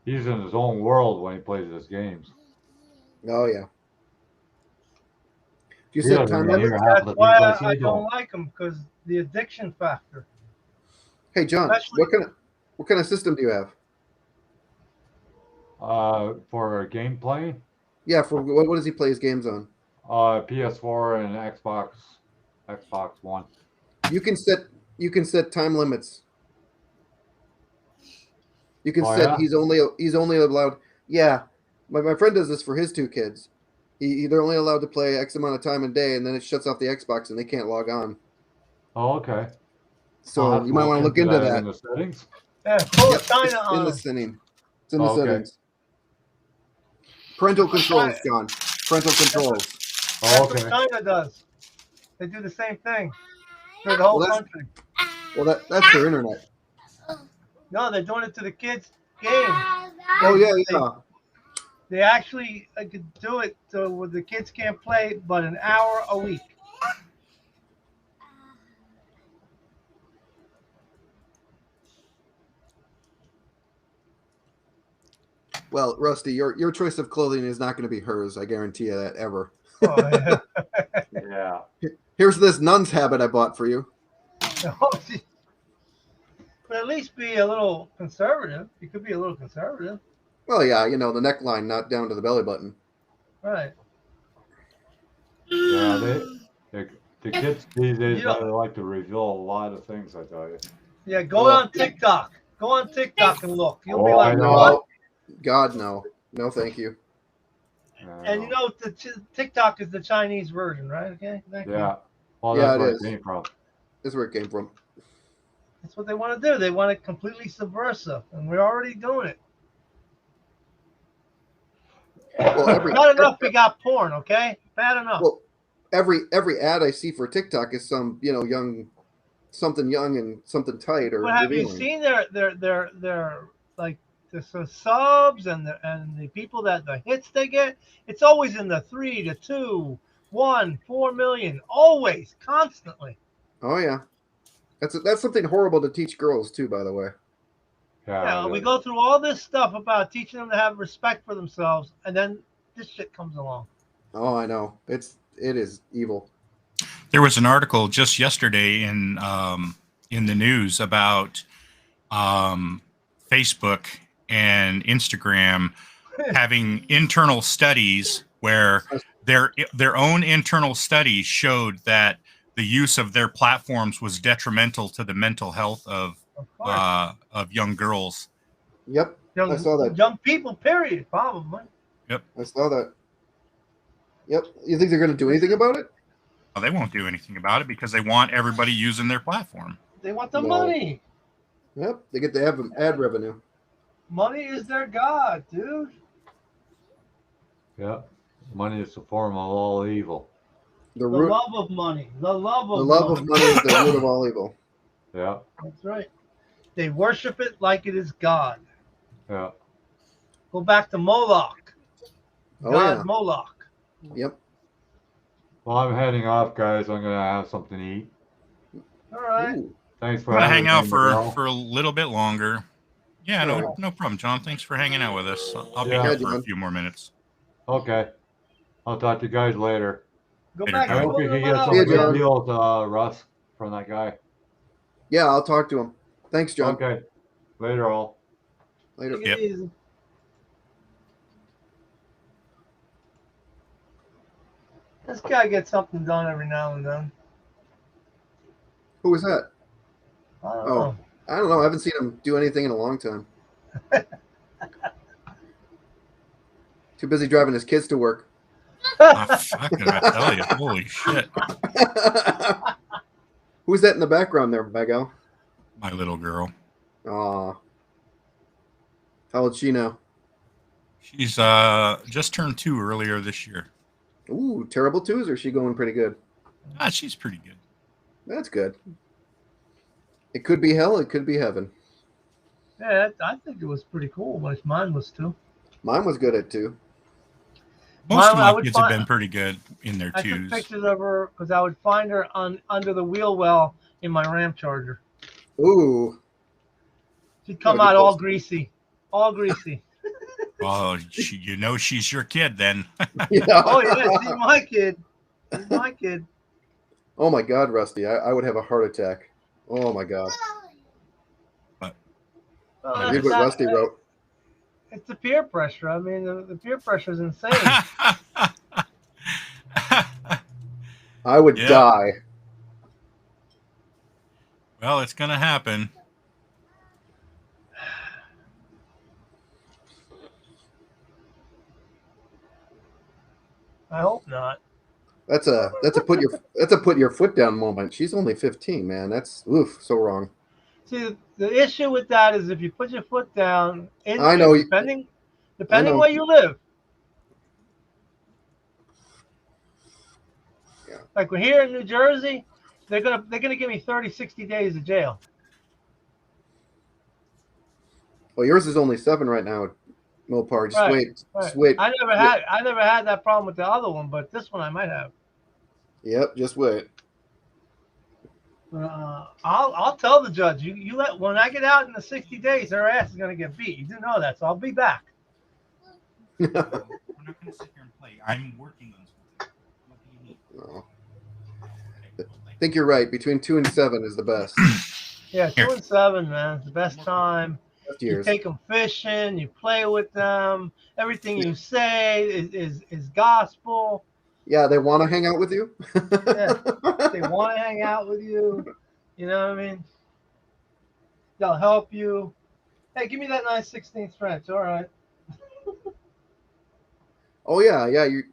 He's in his own world when he plays his games. Oh yeah. Do you He set doesn't time even hear limits? half That's the why things I I say to don't him. like them, because the addiction factor. Hey John, Especially- what kind of system do you have? For gameplay, Yeah, for what does he play his games on? PS4 and Xbox One. You can set time limits. You can Oh, set yeah? he's only allowed. Yeah, my friend does this for his two kids. They're only allowed to play X amount of time a day, and then it shuts off the Xbox, and they can't log on. Oh, okay. I'll So have you might want to look into that. in the settings. Yeah, pull Yep, a China it's in on the 'em. setting. It's in the Oh, okay. settings. Parental controls, John. Parental controls. Oh, That's okay. what China does. They do the same thing for the whole Well, that's- country. Well, that's their internet. No, they're doing it to the kids' games. Oh yeah, yeah. They actually could do it so where the kids can't play but an hour a week. Well, Rusty, your choice of clothing is not going to be hers. I guarantee you that ever. Oh, yeah. Yeah. Here's this nun's habit I bought for you. Oh, gee. But at least be a little conservative. You could be a little conservative. Well, yeah, the neckline not down to the belly button. Right. Yeah, the kids these days Yeah. they like to reveal a lot of things, I tell you. Yeah, go Well- on TikTok. Go on TikTok and look. You'll be Oh, I like, know. what? No, God, no. No, thank you. And you know, TikTok is the Chinese version, right? Okay. Thank you. Yeah. Well, Yeah, that's it where is. it came from. This is where it came from. That's what they want to do. They want it completely subversive, and we're already doing it. Well, every Not enough we got porn, okay? Bad enough. well, every ad I see for TikTok is some something young and something tight or But have you revealing. seen their like the subs and the people that the hits they get? It's always in the 3 to 2, 1, 4 million, always, constantly. Oh yeah, that's something horrible to teach girls too. By the way. Yeah, it we is. go through all this stuff about teaching them to have respect for themselves, and then this shit comes along. Oh, I know. It is evil. There was an article just yesterday in the news about Facebook and Instagram having internal studies where their own internal studies showed that the use of their platforms was detrimental to the mental health Of course. of young girls. Yep, young, I saw that. Young people, period, probably. I saw that. Yep. You think they're going to do anything about it? Well, they won't do anything about it because they want everybody using their platform. They want the No. money. Yep. They get to have ad revenue. Money is their god, dude. Yeah. Money is the form of all evil. The The root, love of money. The love the of love money. of money is the root of all evil. Yeah. That's right. They worship it like it is God. Yeah. Go back to Moloch. Oh God yeah. Moloch. Yep. Well, I'm heading off, guys. I'm gonna have something to eat. All right. Ooh. Thanks for I'm gonna hang out having me, Miguel. for a little bit longer. Yeah, Sure. no problem, John. Thanks for hanging out with us. I'll be Yeah. here Yeah, for a John. few more minutes. Okay. I'll talk to you guys later. Go Later, back John. I and hope you pull can them get out. some Yeah, good John. deals, Russ, from that guy. Yeah, I'll talk to him. Thanks, John. Okay. Later, all. Later. Take Yep. it easy. This guy gets something done every now and then. Who was that? I don't Oh. know. I don't know. I haven't seen him do anything in a long time. Too busy driving his kids to work. Ah, fucking, I tell you, holy shit, Who's that in the background there, Miguel? my little girl. Aw. How old's she now? She's just turned 2 earlier this year. Ooh, terrible twos, or is she going pretty good? She's pretty good. That's good. It could be hell. It could be heaven. Yeah, I think it was pretty cool. Like mine was too. Mine was good at 2. Most of I my would kids have find- been pretty good in their I took twos. pictures of her because I would find her under the wheel well in my Ram Charger. Ooh. She'd come Gotta out get all those. greasy, all greasy. Oh, you know she's your kid then. Yeah. Oh yeah, she's my kid. She's my kid. Oh my God, Rusty, I would have a heart attack. Oh my God. Well, Read what Rusty wrote. It's the peer pressure. I mean, the peer pressure is insane. I would Yeah. die. Well, it's gonna happen. I hope not. That's a put your foot down moment. She's only 15, man. That's so wrong. See, the issue with that is if you put your foot down, I know. depending know. where you live. Yeah. Like we're here in New Jersey, they're gonna give me 30, 60 days of jail. Well, yours is only 7 right now, Mopar. Just Right, wait. right. Just wait. I never had that problem with the other one, but this one I might have. Yep, just wait. I'll tell the judge. You let when I get out in the 60 days, her ass is gonna get beat. You do know that, so I'll be back. We're not gonna sit here and play. I'm working on something. What do you need? No. I think you're right. Between 2 and 7 is the best. Yeah, 2 and 7, man, it's the best time. Best You years. take them fishing, you play with them. Everything you say is gospel. Yeah, they want to hang out with you. Yeah. They want to hang out with you. You know what I mean? They'll help you. Hey, give me that nice 16th French. All right. Oh yeah.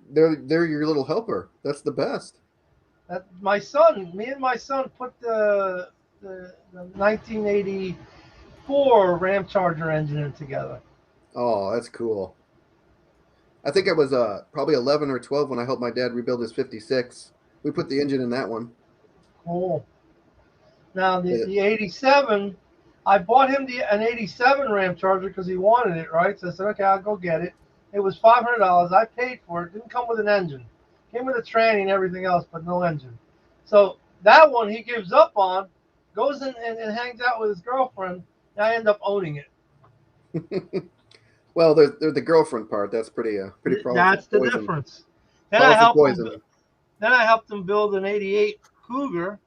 They're your little helper. That's the best. Me and my son put the 1984 Ram Charger engine in together. Oh, that's cool. I think I was probably 11 or 12 when I helped my dad rebuild his 56. We put the engine in that one. Cool. Now the 87, I bought him an 87 Ram Charger because he wanted it, right? So I said, okay, I'll go get it. It was $500. I paid for it. Didn't come with an engine. Came with a tranny and everything else, but no engine. So that one he gives up on, goes in and hangs out with his girlfriend. And I end up owning it. Well, there's the girlfriend part. That's pretty powerful. That's the poison. difference. Then I helped him build an 88 Cougar.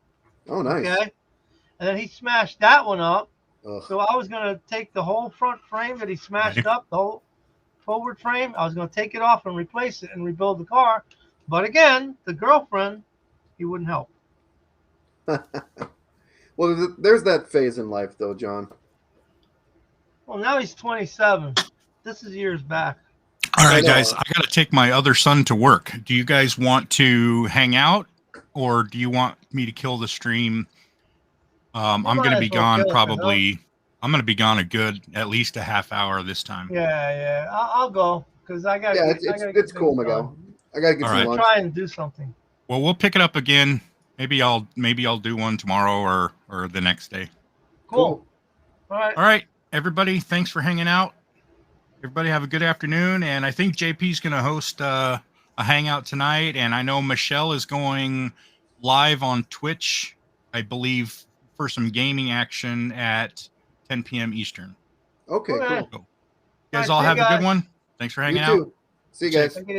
Oh, nice. Okay. And then he smashed that one up. Ugh. So I was going to take the whole front frame that he smashed up, the whole forward frame. I was going to take it off and replace it and rebuild the car. But again, the girlfriend, he wouldn't help. Well, there's that phase in life, though, John. Well, now he's 27. This is years back. All right, I know. guys, I got to take my other son to work. Do you guys want to hang out, or do you want me to kill the stream? I'm might going to be as well gone kill it, probably. I'm going to be gone at least a half hour this time. Yeah. I'll go because I got. Yeah, it's cool, Miguel. I gotta get All some right. lunch. Try and do something. Well, we'll pick it up again. Maybe I'll do one tomorrow or the next day. Cool. All right. All right, everybody. Thanks for hanging out. Everybody have a good afternoon. And I think JP's going to host a hangout tonight. And I know Michelle is going live on Twitch, I believe, for some gaming action at 10 p.m. Eastern. Okay, Okay. cool. You guys All all right, have see a you good guys. one. Thanks for hanging You out. too. See you guys. Take it easy.